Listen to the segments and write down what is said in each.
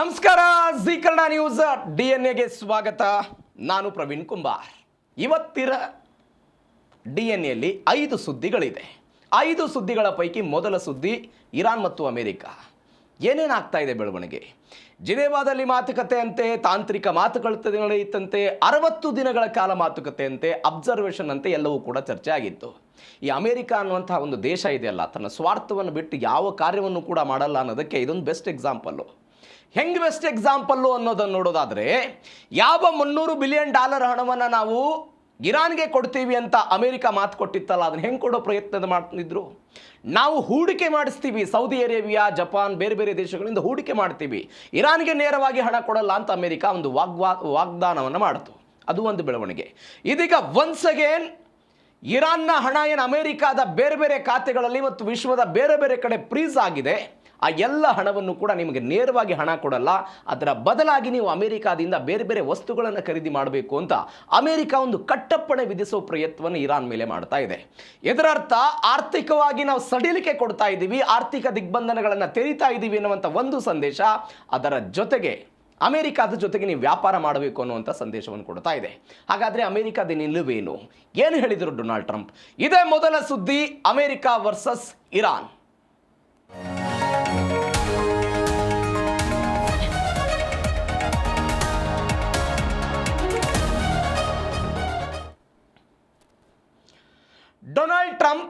ನಮಸ್ಕಾರ, G Kannada news DNA ಸ್ವಾಗತ. ನಾನು ಪ್ರವೀಣ್ ಕುಂಬಾರ್. ಇವತ್ತಿನ DNAಯಲ್ಲಿ 5 ಸುದ್ದಿಗಳಿದೆ. 5 ಸುದ್ದಿಗಳ ಪೈಕಿ ಮೊದಲ ಸುದ್ದಿ ಇರಾನ್ ಮತ್ತು ಅಮೆರಿಕ. ಏನೇನಾಗ್ತಾ ಇದೆ ಬೆಳವಣಿಗೆ? ಜಿನೇವಾದಲ್ಲಿ ಮಾತುಕತೆ ಅಂತೆ, ತಾಂತ್ರಿಕ ಮಾತುಕತೆ ನಡೆಯಿತಂತೆ, 60 ದಿನಗಳ ಕಾಲ ಮಾತುಕತೆ ಅಂತೆ, ಅಬ್ಸರ್ವೇಷನ್ ಅಂತೆ, ಎಲ್ಲವೂ ಕೂಡ ಚರ್ಚೆ ಆಗಿತ್ತು. ಈ ಅಮೆರಿಕ ಅನ್ನುವಂತಹ ಒಂದು ದೇಶ ಇದೆಯಲ್ಲ, ತನ್ನ ಸ್ವಾರ್ಥವನ್ನು ಬಿಟ್ಟು ಯಾವ ಕಾರ್ಯವನ್ನು ಕೂಡ ಮಾಡಲ್ಲ ಅನ್ನೋದಕ್ಕೆ ಇದೊಂದು ಬೆಸ್ಟ್ ಎಕ್ಸಾಂಪಲ್ಲು. ಹೆಂಗೆ ಬೆಸ್ಟ್ ಎಕ್ಸಾಂಪಲ್ಲು ಅನ್ನೋದನ್ನು ನೋಡೋದಾದರೆ, ಯಾವ $300 ಬಿಲಿಯನ್ ಹಣವನ್ನು ನಾವು ಇರಾನ್ಗೆ ಕೊಡ್ತೀವಿ ಅಂತ ಅಮೆರಿಕ ಮಾತು ಕೊಟ್ಟಿತ್ತಲ್ಲ, ಅದನ್ನು ಹೆಂಗೆ ಕೊಡೋ ಪ್ರಯತ್ನ ಮಾಡ್ತಿದ್ರು. ನಾವು ಹೂಡಿಕೆ ಮಾಡಿಸ್ತೀವಿ, ಸೌದಿ ಅರೇಬಿಯಾ, ಜಪಾನ್, ಬೇರೆ ಬೇರೆ ದೇಶಗಳಿಂದ ಹೂಡಿಕೆ ಮಾಡ್ತೀವಿ, ಇರಾನ್ಗೆ ನೇರವಾಗಿ ಹಣ ಕೊಡಲ್ಲ ಅಂತ ಅಮೆರಿಕ ಒಂದು ವಾಗ್ದಾನವನ್ನು ಮಾಡಿತು. ಅದು ಒಂದು ಬೆಳವಣಿಗೆ. ಇದೀಗ ಒನ್ಸ್ ಅಗೇನ್ ಇರಾನ್ನ ಹಣ ಏನು ಅಮೆರಿಕಾದ ಬೇರೆ ಬೇರೆ ಖಾತೆಗಳಲ್ಲಿ ಮತ್ತು ವಿಶ್ವದ ಬೇರೆ ಬೇರೆ ಕಡೆ ಫ್ರೀಸ್ ಆಗಿದೆ, ಆ ಎಲ್ಲ ಹಣವನ್ನು ಕೂಡ ನಿಮಗೆ ನೇರವಾಗಿ ಹಣ ಕೊಡಲ್ಲ, ಅದರ ಬದಲಾಗಿ ನೀವು ಅಮೆರಿಕಾದಿಂದ ಬೇರೆ ಬೇರೆ ವಸ್ತುಗಳನ್ನು ಖರೀದಿ ಮಾಡಬೇಕು ಅಂತ ಅಮೆರಿಕ ಒಂದು ಕಟ್ಟಪ್ಪಣೆ ವಿಧಿಸುವ ಪ್ರಯತ್ನವನ್ನು ಇರಾನ್ ಮೇಲೆ ಮಾಡ್ತಾ ಇದೆ. ಇದರರ್ಥ ಆರ್ಥಿಕವಾಗಿ ನಾವು ಸಡಿಲಿಕೆ ಕೊಡ್ತಾ ಇದ್ದೀವಿ, ಆರ್ಥಿಕ ದಿಗ್ಬಂಧನಗಳನ್ನು ತೆರೀತಾ ಇದ್ದೀವಿ ಅನ್ನುವಂಥ ಒಂದು ಸಂದೇಶ. ಅದರ ಜೊತೆಗೆ ಅಮೆರಿಕಾದ ಜೊತೆಗೆ ನೀವು ವ್ಯಾಪಾರ ಮಾಡಬೇಕು ಅನ್ನುವಂಥ ಸಂದೇಶವನ್ನು ಕೊಡ್ತಾ ಇದೆ. ಹಾಗಾದರೆ ಅಮೆರಿಕದ ನಿಲುವೇನು? ಏನು ಹೇಳಿದರು ಡೊನಾಲ್ಡ್ ಟ್ರಂಪ್? ಇದೇ ಮೊದಲ ಸುದ್ದಿ, America versus Iran. Donald Trump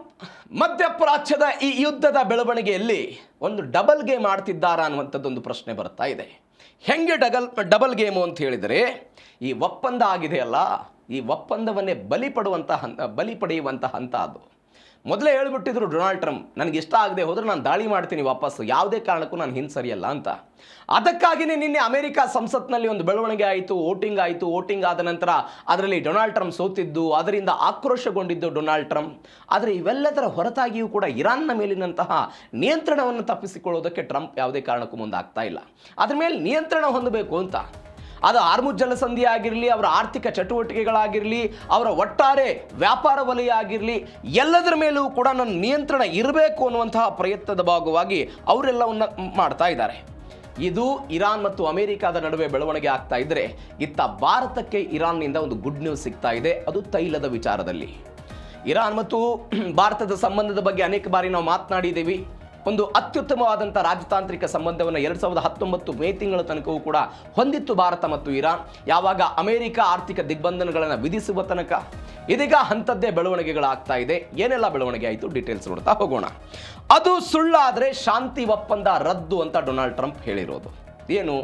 ಮಧ್ಯಪ್ರಾಚ್ಯದ ಈ ಯುದ್ಧದ ಬೆಳವಣಿಗೆಯಲ್ಲಿ ಒಂದು ಡಬಲ್ ಗೇಮ್ ಆಡ್ತಿದ್ದಾರಾ ಅನ್ನುವಂಥದ್ದೊಂದು ಪ್ರಶ್ನೆ ಬರ್ತಾ ಇದೆ. ಹೆಂಗೆ ಡಬಲ್ ಗೇಮು ಅಂತ ಹೇಳಿದರೆ, ಈ ಒಪ್ಪಂದ ಆಗಿದೆಯಲ್ಲ, ಈ ಒಪ್ಪಂದವನ್ನೇ ಬಲಿ ಪಡೆಯುವಂಥ ಹಂತ ಅದು. ಮೊದಲೇ ಹೇಳಿಬಿಟ್ಟಿದ್ರು ಡೊನಾಲ್ಡ್ ಟ್ರಂಪ್, ನನಗೆ ಇಷ್ಟ ಆಗದೆ ಹೋದರೆ ನಾನು ದಾಳಿ ಮಾಡ್ತೀನಿ ವಾಪಸ್ಸು, ಯಾವುದೇ ಕಾರಣಕ್ಕೂ ನಾನು ಹಿಂದೆ ಸರಿಯಲ್ಲ ಅಂತ. ಅದಕ್ಕಾಗಿಯೇ ನಿನ್ನೆ ಅಮೆರಿಕ ಸಂಸತ್ನಲ್ಲಿ ಒಂದು ಬೆಳವಣಿಗೆ ಆಯಿತು, ವೋಟಿಂಗ್ ಆದ ನಂತರ ಅದರಲ್ಲಿ ಡೊನಾಲ್ಡ್ ಟ್ರಂಪ್ ಸೋತಿದ್ದು, ಅದರಿಂದ ಆಕ್ರೋಶಗೊಂಡಿದ್ದು ಡೊನಾಲ್ಡ್ ಟ್ರಂಪ್. ಆದರೆ ಇವೆಲ್ಲದರ ಹೊರತಾಗಿಯೂ ಕೂಡ ಇರಾನ್ನ ಮೇಲಿನಂತಹ ನಿಯಂತ್ರಣವನ್ನು ತಪ್ಪಿಸಿಕೊಳ್ಳೋದಕ್ಕೆ ಟ್ರಂಪ್ ಯಾವುದೇ ಕಾರಣಕ್ಕೂ ಮುಂದಾಗ್ತಾ ಇಲ್ಲ. ಅದ್ರ ಮೇಲೆ ನಿಯಂತ್ರಣ ಹೊಂದಬೇಕು ಅಂತ. ಅದು ಹಾರ್ಮುಜ್ ಜಲಸಂಧಿ ಆಗಿರಲಿ, ಅವರ ಆರ್ಥಿಕ ಚಟುವಟಿಕೆಗಳಾಗಿರಲಿ, ಅವರ ಒಟ್ಟಾರೆ ವ್ಯಾಪಾರ ವಲಯ ಆಗಿರಲಿ, ಎಲ್ಲದರ ಮೇಲೂ ಕೂಡ ನನ್ನ ನಿಯಂತ್ರಣ ಇರಬೇಕು ಅನ್ನುವಂತಹ ಪ್ರಯತ್ನದ ಭಾಗವಾಗಿ ಅವರೆಲ್ಲವನ್ನು ಮಾಡ್ತಾ ಇದ್ದಾರೆ. ಇದು ಇರಾನ್ ಮತ್ತು ಅಮೆರಿಕದ ನಡುವೆ ಬೆಳವಣಿಗೆ ಆಗ್ತಾ ಇದ್ದರೆ, ಇತ್ತ ಭಾರತಕ್ಕೆ ಇರಾನ್ನಿಂದ ಒಂದು ಗುಡ್ ನ್ಯೂಸ್ ಸಿಗ್ತಾ ಇದೆ. ಅದು ತೈಲದ ವಿಚಾರದಲ್ಲಿ. ಇರಾನ್ ಮತ್ತು ಭಾರತದ ಸಂಬಂಧದ ಬಗ್ಗೆ ಅನೇಕ ಬಾರಿ ನಾವು ಮಾತನಾಡಿದ್ದೀವಿ. ಒಂದು ಅತ್ಯುತ್ತಮವಾದಂಥ ರಾಜತಾಂತ್ರಿಕ ಸಂಬಂಧವನ್ನು 2019 ಮೇ ತಿಂಗಳ ತನಕವೂ ಕೂಡ ಹೊಂದಿತ್ತು ಭಾರತ ಮತ್ತು ಇರಾನ್. ಯಾವಾಗ ಅಮೆರಿಕ ಆರ್ಥಿಕ ದಿಗ್ಬಂಧನಗಳನ್ನು ವಿಧಿಸುವ ತನಕ. ಇದೀಗ ಅಂಥದ್ದೇ ಬೆಳವಣಿಗೆಗಳಾಗ್ತಾ ಇದೆ. ಏನೆಲ್ಲ ಬೆಳವಣಿಗೆ ಆಯಿತು ಡೀಟೇಲ್ಸ್ ನೋಡ್ತಾ ಹೋಗೋಣ. ಅದು ಸುಳ್ಳಾದರೆ ಶಾಂತಿ ಒಪ್ಪಂದ ರದ್ದು ಅಂತ ಡೊನಾಲ್ಡ್ ಟ್ರಂಪ್ ಹೇಳಿರೋದು. ಏನು?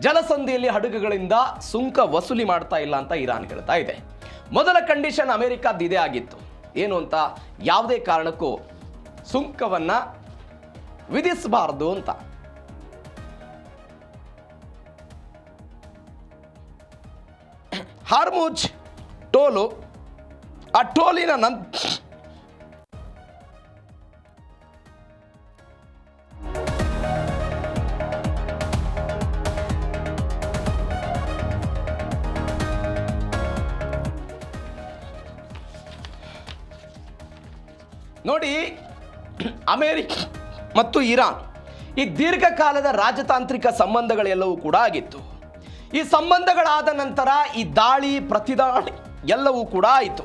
ಜಲಸಂಧಿಯಲ್ಲಿ ಹಡಗುಗಳಿಂದ ಸುಂಕ ವಸೂಲಿ ಮಾಡ್ತಾ ಇಲ್ಲ ಅಂತ ಇರಾನ್ ಹೇಳ್ತಾ ಇದೆ. ಮೊದಲ ಕಂಡೀಷನ್ ಅಮೆರಿಕದ್ದು ಇದೇ ಆಗಿತ್ತು. ಏನು ಅಂತ? ಯಾವುದೇ ಕಾರಣಕ್ಕೂ ಸುಂಕವನ್ನು ವಿಧಿಸಬಾರದು ಅಂತ. ಹಾರ್ಮುಜ್ ಟೋಲು, ಆ ಟೋಲಿನ ನೋಡಿ, ಅಮೆರಿಕ ಮತ್ತು ಇರಾನ್ ಈ ದೀರ್ಘಕಾಲದ ರಾಜತಾಂತ್ರಿಕ ಸಂಬಂಧಗಳೆಲ್ಲವೂ ಕೂಡ ಆಗಿತ್ತು. ಈ ಸಂಬಂಧಗಳಾದ ನಂತರ ಈ ದಾಳಿ ಪ್ರತಿದಾಳಿ ಎಲ್ಲವೂ ಕೂಡ ಆಯಿತು.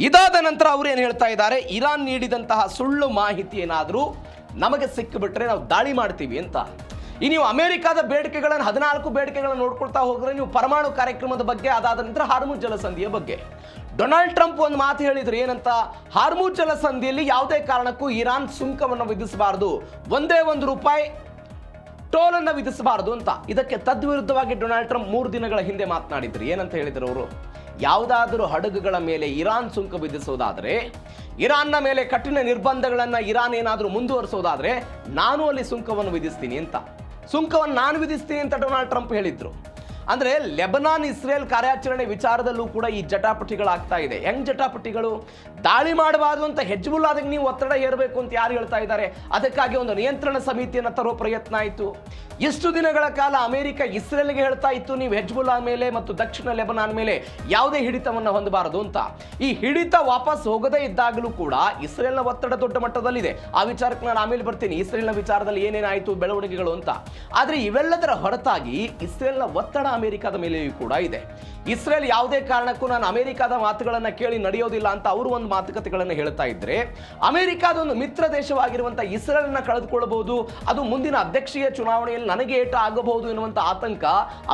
ಇದಾದ ನಂತರ ಅವರು ಏನು ಹೇಳ್ತಾ ಇದ್ದಾರೆ, ಇರಾನ್ ನೀಡಿದಂತಹ ಸುಳ್ಳು ಮಾಹಿತಿ ಏನಾದರೂ ನಮಗೆ ಸಿಕ್ಕಿಬಿಟ್ರೆ ನಾವು ದಾಳಿ ಮಾಡ್ತೀವಿ ಅಂತ. ಈ ನೀವು ಅಮೆರಿಕದ ಬೇಡಿಕೆಗಳನ್ನು 14 ಬೇಡಿಕೆಗಳನ್ನು ನೋಡ್ಕೊಳ್ತಾ ಹೋದರೆ, ನೀವು ಪರಮಾಣು ಕಾರ್ಯಕ್ರಮದ ಬಗ್ಗೆ, ಅದಾದ ನಂತರ ಹಾರ್ಮುಜ್ ಜಲಸಂಧಿಯ ಬಗ್ಗೆ ಡೊನಾಲ್ಡ್ ಟ್ರಂಪ್ ಒಂದು ಮಾತು ಹೇಳಿದ್ರು. ಏನಂತ? ಹಾರ್ಮುಜ್ ಜಲಸಂಧಿಯಲ್ಲಿ ಯಾವುದೇ ಕಾರಣಕ್ಕೂ ಇರಾನ್ ಸುಂಕವನ್ನು ವಿಧಿಸಬಾರದು, $1 ಟೋಲನ್ನು ವಿಧಿಸಬಾರದು ಅಂತ. ಇದಕ್ಕೆ ತದ್ವಿರುದ್ಧವಾಗಿ ಡೊನಾಲ್ಡ್ ಟ್ರಂಪ್ 3 ದಿನಗಳ ಹಿಂದೆ ಮಾತನಾಡಿದ್ರು. ಏನಂತ ಹೇಳಿದ್ರು ಅವರು? ಯಾವುದಾದರೂ ಹಡಗುಗಳ ಮೇಲೆ ಇರಾನ್ ಸುಂಕ ವಿಧಿಸೋದಾದರೆ, ಇರಾನ್ನ ಮೇಲೆ ಕಠಿಣ ನಿರ್ಬಂಧಗಳನ್ನು ಇರಾನ್ ಏನಾದರೂ ಮುಂದುವರಿಸೋದಾದರೆ ನಾನು ಅಲ್ಲಿ ಸುಂಕವನ್ನು ವಿಧಿಸ್ತೀನಿ ಅಂತ. ಸುಂಕವನ್ನು ನಾನು ವಿಧಿಸ್ತೀನಿ ಅಂತ ಡೊನಾಲ್ಡ್ ಟ್ರಂಪ್ ಹೇಳಿದ್ರು. ಅಂದ್ರೆ ಲೆಬನಾನ್ ಇಸ್ರೇಲ್ ಕಾರ್ಯಾಚರಣೆ ವಿಚಾರದಲ್ಲೂ ಕೂಡ ಈ ಜಟಾಪಟಿಗಳಾಗ್ತಾ ಇದೆ. ಹೆಂಗ್ ಜಟಾಪಟಿಗಳು? ದಾಳಿ ಮಾಡಬಾರದು ಅಂತ ಹೆಜ್ಬುಲ್ಲಾದಿಗೆ ನೀವು ಒತ್ತಡ ಹೇರಬೇಕು ಅಂತ ಯಾರು ಹೇಳ್ತಾ ಇದ್ದಾರೆ? ಅದಕ್ಕಾಗಿ ಒಂದು ನಿಯಂತ್ರಣ ಸಮಿತಿಯನ್ನು ತರೋ ಪ್ರಯತ್ನ ಆಯಿತು. ಎಷ್ಟು ದಿನಗಳ ಕಾಲ ಅಮೆರಿಕ ಇಸ್ರೇಲ್ಗೆ ಹೇಳ್ತಾ ಇತ್ತು, ನೀವು ಹೆಜ್ಬುಲ್ಲಾ ಮೇಲೆ ಮತ್ತು ದಕ್ಷಿಣ ಲೆಬನಾನ್ ಮೇಲೆ ಯಾವುದೇ ಹಿಡಿತವನ್ನು ಹೊಂದಬಾರದು ಅಂತ. ಈ ಹಿಡಿತ ವಾಪಸ್ ಹೋಗದೇ ಇದ್ದಾಗಲೂ ಕೂಡ ಇಸ್ರೇಲ್ನ ಒತ್ತಡ ದೊಡ್ಡ ಮಟ್ಟದಲ್ಲಿದೆ. ಆ ವಿಚಾರಕ್ಕೆ ನಾನು ಆಮೇಲೆ ಬರ್ತೀನಿ, ಇಸ್ರೇಲ್ನ ವಿಚಾರದಲ್ಲಿ ಏನೇನಾಯಿತು ಬೆಳವಣಿಗೆಗಳು ಅಂತ. ಆದರೆ ಇವೆಲ್ಲದರ ಹೊರತಾಗಿ ಇಸ್ರೇಲ್ನ ಒತ್ತಡ ಅಮೆರಿಕದ ಮೇಲೆಯೂ ಕೂಡ ಇದೆ. ಇಸ್ರೇಲ್ ಯಾವುದೇ ಕಾರಣಕ್ಕೂ ನಾನು ಅಮೆರಿಕದ ಮಾತುಗಳನ್ನು ಕೇಳಿ ನಡೆಯೋದಿಲ್ಲ ಅಂತ ಅವರು ಒಂದು ಮಾತುಕತೆಗಳನ್ನು ಹೇಳ್ತಾ ಇದ್ರೆ, ಅಮೆರಿಕದ ಒಂದು ಮಿತ್ರ ದೇಶವಾಗಿರುವಂತಹ ಇಸ್ರೇಲ್ನ ಕಳೆದುಕೊಳ್ಳಬಹುದು, ಅದು ಮುಂದಿನ ಅಧ್ಯಕ್ಷೀಯ ಚುನಾವಣೆಯಲ್ಲಿ ನನಗೆ ಏಟ ಆಗಬಹುದು ಎನ್ನುವಂತ ಆತಂಕ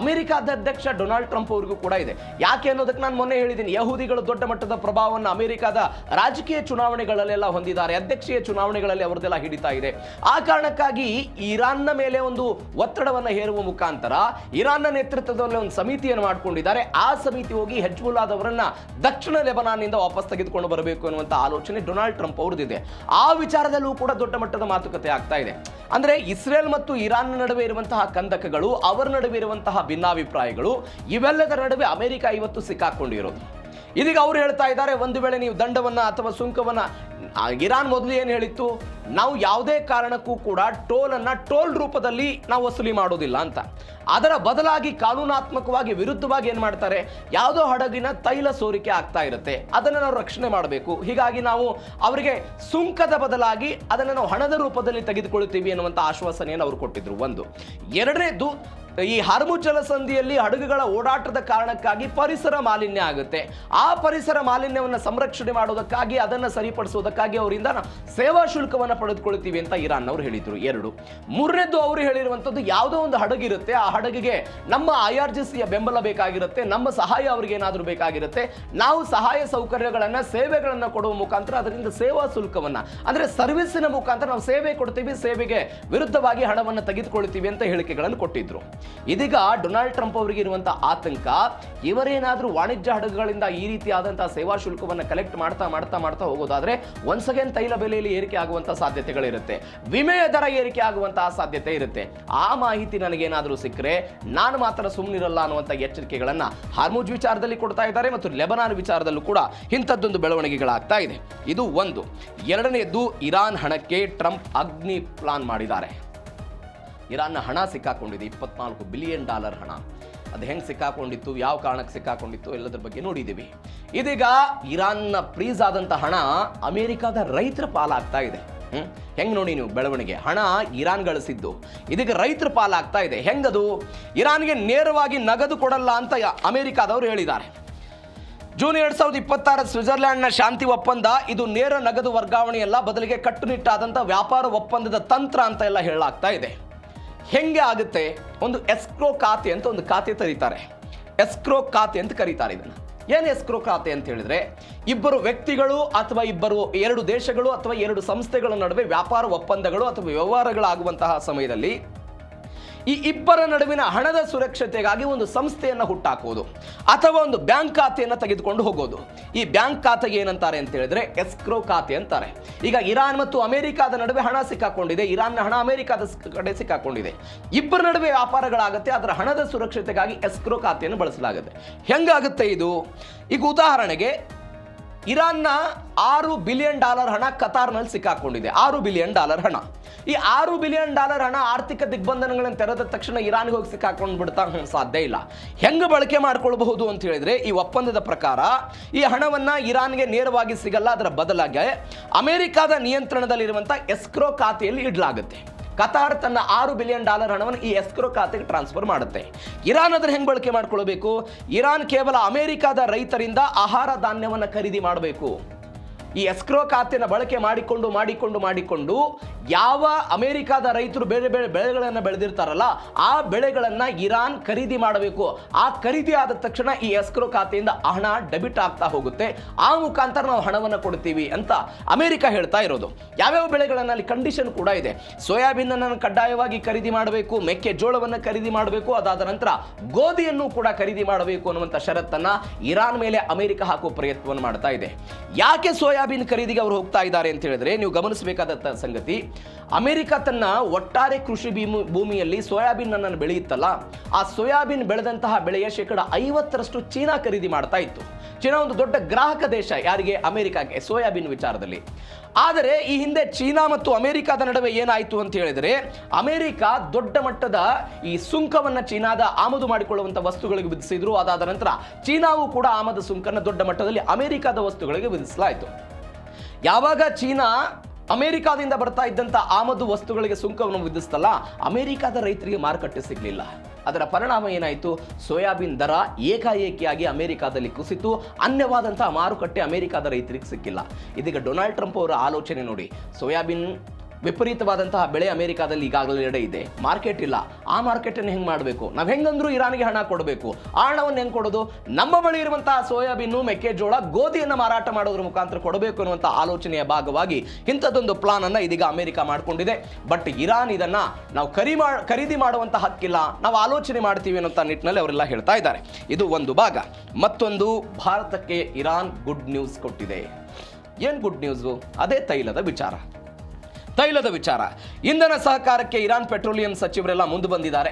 ಅಮೆರಿಕದ ಅಧ್ಯಕ್ಷ ಡೊನಾಲ್ಡ್ ಟ್ರಂಪ್ ಅವರಿಗೂ ಕೂಡ ಇದೆ. ಯಾಕೆ ಅನ್ನೋದಕ್ಕೆ ನಾನು ಮೊನ್ನೆ ಹೇಳಿದ್ದೀನಿ, ಯಹೂದಿಗಳು ದೊಡ್ಡ ಮಟ್ಟದ ಪ್ರಭಾವವನ್ನು ಅಮೆರಿಕದ ರಾಜಕೀಯ ಚುನಾವಣೆಗಳಲ್ಲೆಲ್ಲ ಹೊಂದಿದ್ದಾರೆ, ಅಧ್ಯಕ್ಷೀಯ ಚುನಾವಣೆಗಳಲ್ಲಿ ಅವರದೆಲ್ಲ ಹಿಡಿತಾ ಇದೆ. ಆ ಕಾರಣಕ್ಕಾಗಿ ಇರಾನ್ನ ಮೇಲೆ ಒಂದು ಒತ್ತಡವನ್ನು ಹೇರುವ ಮುಖಾಂತರ ಇರಾನ್ನ ನೇತೃತ್ವದಲ್ಲಿ ಒಂದು ಸಮಿತಿಯನ್ನು ಮಾಡಿಕೊಂಡಿದ್ದಾರೆ. ಆ ಸಮಿತಿ ಹೋಗಿ ಹೆಜ್ಬುಲ್ಲಾದವರನ್ನ ದಕ್ಷಿಣ ಲೆಬನಾನ್ನಿಂದ ವಾಪಸ್ ತೆಗೆದುಕೊಂಡು ಬರಬೇಕು ಎನ್ನುವಂತ ಆಲೋಚನೆ ಡೊನಾಲ್ಡ್ ಟ್ರಂಪ್ ಅವರದಿದೆ. ಆ ವಿಚಾರದಲ್ಲೂ ಕೂಡ ದೊಡ್ಡ ಮಟ್ಟದ ಮಾತುಕತೆ ಆಗ್ತಾ ಇದೆ. ಅಂದ್ರೆ ಇಸ್ರೇಲ್ ಮತ್ತು ಇರಾನ್ ನಡುವೆ ಇರುವಂತಹ ಕಂದಕಗಳು, ಅವರ ನಡುವೆ ಇರುವಂತಹ ಭಿನ್ನಾಭಿಪ್ರಾಯಗಳು, ಇವೆಲ್ಲದರ ನಡುವೆ ಅಮೆರಿಕ ಇವತ್ತು ಸಿಕ್ಕಾಕೊಂಡಿರೋದು. ಇದೀಗ ಅವರು ಹೇಳ್ತಾ ಇದ್ದಾರೆ, ಒಂದು ವೇಳೆ ನೀವು ದಂಡವನ್ನ ಅಥವಾ ಸುಂಕವನ್ನ, ಇರಾನ್ ಮೊದಲು ಏನು ಹೇಳಿತ್ತು, ನಾವು ಯಾವುದೇ ಕಾರಣಕ್ಕೂ ಕೂಡ ಟೋಲ್ ರೂಪದಲ್ಲಿ ನಾವು ವಸೂಲಿ ಮಾಡೋದಿಲ್ಲ ಅಂತ. ಅದರ ಬದಲಾಗಿ ಕಾನೂನಾತ್ಮಕವಾಗಿ ವಿರುದ್ಧವಾಗಿ ಏನು ಮಾಡ್ತಾರೆ, ಯಾವುದೋ ಹಡಗಿನ ತೈಲ ಸೋರಿಕೆ ಆಗ್ತಾ ಇರುತ್ತೆ, ಅದನ್ನು ನಾವು ರಕ್ಷಣೆ ಮಾಡಬೇಕು, ಹೀಗಾಗಿ ನಾವು ಅವರಿಗೆ ಸುಂಕದ ಬದಲಾಗಿ ಅದನ್ನು ನಾವು ಹಣದ ರೂಪದಲ್ಲಿ ತೆಗೆದುಕೊಳ್ತೀವಿ ಅನ್ನುವಂಥ ಆಶ್ವಾಸನೆಯನ್ನು ಅವರು ಕೊಟ್ಟಿದ್ರು. ಒಂದು. ಎರಡನೇದು, ಈ ಹಾರ್ಮುಜ್ ಜಲಸಂಧಿಯಲ್ಲಿ ಹಡಗುಗಳ ಓಡಾಟದ ಕಾರಣಕ್ಕಾಗಿ ಪರಿಸರ ಮಾಲಿನ್ಯ ಆಗುತ್ತೆ. ಆ ಪರಿಸರ ಮಾಲಿನ್ಯವನ್ನು ಸಂರಕ್ಷಣೆ ಮಾಡೋದಕ್ಕಾಗಿ, ಅದನ್ನು ಸರಿಪಡಿಸೋದಕ್ಕಾಗಿ ಅವರಿಂದ ಸೇವಾ ಶುಲ್ಕವನ್ನು ಪಡೆದುಕೊಳ್ತೀವಿ ಅಂತ ಇರಾನ್ ಅವರು ಹೇಳಿದ್ರು. ಎರಡು. ಮೂರನೇದು ಅವರು ಹೇಳಿರುವಂಥದ್ದು, ಯಾವುದೋ ಒಂದು ಹಡಗಿರುತ್ತೆ, ಆ ಹಡಗಿಗೆ ನಮ್ಮ IRGCಯ ಬೆಂಬಲ ಬೇಕಾಗಿರುತ್ತೆ, ನಮ್ಮ ಸಹಾಯ ಅವ್ರಿಗೆ ಏನಾದರೂ ಬೇಕಾಗಿರುತ್ತೆ, ನಾವು ಸಹಾಯ ಸೌಕರ್ಯಗಳನ್ನು, ಸೇವೆಗಳನ್ನು ಕೊಡುವ ಮುಖಾಂತರ ಅದರಿಂದ ಸೇವಾ ಶುಲ್ಕವನ್ನು, ಅಂದರೆ ಸರ್ವಿಸಿನ ಮುಖಾಂತರ ನಾವು ಸೇವೆ ಕೊಡ್ತೀವಿ, ಸೇವೆಗೆ ವಿರುದ್ಧವಾಗಿ ಹಣವನ್ನು ತೆಗೆದುಕೊಳ್ತೀವಿ ಅಂತ ಹೇಳಿಕೆಗಳನ್ನು ಕೊಟ್ಟಿದ್ರು. ಇದೀಗ ಡೊನಾಲ್ಡ್ ಟ್ರಂಪ್ ಅವರಿಗೆ ಇರುವಂತಹ ಆತಂಕ, ಇವರೇನಾದ್ರೂ ವಾಣಿಜ್ಯ ಹಡಗುಗಳಿಂದ ಈ ರೀತಿಯಾದಂತಹ ಸೇವಾ ಶುಲ್ಕವನ್ನು ಕಲೆಕ್ಟ್ ಮಾಡ್ತಾ ಹೋಗೋದಾದ್ರೆ ಒನ್ಸ್ ಅಗೇನ್ ತೈಲ ಬೆಲೆಯಲ್ಲಿ ಏರಿಕೆ ಆಗುವಂತಹ ಸಾಧ್ಯತೆಗಳಿರುತ್ತೆ, ವಿಮೆಯ ದರ ಏರಿಕೆ ಆಗುವಂತಹ ಸಾಧ್ಯತೆ ಇರುತ್ತೆ. ಆ ಮಾಹಿತಿ ನನಗೇನಾದ್ರೂ ಸಿಕ್ಕರೆ ನಾನು ಮಾತ್ರ ಸುಮ್ಮನಿರಲ್ಲ ಅನ್ನುವಂಥ ಎಚ್ಚರಿಕೆಗಳನ್ನ ಹಾರ್ಮುಜ್ ವಿಚಾರದಲ್ಲಿ ಕೊಡ್ತಾ ಇದ್ದಾರೆ ಮತ್ತು ಲೆಬನಾನ್ ವಿಚಾರದಲ್ಲೂ ಕೂಡ ಇಂಥದ್ದೊಂದು ಬೆಳವಣಿಗೆಗಳಾಗ್ತಾ ಇದೆ. ಇದು ಒಂದು. ಎರಡನೆಯದು, ಇರಾನ್ ಹಣಕ್ಕೆ ಟ್ರಂಪ್ ಅಗ್ನಿ ಪ್ಲಾನ್ ಮಾಡಿದ್ದಾರೆ. ಇರಾನ್ನ ಹಣ ಸಿಕ್ಕಾಕೊಂಡಿದೆ, $24 ಬಿಲಿಯನ್ ಹಣ. ಅದು ಹೆಂಗೆ ಸಿಕ್ಕಾಕೊಂಡಿತ್ತು, ಯಾವ ಕಾರಣಕ್ಕೆ ಸಿಕ್ಕಾಕೊಂಡಿತ್ತು, ಎಲ್ಲದರ ಬಗ್ಗೆ ನೋಡಿದ್ದೀವಿ. ಇದೀಗ ಇರಾನ್ನ ಫ್ರೀಸ್ ಆದಂಥ ಹಣ ಅಮೆರಿಕದ ರೈತರ ಪಾಲಾಗ್ತಾ ಇದೆ. ಹೆಂಗೆ ನೋಡಿ ನೀವು ಬೆಳವಣಿಗೆ, ಹಣ ಇರಾನ್ ಗಳಿಸಿದ್ದು ಇದೀಗ ರೈತರ ಪಾಲಾಗ್ತಾ ಇದೆ. ಹೆಂಗದು? ಇರಾನ್ಗೆ ನೇರವಾಗಿ ನಗದು ಕೊಡಲ್ಲ ಅಂತ ಅಮೆರಿಕಾದವರು ಹೇಳಿದ್ದಾರೆ. ಜೂನ್ 2026 ಸ್ವಿಟ್ಜರ್ಲ್ಯಾಂಡ್ನ ಶಾಂತಿ ಒಪ್ಪಂದ ಇದು ನೇರ ನಗದು ವರ್ಗಾವಣೆಯಲ್ಲ, ಬದಲಿಗೆ ಕಟ್ಟುನಿಟ್ಟಾದಂಥ ವ್ಯಾಪಾರ ಒಪ್ಪಂದದ ತಂತ್ರ ಅಂತ ಎಲ್ಲ ಹೇಳಲಾಗ್ತಾ ಇದೆ. ಹೆಂಗೆ ಆಗುತ್ತೆ? ಒಂದು ಎಸ್ಕ್ರೋ ಖಾತೆ ಅಂತ ಒಂದು ಖಾತೆ ತೆರೀತಾರೆ. ಎಸ್ಕ್ರೋ ಖಾತೆ ಅಂತ ಕರೀತಾರೆ ಇದನ್ನು. ಏನು ಎಸ್ಕ್ರೋ ಖಾತೆ ಅಂತ ಹೇಳಿದ್ರೆ, ಇಬ್ಬರು ವ್ಯಕ್ತಿಗಳು ಅಥವಾ ಎರಡು ದೇಶಗಳು ಅಥವಾ ಎರಡು ಸಂಸ್ಥೆಗಳ ನಡುವೆ ವ್ಯಾಪಾರ ಒಪ್ಪಂದಗಳು ಅಥವಾ ವ್ಯವಹಾರಗಳಾಗುವಂತಹ ಸಮಯದಲ್ಲಿ ಈ ಇಬ್ಬರ ನಡುವಿನ ಹಣದ ಸುರಕ್ಷತೆಗಾಗಿ ಒಂದು ಸಂಸ್ಥೆಯನ್ನು ಹುಟ್ಟಾಕೋದು ಅಥವಾ ಒಂದು ಬ್ಯಾಂಕ್ ಖಾತೆಯನ್ನು ತೆಗೆದುಕೊಂಡು ಹೋಗೋದು. ಈ ಬ್ಯಾಂಕ್ ಖಾತೆಗೆ ಏನಂತಾರೆ ಅಂತ ಹೇಳಿದ್ರೆ ಎಸ್ಕ್ರೋ ಖಾತೆ ಅಂತಾರೆ. ಈಗ ಇರಾನ್ ಮತ್ತು ಅಮೆರಿಕದ ನಡುವೆ ಹಣ ಸಿಕ್ಕಾಕೊಂಡಿದೆ, ಇರಾನ್ನ ಹಣ ಅಮೆರಿಕದ ಕಡೆ ಸಿಕ್ಕಾಕೊಂಡಿದೆ, ಇಬ್ಬರ ನಡುವೆ ವ್ಯಾಪಾರಗಳಾಗುತ್ತೆ, ಅದರ ಹಣದ ಸುರಕ್ಷತೆಗಾಗಿ ಎಸ್ಕ್ರೋ ಖಾತೆಯನ್ನು ಬಳಸಲಾಗುತ್ತೆ. ಹೆಂಗಾಗುತ್ತೆ ಇದು? ಈಗ ಉದಾಹರಣೆಗೆ ಇರಾನ್ನ $6 ಬಿಲಿಯನ್ ಹಣ ಕತಾರ್ನಲ್ಲಿ ಸಿಕ್ಕಾಕೊಂಡಿದೆ. $6 ಬಿಲಿಯನ್ ಹಣ. ಈ $6 ಬಿಲಿಯನ್ ಹಣ ಆರ್ಥಿಕ ದಿಗ್ಬಂಧನಗಳನ್ನು ತೆರೆದ ತಕ್ಷಣ ಇರಾನ್ಗೆ ಹೋಗಿ ಸಿಕ್ಕಾಕೊಂಡು ಬಿಡ್ತಾ ಸಾಧ್ಯ ಇಲ್ಲ. ಹೆಂಗೆ ಬಳಕೆ ಮಾಡ್ಕೊಳ್ಬಹುದು ಅಂತ ಹೇಳಿದ್ರೆ, ಈ ಒಪ್ಪಂದದ ಪ್ರಕಾರ ಈ ಹಣವನ್ನ ಇರಾನ್ಗೆ ನೇರವಾಗಿ ಸಿಗಲ್ಲ, ಅದರ ಬದಲಾಗಿ ಅಮೆರಿಕದ ನಿಯಂತ್ರಣದಲ್ಲಿರುವಂಥ ಎಸ್ಕ್ರೋ ಖಾತೆಯಲ್ಲಿ ಇಡಲಾಗುತ್ತೆ. ಕತಾರ್ ತನ್ನ $6 ಬಿಲಿಯನ್ ಹಣವನ್ನು ಈ ಎಸ್ಕ್ರೋ ಖಾತೆಗೆ ಟ್ರಾನ್ಸ್ಫರ್ ಮಾಡುತ್ತೆ. ಇರಾನ್ ಅದನ್ನು ಹೆಂಗೆ ಬಳಕೆ ಮಾಡ್ಕೊಳ್ಬೇಕು? ಇರಾನ್ ಕೇವಲ ಅಮೆರಿಕದ ರೈತರಿಂದ ಆಹಾರ ಧಾನ್ಯವನ್ನು ಖರೀದಿ ಮಾಡಬೇಕು. ಈ ಎಸ್ಕ್ರೋ ಖಾತೆನ ಬಳಕೆ ಮಾಡಿಕೊಂಡು ಯಾವ ಅಮೆರಿಕದ ರೈತರು ಬೇರೆ ಬೇರೆ ಬೆಳೆಗಳನ್ನು ಬೆಳೆದಿರ್ತಾರಲ್ಲ, ಆ ಬೆಳೆಗಳನ್ನು ಇರಾನ್ ಖರೀದಿ ಮಾಡಬೇಕು. ಆ ಖರೀದಿ ಆದ ತಕ್ಷಣ ಈ ಎಸ್ಕ್ರೋ ಖಾತೆಯಿಂದ ಹಣ ಡೆಬಿಟ್ ಆಗ್ತಾ ಹೋಗುತ್ತೆ. ಆ ಮುಖಾಂತರ ನಾವು ಹಣವನ್ನು ಕೊಡ್ತೀವಿ ಅಂತ ಅಮೆರಿಕ ಹೇಳ್ತಾ ಇರೋದು. ಯಾವ್ಯಾವ ಬೆಳೆಗಳನ್ನು ಅಲ್ಲಿ ಕಂಡೀಷನ್ ಕೂಡ ಇದೆ. ಸೋಯಾಬೀನ್ ಅನ್ನು ಕಡ್ಡಾಯವಾಗಿ ಖರೀದಿ ಮಾಡಬೇಕು, ಮೆಕ್ಕೆಜೋಳವನ್ನು ಖರೀದಿ ಮಾಡಬೇಕು, ಅದಾದ ನಂತರ ಗೋಧಿಯನ್ನು ಕೂಡ ಖರೀದಿ ಮಾಡಬೇಕು ಅನ್ನುವಂಥ ಷರತ್ತನ್ನ ಇರಾನ್ ಮೇಲೆ ಅಮೆರಿಕ ಹಾಕುವ ಪ್ರಯತ್ನವನ್ನು ಮಾಡ್ತಾ ಇದೆ. ಯಾಕೆ ಸೋಯಾಬೀನ್ ಖರೀದಿಗೆ ಅವರು ಹೋಗ್ತಾ ಇದ್ದಾರೆ ಅಂತ ಹೇಳಿದ್ರೆ, ನೀವು ಗಮನಿಸಬೇಕಾದ ಸಂಗತಿ, ಅಮೆರಿಕ ತನ್ನ ಒಟ್ಟಾರೆ ಕೃಷಿ ಭೂಮಿಯಲ್ಲಿ ಸೋಯಾಬೀನ್ ಅನ್ನು ಬೆಳೆಯುತ್ತಲ್ಲ, ಆ ಸೋಯಾಬೀನ್ ಬೆಳೆದಂತಹ ಬೆಳೆಯ 50% ಚೀನಾ ಖರೀದಿ ಮಾಡ್ತಾ ಇತ್ತು. ಚೀನಾ ಒಂದು ದೊಡ್ಡ ಗ್ರಾಹಕ ದೇಶ ಯಾರಿಗೆ? ಅಮೆರಿಕಾಗೆ, ಸೋಯಾಬೀನ್ ವಿಚಾರದಲ್ಲಿ. ಆದರೆ ಈ ಹಿಂದೆ ಚೀನಾ ಮತ್ತು ಅಮೆರಿಕದ ನಡುವೆ ಏನಾಯಿತು ಅಂತ ಹೇಳಿದರೆ, ಅಮೆರಿಕ ದೊಡ್ಡ ಮಟ್ಟದ ಈ ಸುಂಕವನ್ನು ಚೀನಾದ ಆಮದು ಮಾಡಿಕೊಳ್ಳುವಂಥ ವಸ್ತುಗಳಿಗೆ ವಿಧಿಸಿದ್ರು. ಅದಾದ ನಂತರ ಚೀನಾವು ಕೂಡ ಆಮದು ಸುಂಕನ್ನು ದೊಡ್ಡ ಮಟ್ಟದಲ್ಲಿ ಅಮೆರಿಕದ ವಸ್ತುಗಳಿಗೆ ವಿಧಿಸಲಾಯಿತು. ಯಾವಾಗ ಚೀನಾ ಅಮೆರಿಕಾದಿಂದ ಬರ್ತಾ ಇದ್ದಂಥ ಆಮದು ವಸ್ತುಗಳಿಗೆ ಸುಂಕವನ್ನು ವಿಧಿಸ್ತಲ್ಲ, ಅಮೆರಿಕದ ರೈತರಿಗೆ ಮಾರುಕಟ್ಟೆ ಸಿಗಲಿಲ್ಲ. ಅದರ ಪರಿಣಾಮ ಏನಾಯಿತು? ಸೋಯಾಬೀನ್ ದರ ಏಕಾಏಕಿಯಾಗಿ ಅಮೆರಿಕಾದಲ್ಲಿ ಕುಸಿತು. ಅನ್ಯವಾದಂತಹ ಮಾರುಕಟ್ಟೆ ಅಮೆರಿಕದ ರೈತರಿಗೆ ಸಿಕ್ಕಿಲ್ಲ. ಇದೀಗ ಡೊನಾಲ್ಡ್ ಟ್ರಂಪ್ ಅವರ ಆಲೋಚನೆ ನೋಡಿ, ಸೋಯಾಬೀನ್ ವಿಪರೀತವಾದಂತಹ ಬೆಳೆ ಅಮೆರಿಕಾದಲ್ಲಿ ಈಗಾಗಲೇ ಎಡೆ ಇದೆ, ಮಾರ್ಕೆಟ್ ಇಲ್ಲ. ಆ ಮಾರ್ಕೆಟನ್ನು ಹೆಂಗೆ ಮಾಡಬೇಕು? ನಾವು ಹೆಂಗಂದ್ರೂ ಇರಾನ್ಗೆ ಹಣ ಕೊಡಬೇಕು. ಆ ಹಣವನ್ನು ಹೆಂಗೆ ಕೊಡೋದು? ನಮ್ಮ ಬಳಿ ಇರುವಂತಹ ಸೋಯಾಬೀನು, ಮೆಕ್ಕೆಜೋಳ, ಗೋಧಿಯನ್ನು ಮಾರಾಟ ಮಾಡೋದ್ರ ಮುಖಾಂತರ ಕೊಡಬೇಕು ಅನ್ನುವಂಥ ಆಲೋಚನೆಯ ಭಾಗವಾಗಿ ಇಂಥದ್ದೊಂದು ಪ್ಲಾನ್ ಅನ್ನು ಇದೀಗ ಅಮೆರಿಕ ಮಾಡಿಕೊಂಡಿದೆ. ಬಟ್ ಇರಾನ್ ಇದನ್ನ ನಾವು ಖರೀದಿ ಮಾಡುವಂಥ ಹಕ್ಕಿಲ್ಲ, ನಾವು ಆಲೋಚನೆ ಮಾಡ್ತೀವಿ ಅನ್ನೋಂಥ ನಿಟ್ಟಿನಲ್ಲಿ ಅವರೆಲ್ಲ ಹೇಳ್ತಾ ಇದ್ದಾರೆ. ಇದು ಒಂದು ಭಾಗ. ಮತ್ತೊಂದು, ಭಾರತಕ್ಕೆ ಇರಾನ್ ಗುಡ್ ನ್ಯೂಸ್ ಕೊಟ್ಟಿದೆ. ಏನು ಗುಡ್ ನ್ಯೂಸು? ಅದೇ ತೈಲದ ವಿಚಾರ. ಇಂಧನ ಸಹಕಾರಕ್ಕೆ ಇರಾನ್ ಪೆಟ್ರೋಲಿಯಂ ಸಚಿವರೆಲ್ಲ ಮುಂದೆ ಬಂದಿದ್ದಾರೆ.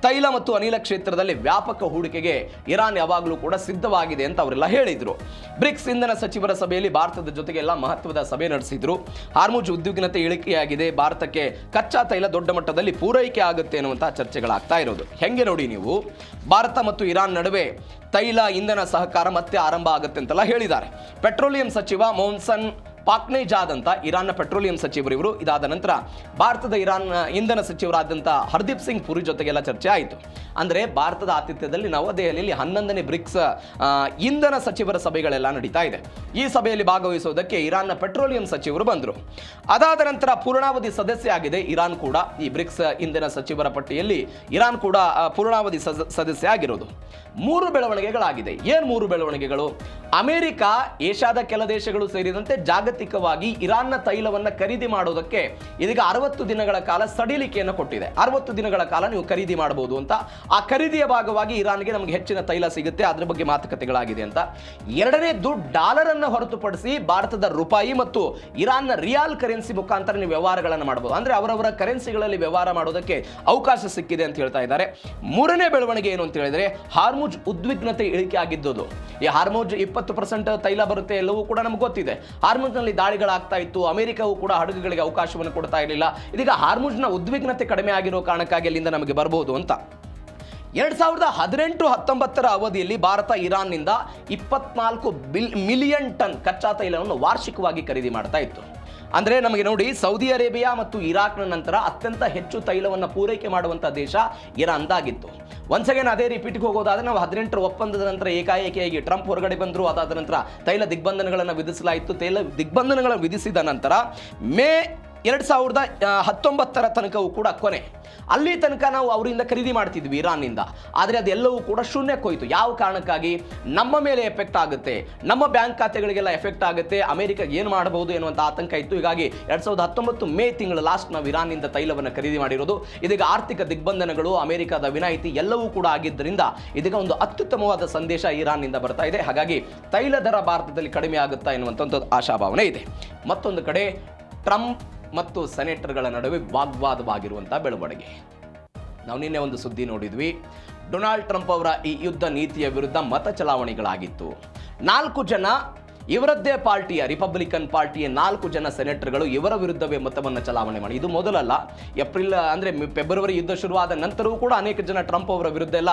ತೈಲ ಮತ್ತು ಅನಿಲ ಕ್ಷೇತ್ರದಲ್ಲಿ ವ್ಯಾಪಕ ಹೂಡಿಕೆಗೆ ಇರಾನ್ ಯಾವಾಗಲೂ ಕೂಡ ಸಿದ್ಧವಾಗಿದೆ ಅಂತ ಅವರೆಲ್ಲ ಹೇಳಿದರು. ಬ್ರಿಕ್ಸ್ ಇಂಧನ ಸಚಿವರ ಸಭೆಯಲ್ಲಿ ಭಾರತದ ಜೊತೆಗೆ ಎಲ್ಲ ಮಹತ್ವದ ಸಭೆ ನಡೆಸಿದ್ರು. ಹಾರ್ಮುಜ್ ಉದ್ವಿಗ್ನತೆ ಇಳಿಕೆಯಾಗಿದೆ, ಭಾರತಕ್ಕೆ ಕಚ್ಚಾ ತೈಲ ದೊಡ್ಡ ಮಟ್ಟದಲ್ಲಿ ಪೂರೈಕೆ ಆಗುತ್ತೆ ಅನ್ನುವಂತಹ ಚರ್ಚೆಗಳಾಗ್ತಾ ಇರೋದು. ಹೆಂಗೆ ನೋಡಿ ನೀವು, ಭಾರತ ಮತ್ತು ಇರಾನ್ ನಡುವೆ ತೈಲ ಇಂಧನ ಸಹಕಾರ ಮತ್ತೆ ಆರಂಭ ಆಗುತ್ತೆ ಅಂತೆಲ್ಲ ಹೇಳಿದ್ದಾರೆ. ಪೆಟ್ರೋಲಿಯಂ ಸಚಿವ ಮೊಹಸನ್ ಪಾಕ್ನೇಜಾದ್ ಅಂತ ಇರಾನ್ನ ಪೆಟ್ರೋಲಿಯಂ ಸಚಿವರು ಇವರು. ಇದಾದ ನಂತರ ಭಾರತದ ಇರಾನ್ ಇಂಧನ ಸಚಿವರಾದಂಥ ಹರ್ದೀಪ್ ಸಿಂಗ್ ಪುರಿ ಜೊತೆಗೆಲ್ಲ ಚರ್ಚೆ ಆಯಿತು. ಅಂದರೆ ಭಾರತದ ಆತಿಥ್ಯದಲ್ಲಿ ನವದೆಹಲಿಯಲ್ಲಿ 11ನೇ ಬ್ರಿಕ್ಸ್ ಇಂಧನ ಸಚಿವರ ಸಭೆಗಳೆಲ್ಲ ನಡೀತಾ ಇದೆ. ಈ ಸಭೆಯಲ್ಲಿ ಭಾಗವಹಿಸುವುದಕ್ಕೆ ಇರಾನ್ನ ಪೆಟ್ರೋಲಿಯಂ ಸಚಿವರು ಬಂದರು. ಅದಾದ ನಂತರ ಪೂರ್ಣಾವಧಿ ಸದಸ್ಯ ಆಗಿದೆ ಇರಾನ್ ಕೂಡ. ಈ ಬ್ರಿಕ್ಸ್ ಇಂಧನ ಸಚಿವರ ಪಟ್ಟಿಯಲ್ಲಿ ಇರಾನ್ ಕೂಡ ಪೂರ್ಣಾವಧಿ ಸದಸ್ಯ ಆಗಿರೋದು. 3 ಬೆಳವಣಿಗೆಗಳಾಗಿದೆ. ಏನು 3 ಬೆಳವಣಿಗೆಗಳು? ಅಮೆರಿಕ, ಏಷ್ಯಾದ ಕೆಲ ದೇಶಗಳು ಸೇರಿದಂತೆ ಜಾಗತಿಕವಾಗಿ ಇರಾನ್ನ ತೈಲವನ್ನು ಖರೀದಿ ಮಾಡೋದಕ್ಕೆ ಇದೀಗ 60 ದಿನಗಳ ಕಾಲ ಸಡಿಲಿಕೆಯನ್ನು ಕೊಟ್ಟಿದೆ. 60 ದಿನಗಳ ಕಾಲ ನೀವು ಖರೀದಿ ಮಾಡಬಹುದು ಅಂತ. ಆ ಖರೀದಿಯ ಭಾಗವಾಗಿ ಇರಾನ್ಗೆ ನಮಗೆ ಹೆಚ್ಚಿನ ತೈಲ ಸಿಗುತ್ತೆ, ಅದ್ರ ಬಗ್ಗೆ ಮಾತುಕತೆಗಳಾಗಿದೆ ಅಂತ. ಎರಡನೇದು, ಡಾಲರ್ ಅನ್ನು ಹೊರತುಪಡಿಸಿ ಭಾರತದ ರೂಪಾಯಿ ಮತ್ತು ಇರಾನ್ನ ರಿಯಾಲ್ ಕರೆನ್ಸಿ ಮುಖಾಂತರ ನೀವು ವ್ಯವಹಾರಗಳನ್ನು ಮಾಡಬಹುದು. ಅಂದ್ರೆ ಅವರವರ ಕರೆನ್ಸಿಗಳಲ್ಲಿ ವ್ಯವಹಾರ ಮಾಡೋದಕ್ಕೆ ಅವಕಾಶ ಸಿಕ್ಕಿದೆ ಅಂತ ಹೇಳ್ತಾ ಇದ್ದಾರೆ. 3ನೇ ಬೆಳವಣಿಗೆ ಏನು ಅಂತ ಹೇಳಿದ್ರೆ, ಹಾರ್ಮುಜ್ ಉದ್ವಿಗ್ನತೆ ಇಳಿಕೆ ಆಗಿದ್ದು. ಈ ಹಾರ್ಮುಜ್ 20% ತೈಲ ಬರುತ್ತೆ, ಎಲ್ಲವೂ ಕೂಡ ನಮ್ಗೆ ಗೊತ್ತಿದೆ. ಹಾರ್ಮುಜ್ನಲ್ಲಿ ದಾಳಿಗಳಾಗ್ತಾ ಇತ್ತು, ಅಮೆರಿಕವು ಕೂಡ ಹಡಗುಗಳಿಗೆ ಅವಕಾಶವನ್ನು ಕೊಡ್ತಾ ಇರಲಿಲ್ಲ. ಇದೀಗ ಹಾರ್ಮುಜ್ನ ಉದ್ವಿಗ್ನತೆ ಕಡಿಮೆ ಆಗಿರೋ ಕಾರಣಕ್ಕಾಗಿ ಅಲ್ಲಿಂದ ನಮಗೆ ಬರಬಹುದು ಅಂತ. 2018-19 ಅವಧಿಯಲ್ಲಿ ಭಾರತ ಇರಾನ್ನಿಂದ 24 ಮಿಲಿಯನ್ ಟನ್ ಕಚ್ಚಾ ತೈಲವನ್ನು ವಾರ್ಷಿಕವಾಗಿ ಖರೀದಿ ಮಾಡ್ತಾ ಇತ್ತು. ಅಂದರೆ ನಮಗೆ ನೋಡಿ, ಸೌದಿ ಅರೇಬಿಯಾ ಮತ್ತು ಇರಾಕ್ನ ನಂತರ ಅತ್ಯಂತ ಹೆಚ್ಚು ತೈಲವನ್ನು ಪೂರೈಕೆ ಮಾಡುವಂಥ ದೇಶ ಇರಾನ್ದಾಗಿತ್ತು. ಒನ್ಸ್ ಅಗೇನ್ ಅದೇ ರಿಪೀಟ್ಗೆ ಹೋಗೋದಾದ್ರೆ, ನಾವು 18ರ ಒಪ್ಪಂದದ ನಂತರ ಏಕಾಏಕಿಯಾಗಿ ಟ್ರಂಪ್ ಹೊರಗಡೆ ಬಂದರು. ಅದಾದ ನಂತರ ತೈಲ ದಿಗ್ಬಂಧನಗಳನ್ನು ವಿಧಿಸಲಾಯಿತು. ತೈಲ ದಿಗ್ಬಂಧನಗಳನ್ನು ವಿಧಿಸಿದ ನಂತರ ಮೇ 2019 ತನಕವೂ ಕೂಡ ಕೊನೆ, ಅಲ್ಲಿ ತನಕ ನಾವು ಅವರಿಂದ ಖರೀದಿ ಮಾಡ್ತಿದ್ವಿ ಇರಾನ್ನಿಂದ. ಆದರೆ ಅದೆಲ್ಲವೂ ಕೂಡ ಶೂನ್ಯಕ್ಕೆ ಹೋಯಿತು. ಯಾವ ಕಾರಣಕ್ಕಾಗಿ? ನಮ್ಮ ಮೇಲೆ ಎಫೆಕ್ಟ್ ಆಗುತ್ತೆ, ನಮ್ಮ ಬ್ಯಾಂಕ್ ಖಾತೆಗಳಿಗೆಲ್ಲ ಎಫೆಕ್ಟ್ ಆಗುತ್ತೆ, ಅಮೆರಿಕ ಏನು ಮಾಡಬಹುದು ಎನ್ನುವಂಥ ಆತಂಕ ಇತ್ತು. ಹೀಗಾಗಿ 2019 ಮೇ ತಿಂಗಳ ಲಾಸ್ಟ್ ನಾವು ಇರಾನ್ನಿಂದ ತೈಲವನ್ನು ಖರೀದಿ ಮಾಡಿರೋದು. ಇದೀಗ ಆರ್ಥಿಕ ದಿಗ್ಬಂಧನಗಳು, ಅಮೆರಿಕದ ವಿನಾಯಿತಿ ಎಲ್ಲವೂ ಕೂಡ ಆಗಿದ್ದರಿಂದ ಇದೀಗ ಒಂದು ಅತ್ಯುತ್ತಮವಾದ ಸಂದೇಶ ಇರಾನ್ನಿಂದ ಬರ್ತಾ ಇದೆ. ಹಾಗಾಗಿ ತೈಲ ದರ ಭಾರತದಲ್ಲಿ ಕಡಿಮೆ ಆಗುತ್ತಾ ಎನ್ನುವಂಥ ಒಂದು ಆಶಾಭಾವನೆ ಇದೆ. ಮತ್ತೊಂದು ಕಡೆ, ಟ್ರಂಪ್ ಮತ್ತು ಸೆನೆಟರ್ಗಳ ನಡುವೆ ವಾಗ್ವಾದವಾಗಿರುವಂಥ ಬೆಳವಣಿಗೆ. ನಾವು ನಿನ್ನೆ ಒಂದು ಸುದ್ದಿ ನೋಡಿದ್ವಿ. ಡೊನಾಲ್ಡ್ ಟ್ರಂಪ್ ಅವರ ಈ ಯುದ್ಧ ನೀತಿಯ ವಿರುದ್ಧ ಮತ ಚಲಾವಣೆಗಳಾಗಿತ್ತು. 4 ಜನ ಇವರದ್ದೇ ಪಾರ್ಟಿಯ, ರಿಪಬ್ಲಿಕನ್ ಪಾರ್ಟಿಯ 4 ಜನ ಸೆನೆಟರ್ಗಳು ಇವರ ವಿರುದ್ಧವೇ ಮತವನ್ನು ಚಲಾವಣೆ ಮಾಡಿ. ಇದು ಮೊದಲಲ್ಲ. ಫೆಬ್ರವರಿ ಯುದ್ಧ ಶುರುವಾದ ನಂತರವೂ ಕೂಡ ಅನೇಕ ಜನ ಟ್ರಂಪ್ ಅವರ ವಿರುದ್ಧ ಎಲ್ಲ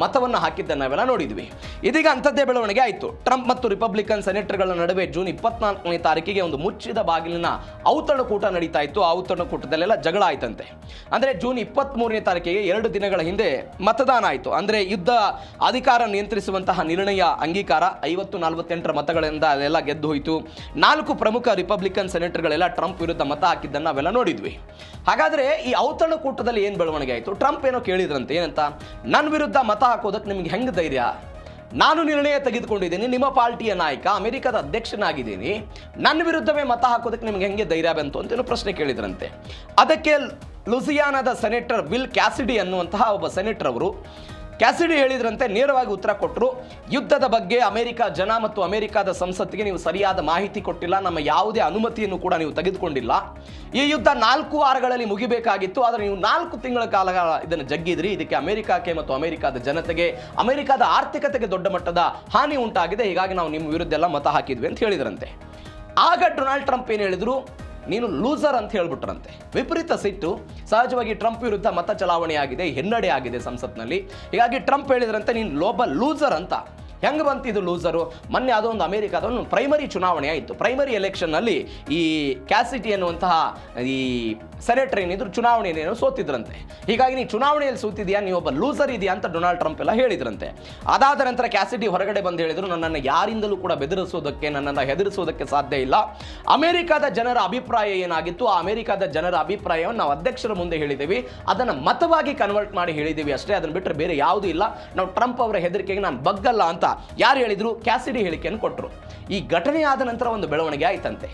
ಮತವನ್ನು ಹಾಕಿದ್ದನ್ನು ನಾವೆಲ್ಲ ನೋಡಿದ್ವಿ. ಇದೀಗ ಅಂಥದ್ದೇ ಬೆಳವಣಿಗೆ ಆಯಿತು. ಟ್ರಂಪ್ ಮತ್ತು ರಿಪಬ್ಲಿಕನ್ ಸೆನೆಟರ್ಗಳ ನಡುವೆ ಜೂನ್ 24ನೇ ತಾರೀಕಿಗೆ ಒಂದು ಮುಚ್ಚಿದ ಬಾಗಿಲಿನ ಔತಣಕೂಟ ನಡೀತಾ ಇತ್ತು. ಆ ಔತಣಕೂಟದಲ್ಲೆಲ್ಲ ಜಗಳ ಆಯ್ತಂತೆ. ಅಂದರೆ ಜೂನ್ 23ನೇ ತಾರೀಕಿಗೆ 2 ದಿನಗಳ ಹಿಂದೆ ಮತದಾನ ಆಯಿತು. ಅಂದರೆ ಯುದ್ಧ ಅಧಿಕಾರ ನಿಯಂತ್ರಿಸುವಂತಹ ನಿರ್ಣಯ ಅಂಗೀಕಾರ 50-48 ಮತಗಳಿಂದ ಅದೆಲ್ಲ ಗೆದ್ದು ಹೋಯಿತು. 4 ಪ್ರಮುಖ ರಿಪಬ್ಲಿಕನ್ ಸೆನೆಟರ್ಗಳೆಲ್ಲ ಟ್ರಂಪ್ ವಿರುದ್ಧ ಮತ ಹಾಕಿದ್ದನ್ನು ನಾವೆಲ್ಲ ನೋಡಿದ್ವಿ. ಹಾಗಾದರೆ ಈ ಔತಣಕೂಟದಲ್ಲಿ ಏನು ಬೆಳವಣಿಗೆ ಆಯಿತು? ಟ್ರಂಪ್ ಏನೋ ಕೇಳಿದ್ರಂತೆ, ಏನಂತ, ನನ್ನ ವಿರುದ್ಧ ಮತ ಹಾಕೋದಕ್ಕೆ ನಿಮ್ಗೆ ಹೆಂಗೆ ಧೈರ್ಯ? ನಾನು ನಿರ್ಣಯ ತೆಗೆದುಕೊಂಡಿದ್ದೀನಿ, ನಿಮ್ಮ ಪಾರ್ಟಿಯ ನಾಯಕ, ಅಮೆರಿಕದ ಅಧ್ಯಕ್ಷನಾಗಿದ್ದೀನಿ, ನನ್ನ ವಿರುದ್ಧವೇ ಮತ ಹಾಕೋದಕ್ಕೆ ನಿಮ್ಗೆ ಹೆಂಗೆ ಧೈರ್ಯ ಬಂತು ಅಂತೇನೋ ಪ್ರಶ್ನೆ ಕೇಳಿದ್ರಂತೆ. ಅದಕ್ಕೆ ಲೂಸಿಯಾನಾದ ಸೆನೆಟರ್ ವಿಲ್ ಕ್ಯಾಸಿಡಿ ಅನ್ನುವಂತಹ ಒಬ್ಬ ಸೆನೆಟರ್ ಅವರು, ಕ್ಯಾಸಿಡಿ ಹೇಳಿದ್ರಂತೆ, ನೇರವಾಗಿ ಉತ್ತರ ಕೊಟ್ಟರು. ಯುದ್ಧದ ಬಗ್ಗೆ ಅಮೆರಿಕ ಜನ ಮತ್ತು ಅಮೆರಿಕದ ಸಂಸತ್ತಿಗೆ ನೀವು ಸರಿಯಾದ ಮಾಹಿತಿ ಕೊಟ್ಟಿಲ್ಲ, ನಮ್ಮ ಯಾವುದೇ ಅನುಮತಿಯನ್ನು ಕೂಡ ನೀವು ತೆಗೆದುಕೊಂಡಿಲ್ಲ. ಈ ಯುದ್ಧ 4 ವಾರಗಳಲ್ಲಿ ಮುಗಿಬೇಕಾಗಿತ್ತು, ಆದರೆ ನೀವು 4 ತಿಂಗಳ ಕಾಲ ಇದನ್ನು ಜಗ್ಗಿದ್ರಿ. ಇದಕ್ಕೆ ಅಮೆರಿಕಕ್ಕೆ ಮತ್ತು ಅಮೆರಿಕದ ಜನತೆಗೆ, ಅಮೆರಿಕದ ಆರ್ಥಿಕತೆಗೆ ದೊಡ್ಡ ಮಟ್ಟದ ಹಾನಿ ಉಂಟಾಗಿದೆ. ಹೀಗಾಗಿ ನಾವು ನಿಮ್ಮ ವಿರುದ್ಧ ಎಲ್ಲ ಮತ ಹಾಕಿದ್ವಿ ಅಂತ ಹೇಳಿದ್ರಂತೆ. ಆಗ ಡೊನಾಲ್ಡ್ ಟ್ರಂಪ್ ಏನು ಹೇಳಿದ್ರು, ನೀನು ಲೂಸರ್ ಅಂತ ಹೇಳ್ಬಿಟ್ರಂತೆ. ವಿಪರೀತ ಸಿಟ್ಟು. ಸಹಜವಾಗಿ ಟ್ರಂಪ್ ವಿರುದ್ಧ ಮತ ಚಲಾವಣೆ ಆಗಿದೆ, ಹಿನ್ನಡೆ ಆಗಿದೆ ಸಂಸತ್ನಲ್ಲಿ. ಹೀಗಾಗಿ ಟ್ರಂಪ್ ಹೇಳಿದ್ರಂತೆ, ನೀನು ಲೂಸರ್ ಅಂತ. ಹೆಂಗೆ ಬಂತು ಇದು ಲೂಸರು? ಮೊನ್ನೆ ಅದೊಂದು ಅಮೆರಿಕದ ಒಂದು ಪ್ರೈಮರಿ ಚುನಾವಣೆ ಆಯಿತು. ಪ್ರೈಮರಿ ಎಲೆಕ್ಷನ್ನಲ್ಲಿ ಈ ಕ್ಯಾಸಿಡಿ ಅನ್ನುವಂತಹ ಈ ಸೆನೆಟರ್ ಏನಿದ್ರು ಚುನಾವಣೆಯನ್ನು ಸೋತಿದ್ರಂತೆ. ಹೀಗಾಗಿ ನೀನು ಚುನಾವಣೆಯಲ್ಲಿ ಸೋತಿದ್ಯಾ, ನೀವೊಬ್ಬ ಲೂಸರ್ ಇದೆಯಾ ಅಂತ ಡೊನಾಲ್ಡ್ ಟ್ರಂಪ್ ಎಲ್ಲ ಹೇಳಿದ್ರಂತೆ. ಅದಾದ ನಂತರ ಕ್ಯಾಸಿಡಿ ಹೊರಗಡೆ ಬಂದು ಹೇಳಿದ್ರು, ನನ್ನನ್ನು ಯಾರಿಂದಲೂ ಕೂಡ ಬೆದರಿಸೋದಕ್ಕೆ, ನನ್ನನ್ನು ಹೆದರಿಸೋದಕ್ಕೆ ಸಾಧ್ಯ ಇಲ್ಲ. ಅಮೆರಿಕದ ಜನರ ಅಭಿಪ್ರಾಯ ಏನಾಗಿತ್ತು, ಆ ಅಮೆರಿಕದ ಜನರ ಅಭಿಪ್ರಾಯವನ್ನು ನಾವು ಅಧ್ಯಕ್ಷರ ಮುಂದೆ ಹೇಳಿದ್ದೀವಿ, ಅದನ್ನು ಮತವಾಗಿ ಕನ್ವರ್ಟ್ ಮಾಡಿ ಹೇಳಿದ್ದೀವಿ ಅಷ್ಟೇ, ಅದನ್ನು ಬಿಟ್ಟರೆ ಬೇರೆ ಯಾವುದೂ ಇಲ್ಲ. ನಾವು ಟ್ರಂಪ್ ಅವರ ಹೆದರಿಕೆಗೆ ನಾನು ಬಗ್ಗಲ್ಲ ಅಂತ ಯಾರು ಹೇಳಿದ್ರು? ಕ್ಯಾಸಿಡಿ ಹೇಳಿಕೆಯನ್ನು ಕೊಟ್ಟರು. ಈ ಘಟನೆ ಆದ ನಂತರ ಒಂದು ಬೆಳವಣಿಗೆ ಆಯ್ತಂತೆ.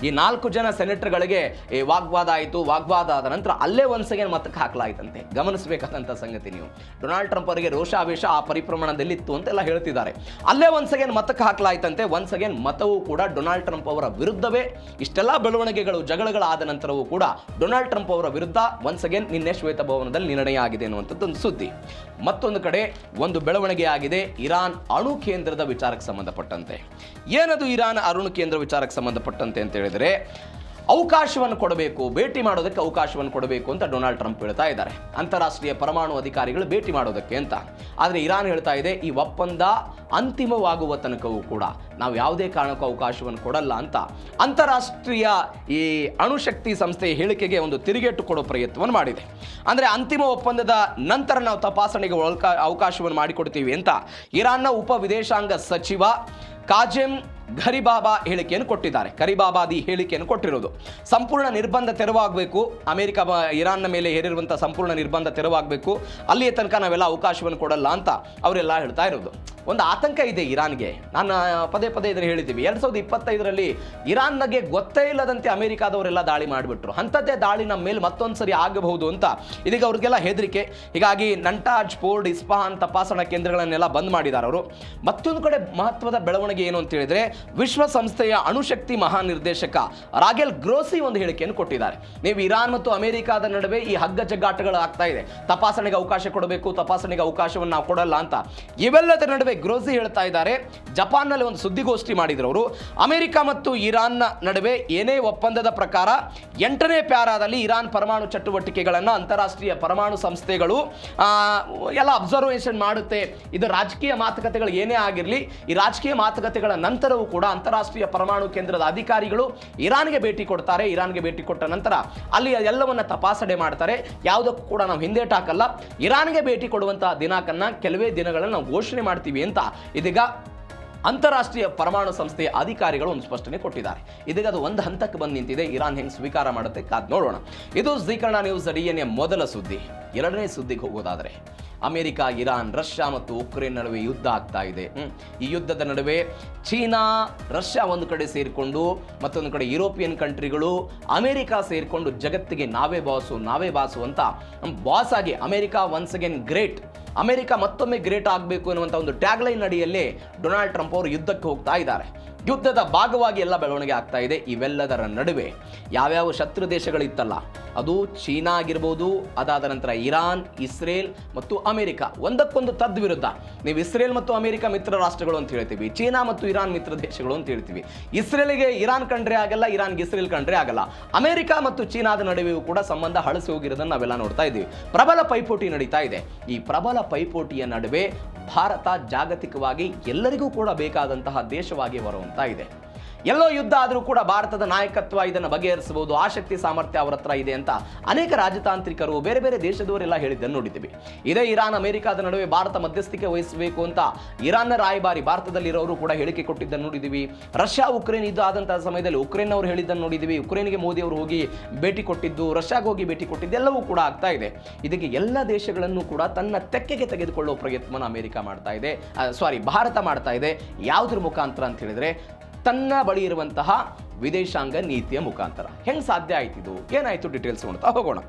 ಈ 4 ಜನ ಸೆನೆಟರ್ಗಳಿಗೆ ವಾಗ್ವಾದ ಆಯಿತು. ವಾಗ್ವಾದ ಆದ ನಂತರ ಅಲ್ಲೇ ಒನ್ಸ್ ಅಗೇನ್ ಮತಕ್ಕೆ ಹಾಕಲಾಯಿತಂತೆ. ಗಮನಿಸಬೇಕಾದಂಥ ಸಂಗತಿ ನೀವು. ಡೊನಾಲ್ಡ್ ಟ್ರಂಪ್ ಅವರಿಗೆ ರೋಷಾವೇಶ ಆ ಪರಿಪ್ರಮಾಣದಲ್ಲಿತ್ತು ಅಂತೆಲ್ಲ ಹೇಳ್ತಿದ್ದಾರೆ. ಅಲ್ಲೇ ಒನ್ಸ್ ಅಗೇನ್ ಮತಕ್ಕೆ ಹಾಕಲಾಯಿತಂತೆ. ಒನ್ಸ್ ಅಗೇನ್ ಮತವೂ ಕೂಡ ಡೊನಾಲ್ಡ್ ಟ್ರಂಪ್ ಅವರ ವಿರುದ್ಧವೇ. ಇಷ್ಟೆಲ್ಲ ಬೆಳವಣಿಗೆಗಳು, ಜಗಳಗಳಾದ ನಂತರವೂ ಕೂಡ ಡೊನಾಲ್ಡ್ ಟ್ರಂಪ್ ಅವರ ವಿರುದ್ಧ ಒನ್ಸ್ ಅಗೇನ್ ನಿನ್ನೆ ಶ್ವೇತಭವನದಲ್ಲಿ ನಿರ್ಣಯ ಆಗಿದೆ ಅನ್ನುವಂಥದ್ದೊಂದು ಸುದ್ದಿ. ಮತ್ತೊಂದು ಕಡೆ ಒಂದು ಬೆಳವಣಿಗೆ ಆಗಿದೆ ಇರಾನ್ ಅಣು ಕೇಂದ್ರದ ವಿಚಾರಕ್ಕೆ ಸಂಬಂಧಪಟ್ಟಂತೆ. ಏನದು ಇರಾನ್ ಅಣು ಕೇಂದ್ರ ವಿಚಾರಕ್ಕೆ ಸಂಬಂಧಪಟ್ಟಂತೆ ಅಂತ ಹೇಳಿದರೆ, ಅವಕಾಶವನ್ನು ಕೊಡಬೇಕು, ಭೇಟಿ ಮಾಡೋದಕ್ಕೆ ಅವಕಾಶವನ್ನು ಕೊಡಬೇಕು ಅಂತ ಡೊನಾಲ್ಡ್ ಟ್ರಂಪ್ ಹೇಳ್ತಾ ಇದ್ದಾರೆ. ಅಂತಾರಾಷ್ಟ್ರೀಯ ಪರಮಾಣು ಅಧಿಕಾರಿಗಳು ಭೇಟಿ ಮಾಡೋದಕ್ಕೆ ಅಂತ. ಆದರೆ ಇರಾನ್ ಹೇಳ್ತಾ ಇದೆ, ಈ ಒಪ್ಪಂದ ಅಂತಿಮವಾಗುವ ತನಕವೂ ಕೂಡ ನಾವು ಯಾವುದೇ ಕಾರಣಕ್ಕೂ ಅವಕಾಶವನ್ನು ಕೊಡಲ್ಲ ಅಂತ ಅಂತಾರಾಷ್ಟ್ರೀಯ ಈ ಅಣುಶಕ್ತಿ ಸಂಸ್ಥೆಯ ಹೇಳಿಕೆಗೆ ಒಂದು ತಿರುಗೇಟು ಕೊಡೋ ಪ್ರಯತ್ನವನ್ನು ಮಾಡಿದೆ. ಅಂದರೆ ಅಂತಿಮ ಒಪ್ಪಂದದ ನಂತರ ನಾವು ತಪಾಸಣೆಗೆ ಅವಕಾಶವನ್ನು ಮಾಡಿಕೊಡ್ತೀವಿ ಅಂತ ಇರಾನ್ನ ಉಪ ವಿದೇಶಾಂಗ ಸಚಿವ ಕಾಜೆಮ್ ಘರಿಬಾಬಾ ಹೇಳಿಕೆಯನ್ನು ಕೊಟ್ಟಿದ್ದಾರೆ. ಕರಿಬಾಬಾದಿ ಹೇಳಿಕೆಯನ್ನು ಕೊಟ್ಟಿರೋದು. ಸಂಪೂರ್ಣ ನಿರ್ಬಂಧ ತೆರವಾಗಬೇಕು, ಅಮೆರಿಕ ಇರಾನ್ನ ಮೇಲೆ ಹೇರಿರುವಂಥ ಸಂಪೂರ್ಣ ನಿರ್ಬಂಧ ತೆರವಾಗಬೇಕು, ಅಲ್ಲಿಯ ತನಕ ನಾವೆಲ್ಲ ಅವಕಾಶವನ್ನು ಕೊಡಲ್ಲ ಅಂತ ಅವರೆಲ್ಲ ಹೇಳ್ತಾ ಇರೋದು. ಒಂದು ಆತಂಕ ಇದೆ ಇರಾನ್ಗೆ. ನಾನು ಪದೇ ಪದೇ ಇದನ್ನು ಹೇಳಿದ್ದೀವಿ. 2025ರಲ್ಲಿ ಇರಾನ್ಗೆ ಗೊತ್ತೇ ಇಲ್ಲದಂತೆ ಅಮೆರಿಕಾದವರೆಲ್ಲ ದಾಳಿ ಮಾಡಿಬಿಟ್ರು. ಅಂಥದ್ದೇ ದಾಳಿ ನಮ್ಮ ಮೇಲೆ ಮತ್ತೊಂದು ಸರಿ ಆಗಬಹುದು ಅಂತ ಇದೀಗ ಅವ್ರಿಗೆಲ್ಲ ಹೆದರಿಕೆ. ಹೀಗಾಗಿ ನಂಟಾಜ್, ಫೋರ್ಡ್, ಇಸ್ಫಹಾನ್ ತಪಾಸಣಾ ಕೇಂದ್ರಗಳನ್ನೆಲ್ಲ ಬಂದ್ ಮಾಡಿದ್ದಾರೆ ಅವರು. ಮತ್ತೊಂದು ಕಡೆ ಮಹತ್ವದ ಬೆಳವಣಿಗೆ ಏನು ಅಂತ ಹೇಳಿದ್ರೆ, ವಿಶ್ವಸಂಸ್ಥೆಯ ಅಣುಶಕ್ತಿ ಮಹಾನಿರ್ದೇಶಕ ರಾಗೆಲ್ ಗ್ರೋಸಿ ಒಂದು ಹೇಳಿಕೆಯನ್ನು ಕೊಟ್ಟಿದ್ದಾರೆ. ನೀವು ಇರಾನ್ ಮತ್ತು ಅಮೆರಿಕಾದ ನಡುವೆ ಈ ಹಗ್ಗ ಜಗ್ಗಾಟಗಳು ಆಗ್ತಾ ಇದೆ, ತಪಾಸಣೆಗೆ ಅವಕಾಶ ಕೊಡಬೇಕು, ತಪಾಸಣೆಗೆ ಅವಕಾಶವನ್ನು ನಾವು ಕೊಡಲ್ಲ ಅಂತ. ಇವೆಲ್ಲದರ ನಡುವೆ ಗ್ರೋಸಿ ಹೇಳ್ತಾ ಇದ್ದಾರೆ, ಜಪಾನ್ನಲ್ಲಿ ಒಂದು ಸುದ್ದಿಗೋಷ್ಠಿ ಮಾಡಿದ್ರು ಅವರು, ಅಮೆರಿಕ ಮತ್ತು ಇರಾನ್ನ ನಡುವೆ ಏನೇ ಒಪ್ಪಂದದ ಪ್ರಕಾರ 8ನೇ ಪ್ಯಾರಾದಲ್ಲಿ ಇರಾನ್ ಪರಮಾಣು ಚಟುವಟಿಕೆಗಳನ್ನು ಅಂತಾರಾಷ್ಟ್ರೀಯ ಪರಮಾಣು ಸಂಸ್ಥೆಗಳು ಎಲ್ಲ ಅಬ್ಸರ್ವೇಷನ್ ಮಾಡುತ್ತೆ. ಇದು ರಾಜಕೀಯ ಮಾತುಕತೆಗಳು ಏನೇ ಆಗಿರಲಿ, ಈ ರಾಜಕೀಯ ಮಾತುಕತೆಗಳ ನಂತರವೂ ಕೂಡ ಅಂತಾರಾಷ್ಟ್ರೀಯ ಪರಮಾಣು ಕೇಂದ್ರದ ಅಧಿಕಾರಿಗಳು ಇರಾನ್ಗೆ ಭೇಟಿ ಕೊಡ್ತಾರೆ. ಇರಾನ್ಗೆ ಭೇಟಿ ಕೊಟ್ಟ ನಂತರ ಅಲ್ಲಿ ಎಲ್ಲವನ್ನ ತಪಾಸಣೆ ಮಾಡ್ತಾರೆ. ಯಾವುದಕ್ಕೂ ಕೂಡ ನಾವು ಹಿಂದೇಟಾಕಲ್ಲ. ಇರಾನ್ಗೆ ಭೇಟಿ ಕೊಡುವಂತಹ ದಿನಾಂಕನ್ನ ಕೆಲವೇ ದಿನಗಳಲ್ಲಿ ನಾವು ಘೋಷಣೆ ಮಾಡ್ತೀವಿ ಅಂತ ಇದೀಗ ಅಂತಾರಾಷ್ಟ್ರೀಯ ಪರಮಾಣು ಸಂಸ್ಥೆಯ ಅಧಿಕಾರಿಗಳು ಒಂದು ಸ್ಪಷ್ಟನೆ ಕೊಟ್ಟಿದ್ದಾರೆ. ಇದೀಗ ಅದು ಒಂದು ಹಂತಕ್ಕೆ ಬಂದು ನಿಂತಿದೆ. ಇರಾನ್ ಹೆಂಗೆ ಸ್ವೀಕಾರ ಮಾಡುತ್ತೆ ಕಾದ್ ನೋಡೋಣ. ಇದು ಜೀ ಕನ್ನಡ ನ್ಯೂಸ್ ಡಿಎನ್ಎ ಮೊದಲ ಸುದ್ದಿ. ಎರಡನೇ ಸುದ್ದಿಗೆ ಹೋಗೋದಾದರೆ, ಅಮೆರಿಕ, ಇರಾನ್, ರಷ್ಯಾ ಮತ್ತು ಉಕ್ರೇನ್ ನಡುವೆ ಯುದ್ಧ ಆಗ್ತಾ ಇದೆ. ಈ ಯುದ್ಧದ ನಡುವೆ ಚೀನಾ, ರಷ್ಯಾ ಒಂದು ಕಡೆ ಸೇರಿಕೊಂಡು, ಮತ್ತೊಂದು ಕಡೆ ಯುರೋಪಿಯನ್ ಕಂಟ್ರಿಗಳು, ಅಮೆರಿಕ ಸೇರಿಕೊಂಡು ಜಗತ್ತಿಗೆ ನಾವೇ ಬಾಸು ಅಂತ ಬಾಸ್ ಆಗಿ America once again great, America ಮತ್ತೊಮ್ಮೆ ಗ್ರೇಟ್ ಆಗಬೇಕು ಎನ್ನುವಂಥ ಒಂದು ಟ್ಯಾಗ್ಲೈನ್ ಅಡಿಯಲ್ಲೇ ಡೊನಾಲ್ಡ್ ಟ್ರಂಪ್ ಅವರು ಯುದ್ಧಕ್ಕೆ ಹೋಗ್ತಾ ಇದ್ದಾರೆ. ಯುದ್ಧದ ಭಾಗವಾಗಿ ಎಲ್ಲ ಬೆಳವಣಿಗೆ ಆಗ್ತಾ ಇದೆ. ಇವೆಲ್ಲದರ ನಡುವೆ ಯಾವ್ಯಾವ ಶತ್ರು ದೇಶಗಳಿತ್ತಲ್ಲ, ಅದು ಚೀನಾ ಆಗಿರ್ಬೋದು, ಅದಾದ ನಂತರ ಇರಾನ್, ಇಸ್ರೇಲ್ ಮತ್ತು ಅಮೆರಿಕ ಒಂದಕ್ಕೊಂದು ತದ್ವಿರುದ್ಧ. ನೀವು ಇಸ್ರೇಲ್ ಮತ್ತು ಅಮೆರಿಕ ಮಿತ್ರ ರಾಷ್ಟ್ರಗಳು ಅಂತ ಹೇಳ್ತೀವಿ, ಚೀನಾ ಮತ್ತು ಇರಾನ್ ಮಿತ್ರ ದೇಶಗಳು ಅಂತ ಹೇಳ್ತೀವಿ. ಇಸ್ರೇಲ್ಗೆ ಇರಾನ್ ಕಂಡ್ರೆ ಆಗಲ್ಲ, ಇರಾನ್ಗೆ ಇಸ್ರೇಲ್ ಕಂಡ್ರೆ ಆಗಲ್ಲ. ಅಮೆರಿಕ ಮತ್ತು ಚೀನಾದ ನಡುವೆಯೂ ಕೂಡ ಸಂಬಂಧ ಹಳಸಿ ಹೋಗಿರೋದನ್ನು ನಾವೆಲ್ಲ ನೋಡ್ತಾ ಇದ್ದೀವಿ. ಪ್ರಬಲ ಪೈಪೋಟಿ ನಡೀತಾ ಇದೆ. ಈ ಪ್ರಬಲ ಪೈಪೋಟಿಯ ನಡುವೆ ಭಾರತ ಜಾಗತಿಕವಾಗಿ ಎಲ್ಲರಿಗೂ ಕೂಡ ಬೇಕಾದಂತಹ ದೇಶವಾಗಿ ಹೊರಹೊಮ್ತಾ ಇದೆ. ಎಲ್ಲೋ ಯುದ್ಧ ಆದರೂ ಕೂಡ ಭಾರತದ ನಾಯಕತ್ವ ಇದನ್ನು ಬಗೆಹರಿಸಬಹುದು, ಆಸಕ್ತಿ ಸಾಮರ್ಥ್ಯ ಅವರ ಹತ್ರ ಇದೆ ಅಂತ ಅನೇಕ ರಾಜತಾಂತ್ರಿಕರು, ಬೇರೆ ಬೇರೆ ದೇಶದವರೆಲ್ಲ ಹೇಳಿದ್ದನ್ನು ನೋಡಿದ್ದೀವಿ. ಇದೇ ಇರಾನ್ ಅಮೆರಿಕದ ನಡುವೆ ಭಾರತ ಮಧ್ಯಸ್ಥಿಕೆ ವಹಿಸಬೇಕು ಅಂತ ಇರಾನ್ನ ರಾಯಭಾರಿ ಭಾರತದಲ್ಲಿರೋರು ಕೂಡ ಹೇಳಿಕೆ ಕೊಟ್ಟಿದ್ದನ್ನು ನೋಡಿದ್ದೀವಿ. ರಷ್ಯಾ ಉಕ್ರೇನ್ ಯುದ್ಧ ಆದಂತಹ ಸಮಯದಲ್ಲಿ ಉಕ್ರೇನ್ ಅವರು ಹೇಳಿದ್ದನ್ನು ನೋಡಿದ್ದೀವಿ. ಉಕ್ರೇನ್ಗೆ ಮೋದಿ ಅವರು ಹೋಗಿ ಭೇಟಿ ಕೊಟ್ಟಿದ್ದು, ರಷ್ಯಾಗೆ ಹೋಗಿ ಭೇಟಿ ಕೊಟ್ಟಿದ್ದು ಎಲ್ಲವೂ ಕೂಡ ಆಗ್ತಾ ಇದೆ. ಇದಕ್ಕೆ ಎಲ್ಲ ದೇಶಗಳನ್ನು ಕೂಡ ತನ್ನ ತೆಕ್ಕೆಗೆ ತೆಗೆದುಕೊಳ್ಳುವ ಪ್ರಯತ್ನವನ್ನು ಅಮೆರಿಕ ಮಾಡ್ತಾ ಇದೆ, ಭಾರತ ಮಾಡ್ತಾ ಇದೆ. ಯಾವುದ್ರ ಮುಖಾಂತರ ಅಂತ ಹೇಳಿದ್ರೆ, ತನ್ನ ಬಳಿ ಇರುವಂತಹ ವಿದೇಶಾಂಗ ನೀತಿಯ ಮುಖಾಂತರ. ಹೆಂಗೆ ಸಾಧ್ಯ ಆಯ್ತಿದು, ಏನಾಯ್ತು, ಡೀಟೇಲ್ಸ್ ನೋಡ್ತಾ ಹೋಗೋಣ.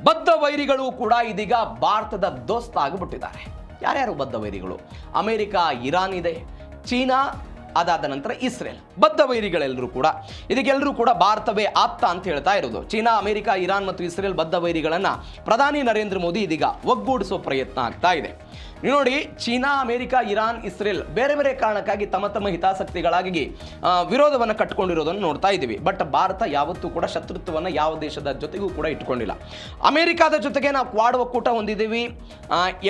ಬದ್ಧ ವೈರಿಗಳು ಕೂಡ ಇದೀಗ ಭಾರತದ ದೋಸ್ತ ಆಗಿಬಿಟ್ಟಿದ್ದಾರೆ. ಯಾರ್ಯಾರು ಬದ್ಧ ವೈರಿಗಳು? ಅಮೆರಿಕ, ಇರಾನ್ ಇದೆ, ಚೀನಾ, ಅದಾದ ನಂತರ ಇಸ್ರೇಲ್. ಬದ್ಧ ವೈರಿಗಳೆಲ್ಲರೂ ಕೂಡ ಇದಕ್ಕೆಲ್ಲರೂ ಕೂಡ ಭಾರತವೇ ಆಪ್ತ ಅಂತ ಹೇಳ್ತಾ ಇರೋದು. ಚೀನಾ, ಅಮೆರಿಕ, ಇರಾನ್ ಮತ್ತು ಇಸ್ರೇಲ್ ಬದ್ಧ ವೈರಿಗಳನ್ನು ಪ್ರಧಾನಿ ನರೇಂದ್ರ ಮೋದಿ ಇದೀಗ ಒಗ್ಗೂಡಿಸುವ ಪ್ರಯತ್ನ ಆಗ್ತಾ ಇದೆ. ನೀವು ನೋಡಿ, ಚೀನಾ, ಅಮೆರಿಕ, ಇರಾನ್, ಇಸ್ರೇಲ್ ಬೇರೆ ಬೇರೆ ಕಾರಣಕ್ಕಾಗಿ ತಮ್ಮ ತಮ್ಮ ಹಿತಾಸಕ್ತಿಗಳಾಗಿ ವಿರೋಧವನ್ನು ಕಟ್ಟಿಕೊಂಡಿರೋದನ್ನು ನೋಡ್ತಾ ಇದ್ದೀವಿ. ಬಟ್ ಭಾರತ ಯಾವತ್ತೂ ಕೂಡ ಶತ್ರುತ್ವವನ್ನು ಯಾವ ದೇಶದ ಜೊತೆಗೂ ಕೂಡ ಇಟ್ಕೊಂಡಿಲ್ಲ. ಅಮೆರಿಕಾದ ಜೊತೆಗೆ ನಾವು ಕ್ವಾಡ್ ಒಕ್ಕೂಟ ಹೊಂದಿದ್ದೀವಿ,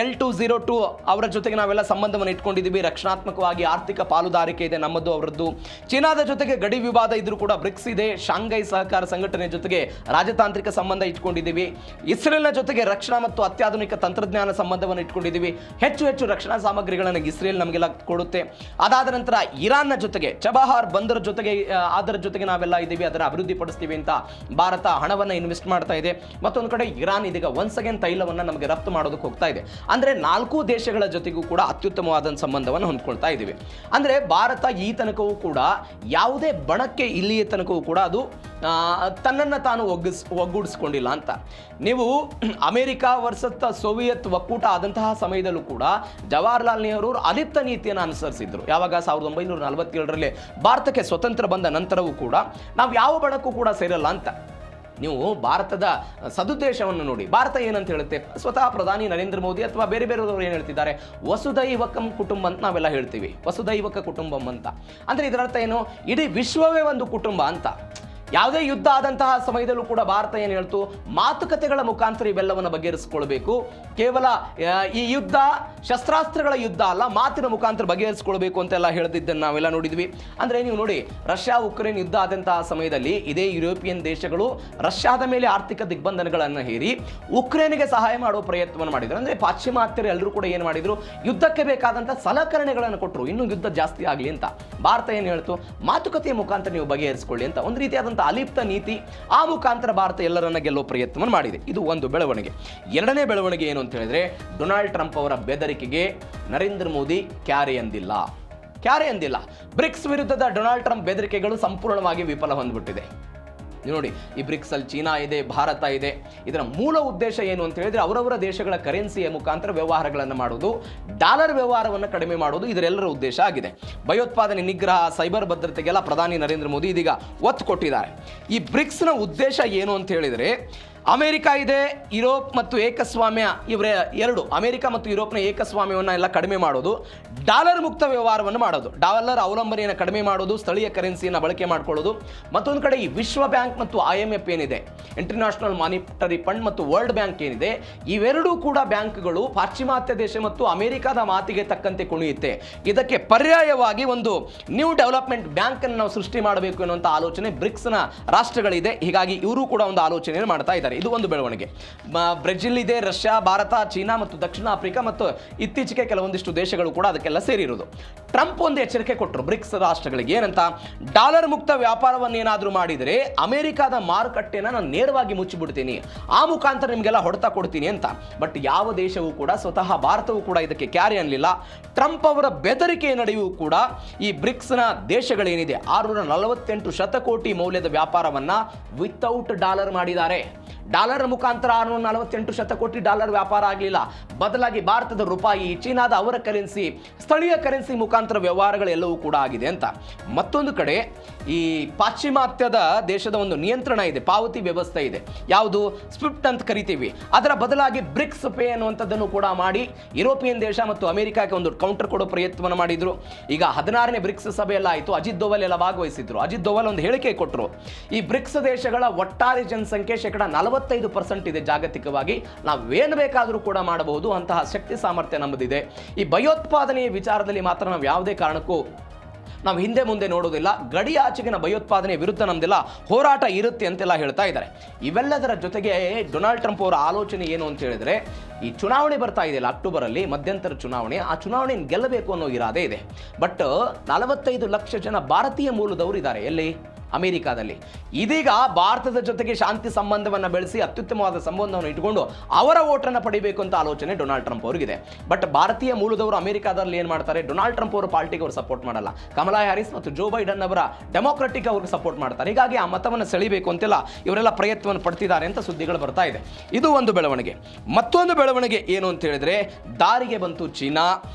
L202 ಅವರ ಜೊತೆಗೆ ನಾವೆಲ್ಲ ಸಂಬಂಧವನ್ನು ಇಟ್ಕೊಂಡಿದ್ದೀವಿ. ರಕ್ಷಣಾತ್ಮಕವಾಗಿ ಆರ್ಥಿಕ ಪಾಲುದಾರಿಕೆ ಇದೆ ನಮ್ಮದು ಅವರದ್ದು. ಚೀನಾದ ಜೊತೆಗೆ ಗಡಿ ವಿವಾದ ಇದ್ರೂ ಕೂಡ ಬ್ರಿಕ್ಸ್ ಇದೆ. ಶಾಂಘೈ ಸಹಕಾರ ಸಂಘಟನೆ ಜೊತೆಗೆ ರಾಜತಾಂತ್ರಿಕ ಸಂಬಂಧ ಇಟ್ಕೊಂಡಿದ್ದೀವಿ. ಇಸ್ರೇಲ್ನ ಜೊತೆಗೆ ರಕ್ಷಣಾ ಮತ್ತು ಅತ್ಯಾಧುನಿಕ ತಂತ್ರಜ್ಞಾನ ಸಂಬಂಧವನ್ನು ಇಟ್ಕೊಂಡಿದ್ದೀವಿ. ಹೆಚ್ಚು ರಕ್ಷಣಾ ಸಾಮಗ್ರಿಗಳನ್ನು ಇಸ್ರೇಲ್ ನಮಗೆಲ್ಲ ಕೊಡುತ್ತೆ. ಅದಾದ ನಂತರ ಇರಾನ್ನ ಜೊತೆಗೆ ಚಬಹಾರ್ ಬಂದರ ಜೊತೆಗೆ ಅದರ ಜೊತೆಗೆ ನಾವೆಲ್ಲ ಇದ್ದೀವಿ, ಅದರ ಅಭಿವೃದ್ಧಿ ಪಡಿಸ್ತೀವಿ ಅಂತ ಭಾರತ ಹಣವನ್ನು ಇನ್ವೆಸ್ಟ್ ಮಾಡ್ತಾ ಇದೆ. ಮತ್ತೊಂದು ಕಡೆ ಇರಾನ್ ಇದೀಗ ಒನ್ಸ್ ಅಗೇನ್ ತೈಲವನ್ನು ನಮಗೆ ರಫ್ತು ಮಾಡೋದಕ್ಕೆ ಹೋಗ್ತಾ ಇದೆ. ಅಂದರೆ 4 ದೇಶಗಳ ಜೊತೆಗೂ ಕೂಡ ಅತ್ಯುತ್ತಮವಾದ ಸಂಬಂಧವನ್ನು ಹೊಂದ್ಕೊಳ್ತಾ ಇದ್ದೀವಿ. ಅಂದರೆ ಭಾರತ ಈ ತನಕವೂ ಕೂಡ ಯಾವುದೇ ಬಣಕ್ಕೆ ಇಲ್ಲಿಯ ತನಕವೂ ಕೂಡ ಅದು ತನ್ನನ್ನು ತಾನು ಒಗ್ಗೂಡಿಸ್ಕೊಂಡಿಲ್ಲ ಅಂತ. ನೀವು ಅಮೆರಿಕ ವರ್ಸಸ್ ಸೋವಿಯತ್ ಒಕ್ಕೂಟ ಆದಂತಹ ಸಮಯದಲ್ಲೂ ಕೂಡ ಜವಾಹರ್ಲಾಲ್ ನೆಹರು ಅಲಿಪ್ತ ನೀತಿಯನ್ನು ಅನುಸರಿಸಿದ್ರು. ಯಾವಾಗ 1947ರಲ್ಲಿ ಭಾರತಕ್ಕೆ ಸ್ವತಂತ್ರ ಬಂದ ನಂತರವೂ ಕೂಡ ನಾವು ಯಾವ ಬಣಕ್ಕೂ ಕೂಡ ಸೇರಲ್ಲ ಅಂತ. ನೀವು ಭಾರತದ ಸದುದ್ದೇಶವನ್ನು ನೋಡಿ, ಭಾರತ ಏನಂತ ಹೇಳುತ್ತೆ, ಸ್ವತಃ ಪ್ರಧಾನಿ ನರೇಂದ್ರ ಮೋದಿ ಅಥವಾ ಬೇರೆ ಬೇರೆಯವರು ಏನು ಹೇಳ್ತಿದ್ದಾರೆ, ವಸುದೈವಕಂ ಕುಟುಂಬ ಅಂತ ನಾವೆಲ್ಲ ಹೇಳ್ತೀವಿ, ವಸುದೈವಕ ಕುಟುಂಬಂ ಅಂತ. ಅಂದರೆ ಇದರ ಅರ್ಥ ಏನು, ಇಡೀ ವಿಶ್ವವೇ ಒಂದು ಕುಟುಂಬ ಅಂತ. ಯಾವುದೇ ಯುದ್ಧ ಆದಂತಹ ಸಮಯದಲ್ಲೂ ಕೂಡ ಭಾರತ ಏನು ಹೇಳ್ತು, ಮಾತುಕತೆಗಳ ಮುಖಾಂತರ ಇವೆಲ್ಲವನ್ನು ಬಗೆಹರಿಸಿಕೊಳ್ಬೇಕು. ಕೇವಲ ಈ ಯುದ್ಧ ಶಸ್ತ್ರಾಸ್ತ್ರಗಳ ಯುದ್ಧ ಅಲ್ಲ, ಮಾತಿನ ಮುಖಾಂತರ ಬಗೆಹರಿಸಿಕೊಳ್ಬೇಕು ಅಂತೆಲ್ಲ ಹೇಳ್ತಿದ್ದನ್ನು ನಾವೆಲ್ಲ ನೋಡಿದ್ವಿ. ಅಂದರೆ ನೀವು ನೋಡಿ, ರಷ್ಯಾ ಉಕ್ರೇನ್ ಯುದ್ಧ ಆದಂತಹ ಸಮಯದಲ್ಲಿ ಇದೇ ಯುರೋಪಿಯನ್ ದೇಶಗಳು ರಷ್ಯಾದ ಮೇಲೆ ಆರ್ಥಿಕ ದಿಗ್ಬಂಧನಗಳನ್ನು ಹೇರಿ ಉಕ್ರೇನ್ಗೆ ಸಹಾಯ ಮಾಡುವ ಪ್ರಯತ್ನವನ್ನು ಮಾಡಿದರು. ಅಂದರೆ ಪಾಶ್ಚಿಮಾತ್ಯರು ಎಲ್ಲರೂ ಕೂಡ ಏನು ಮಾಡಿದರು, ಯುದ್ಧಕ್ಕೆ ಬೇಕಾದಂಥ ಸಲಕರಣೆಗಳನ್ನು ಕೊಟ್ಟರು, ಇನ್ನೂ ಯುದ್ಧ ಜಾಸ್ತಿ ಆಗಲಿ ಅಂತ. ಭಾರತ ಏನು ಹೇಳ್ತು, ಮಾತುಕತೆಯ ಮುಖಾಂತರ ನೀವು ಬಗೆಹರಿಸಿಕೊಳ್ಳಿ ಅಂತ. ಒಂದು ರೀತಿಯಾದಂಥ ಅಲಿಪ್ತ ನೀತಿ, ಆ ಮುಖಾಂತರ ಭಾರತ ಎಲ್ಲರನ್ನ ಗೆಲ್ಲುವ ಪ್ರಯತ್ನವನ್ನು ಮಾಡಿದೆ. ಇದು ಒಂದು ಬೆಳವಣಿಗೆ. ಎರಡನೇ ಬೆಳವಣಿಗೆ ಏನು ಅಂತ ಹೇಳಿದ್ರೆ, ಡೊನಾಲ್ಡ್ ಟ್ರಂಪ್ ಅವರ ಬೆದರಿಕೆಗೆ ನರೇಂದ್ರ ಮೋದಿ ಕ್ಯಾರೆ ಎಂದಿಲ್ಲ. ಬ್ರಿಕ್ಸ್ ವಿರುದ್ಧದ ಡೊನಾಲ್ಡ್ ಟ್ರಂಪ್ ಬೆದರಿಕೆಗಳು ಸಂಪೂರ್ಣವಾಗಿ ವಿಫಲ ಹೊಂದ್ಬಿಟ್ಟಿದೆ. ನೋಡಿ, ಈ ಬ್ರಿಕ್ಸ್ ಅಲ್ಲಿ ಚೀನಾ ಇದೆ, ಭಾರತ ಇದೆ. ಇದರ ಮೂಲ ಉದ್ದೇಶ ಏನು ಅಂತ ಹೇಳಿದ್ರೆ, ಅವರವರ ದೇಶಗಳ ಕರೆನ್ಸಿಯ ಮುಖಾಂತರ ವ್ಯವಹಾರಗಳನ್ನು ಮಾಡೋದು, ಡಾಲರ್ ವ್ಯವಹಾರವನ್ನು ಕಡಿಮೆ ಮಾಡೋದು ಇದರೆಲ್ಲರ ಉದ್ದೇಶ ಆಗಿದೆ. ಭಯೋತ್ಪಾದನೆ ನಿಗ್ರಹ, ಸೈಬರ್ ಭದ್ರತೆಗೆಲ್ಲ ಪ್ರಧಾನಿ ನರೇಂದ್ರ ಮೋದಿ ಇದೀಗ ಒತ್ತು ಕೊಟ್ಟಿದ್ದಾರೆ. ಈ ಬ್ರಿಕ್ಸ್ನ ಉದ್ದೇಶ ಏನು ಅಂತ ಹೇಳಿದರೆ, ಅಮೆರಿಕ ಇದೆ, ಯುರೋಪ್ ಮತ್ತು ಏಕಸ್ವಾಮ್ಯ, ಇವರ ಎರಡು, ಅಮೆರಿಕ ಮತ್ತು ಯುರೋಪ್ನ ಏಕಸ್ವಾಮ್ಯವನ್ನು ಎಲ್ಲ ಕಡಿಮೆ ಮಾಡೋದು, ಡಾಲರ್ ಮುಕ್ತ ವ್ಯವಹಾರವನ್ನು ಮಾಡೋದು, ಡಾಲರ್ ಅವಲಂಬನೆಯನ್ನು ಕಡಿಮೆ ಮಾಡೋದು, ಸ್ಥಳೀಯ ಕರೆನ್ಸಿಯನ್ನು ಬಳಕೆ ಮಾಡಿಕೊಳ್ಳೋದು. ಮತ್ತೊಂದು ಕಡೆ ಈ ವಿಶ್ವ ಬ್ಯಾಂಕ್ ಮತ್ತು IMF ಏನಿದೆ, ಇಂಟರ್ನ್ಯಾಷನಲ್ ಮಾನಿಟರಿ ಫಂಡ್ ಮತ್ತು ವರ್ಲ್ಡ್ ಬ್ಯಾಂಕ್ ಏನಿದೆ, ಇವೆರಡೂ ಕೂಡ ಬ್ಯಾಂಕ್ಗಳು ಪಾಶ್ಚಿಮಾತ್ಯ ದೇಶ ಮತ್ತು ಅಮೆರಿಕದ ಮಾತಿಗೆ ತಕ್ಕಂತೆ ಕುಣಿಯುತ್ತೆ. ಇದಕ್ಕೆ ಪರ್ಯಾಯವಾಗಿ ಒಂದು ನ್ಯೂ ಡೆವಲಪ್ಮೆಂಟ್ ಬ್ಯಾಂಕ್ ಅನ್ನು ನಾವು ಸೃಷ್ಟಿ ಮಾಡಬೇಕು ಎನ್ನುವಂಥ ಆಲೋಚನೆ ಬ್ರಿಕ್ಸ್ನ ರಾಷ್ಟ್ರಗಳಿದೆ. ಹೀಗಾಗಿ ಇವರು ಕೂಡ ಒಂದು ಆಲೋಚನೆಯನ್ನು ಮಾಡ್ತಾ ಇದ್ದಾರೆ. ಇದು ಒಂದು ಬೆಳವಣಿಗೆ. ಬ್ರೆಜಿಲ್ ಇದೆ, ರಷ್ಯಾ, ಭಾರತ, ಚೀನಾ ಮತ್ತು ದಕ್ಷಿಣ ಆಫ್ರಿಕಾ ಮತ್ತು ಇತ್ತೀಚೆಗೆ ಕೆಲವೊಂದಿಷ್ಟು ದೇಶಗಳು ಕೂಡ ಅದಕ್ಕೆಲ್ಲ ಸೇರಿರುವುದು. ಟ್ರಂಪ್ ಒಂದು ಎಚ್ಚರಿಕೆ ಕೊಟ್ಟರು ಬ್ರಿಕ್ಸ್ ರಾಷ್ಟ್ರಗಳಿಗೆ, ಏನಂತ, ಡಾಲರ್ ಮುಕ್ತ ವ್ಯಾಪಾರವನ್ನು ಏನಾದರೂ ಮಾಡಿದರೆ ಅಮೆರಿಕದ ಮಾರುಕಟ್ಟೆನ ನಾನು ನೇರವಾಗಿ ಮುಚ್ಚಿಬಿಡ್ತೀನಿ, ಆ ಮುಖಾಂತರ ನಿಮಗೆಲ್ಲ ಹೊಡೆತ ಕೊಡ್ತೀನಿ ಅಂತ. ಬಟ್ ಯಾವ ದೇಶವೂ ಕೂಡ, ಸ್ವತಃ ಭಾರತವೂ ಕೂಡ ಇದಕ್ಕೆ ಕ್ಯಾರಿ ಅನ್ನಲಿಲ್ಲ. ಟ್ರಂಪ್ ಅವರ ಬೆದರಿಕೆ ನಡುವೆಯೂ ಕೂಡ ಈ ಬ್ರಿಕ್ಸ್ನ ದೇಶಗಳೇನಿದೆ 648 ಶತಕೋಟಿ ಮೌಲ್ಯದ ವ್ಯಾಪಾರವನ್ನು ವಿತೌಟ್ ಡಾಲರ್ ಮಾಡಿದ್ದಾರೆ. ಡಾಲರ್ ಮುಖಾಂತರ 648 ಶತಕೋಟಿ ಡಾಲರ್ ವ್ಯಾಪಾರ ಆಗಲಿಲ್ಲ. ಬದಲಾಗಿ ಭಾರತದ ರೂಪಾಯಿ, ಚೀನಾದ ಅವರ ಕರೆನ್ಸಿ, ಸ್ಥಳೀಯ ಕರೆನ್ಸಿ ಮುಖಾಂತರ ವ್ಯವಹಾರಗಳೆಲ್ಲವೂ ಕೂಡ ಆಗಿದೆ ಅಂತ. ಮತ್ತೊಂದು ಕಡೆ ಈ ಪಾಶ್ಚಿಮಾತ್ಯದ ದೇಶದ ಒಂದು ನಿಯಂತ್ರಣ ಇದೆ, ಪಾವತಿ ವ್ಯವಸ್ಥೆ ಇದೆ, ಯಾವುದು ಸ್ವಿಫ್ಟ್ ಅಂತ ಕರಿತೀವಿ. ಅದರ ಬದಲಾಗಿ ಬ್ರಿಕ್ಸ್ ಪೇ ಅನ್ನುವಂಥದ್ದನ್ನು ಕೂಡ ಮಾಡಿ ಯುರೋಪಿಯನ್ ದೇಶ ಮತ್ತು ಅಮೆರಿಕಕ್ಕೆ ಒಂದು ಕೌಂಟರ್ ಕೊಡೋ ಪ್ರಯತ್ನವನ್ನು ಮಾಡಿದ್ರು. ಈಗ 16ನೇ ಬ್ರಿಕ್ಸ್ ಸಭೆಯೆಲ್ಲ ಆಯಿತು, ಅಜಿತ್ ದೋವಲ್ ಎಲ್ಲ ಭಾಗವಹಿಸಿದ್ರು. ಅಜಿತ್ ದೋವಲ್ ಒಂದು ಹೇಳಿಕೆ ಕೊಟ್ಟರು, ಈ ಬ್ರಿಕ್ಸ್ ದೇಶಗಳ ಒಟ್ಟಾರೆ ಜನಸಂಖ್ಯೆ 45% ಇದೆ ಜಾಗತಿಕವಾಗಿ, ನಾವೇನು ಬೇಕಾದರೂ ಕೂಡ ಮಾಡಬಹುದು, ಅಂತಹ ಶಕ್ತಿ ಸಾಮರ್ಥ್ಯ ನಮ್ಮದಿದೆ. ಈ ಭಯೋತ್ಪಾದನೆಯ ವಿಚಾರದಲ್ಲಿ ಮಾತ್ರ ನಾವು ಯಾವುದೇ ಕಾರಣಕ್ಕೂ ನಾವು ಹಿಂದೆ ಮುಂದೆ ನೋಡೋದಿಲ್ಲ, ಗಡಿ ಆಚೆಗಿನ ಭಯೋತ್ಪಾದನೆ ವಿರುದ್ಧ ನಮ್ದೆಲ್ಲ ಹೋರಾಟ ಇರುತ್ತೆ ಅಂತೆಲ್ಲ ಹೇಳ್ತಾ ಇದ್ದಾರೆ. ಇವೆಲ್ಲದರ ಜೊತೆಗೆ ಡೊನಾಲ್ಡ್ ಟ್ರಂಪ್ ಅವರ ಆಲೋಚನೆ ಏನು ಅಂತ ಹೇಳಿದ್ರೆ, ಈ ಚುನಾವಣೆ ಬರ್ತಾ ಇದೆಯಲ್ಲ ಅಕ್ಟೋಬರಲ್ಲಿ, ಮಧ್ಯಂತರ ಚುನಾವಣೆ, ಆ ಚುನಾವಣೆಯನ್ನು ಗೆಲ್ಲಬೇಕು ಅನ್ನೋ ಇರಾದೆ ಇದೆ. ಬಟ್ 45 ಲಕ್ಷ ಜನ ಭಾರತೀಯ ಮೂಲದವರು ಇದ್ದಾರೆ. ಎಲ್ಲಿ? ಅಮೆರಿಕಾದಲ್ಲಿ. ಇದೀಗ ಭಾರತದ ಜೊತೆಗೆ ಶಾಂತಿ ಸಂಬಂಧವನ್ನು ಬೆಳೆಸಿ ಅತ್ಯುತ್ತಮವಾದ ಸಂಬಂಧವನ್ನು ಇಟ್ಟುಕೊಂಡು ಅವರ ಓಟನ್ನು ಪಡಿಬೇಕು ಅಂತ ಆಲೋಚನೆ ಡೊನಾಲ್ಡ್ ಟ್ರಂಪ್ ಅವರಿಗಿದೆ. ಬಟ್ ಭಾರತೀಯ ಮೂಲದವರು ಅಮೆರಿಕಾದಲ್ಲಿ ಏನು ಮಾಡ್ತಾರೆ, ಡೊನಾಲ್ಡ್ ಟ್ರಂಪ್ ಅವರ ಪಾರ್ಟಿಗೆ ಅವರು ಸಪೋರ್ಟ್ ಮಾಡಲ್ಲ, ಕಮಲಾ ಹ್ಯಾರಿಸ್ ಮತ್ತು ಜೋ ಬೈಡನ್ ಅವರ ಡೆಮೊಕ್ರೆಟಿಕ್ ಅವ್ರಿಗೆ ಸಪೋರ್ಟ್ ಮಾಡ್ತಾರೆ. ಹೀಗಾಗಿ ಆ ಮತವನ್ನು ಸೆಳಿಬೇಕು ಅಂತೆಲ್ಲ ಇವರೆಲ್ಲ ಪ್ರಯತ್ನವನ್ನು ಪಡ್ತಿದ್ದಾರೆ ಅಂತ ಸುದ್ದಿಗಳು ಬರ್ತಾ ಇದೆ. ಇದು ಒಂದು ಬೆಳವಣಿಗೆ. ಮತ್ತೊಂದು ಬೆಳವಣಿಗೆ ಏನು ಅಂತ ಹೇಳಿದ್ರೆ, ದಾರಿಗೆ ಬಂತು ಚೀನಾ,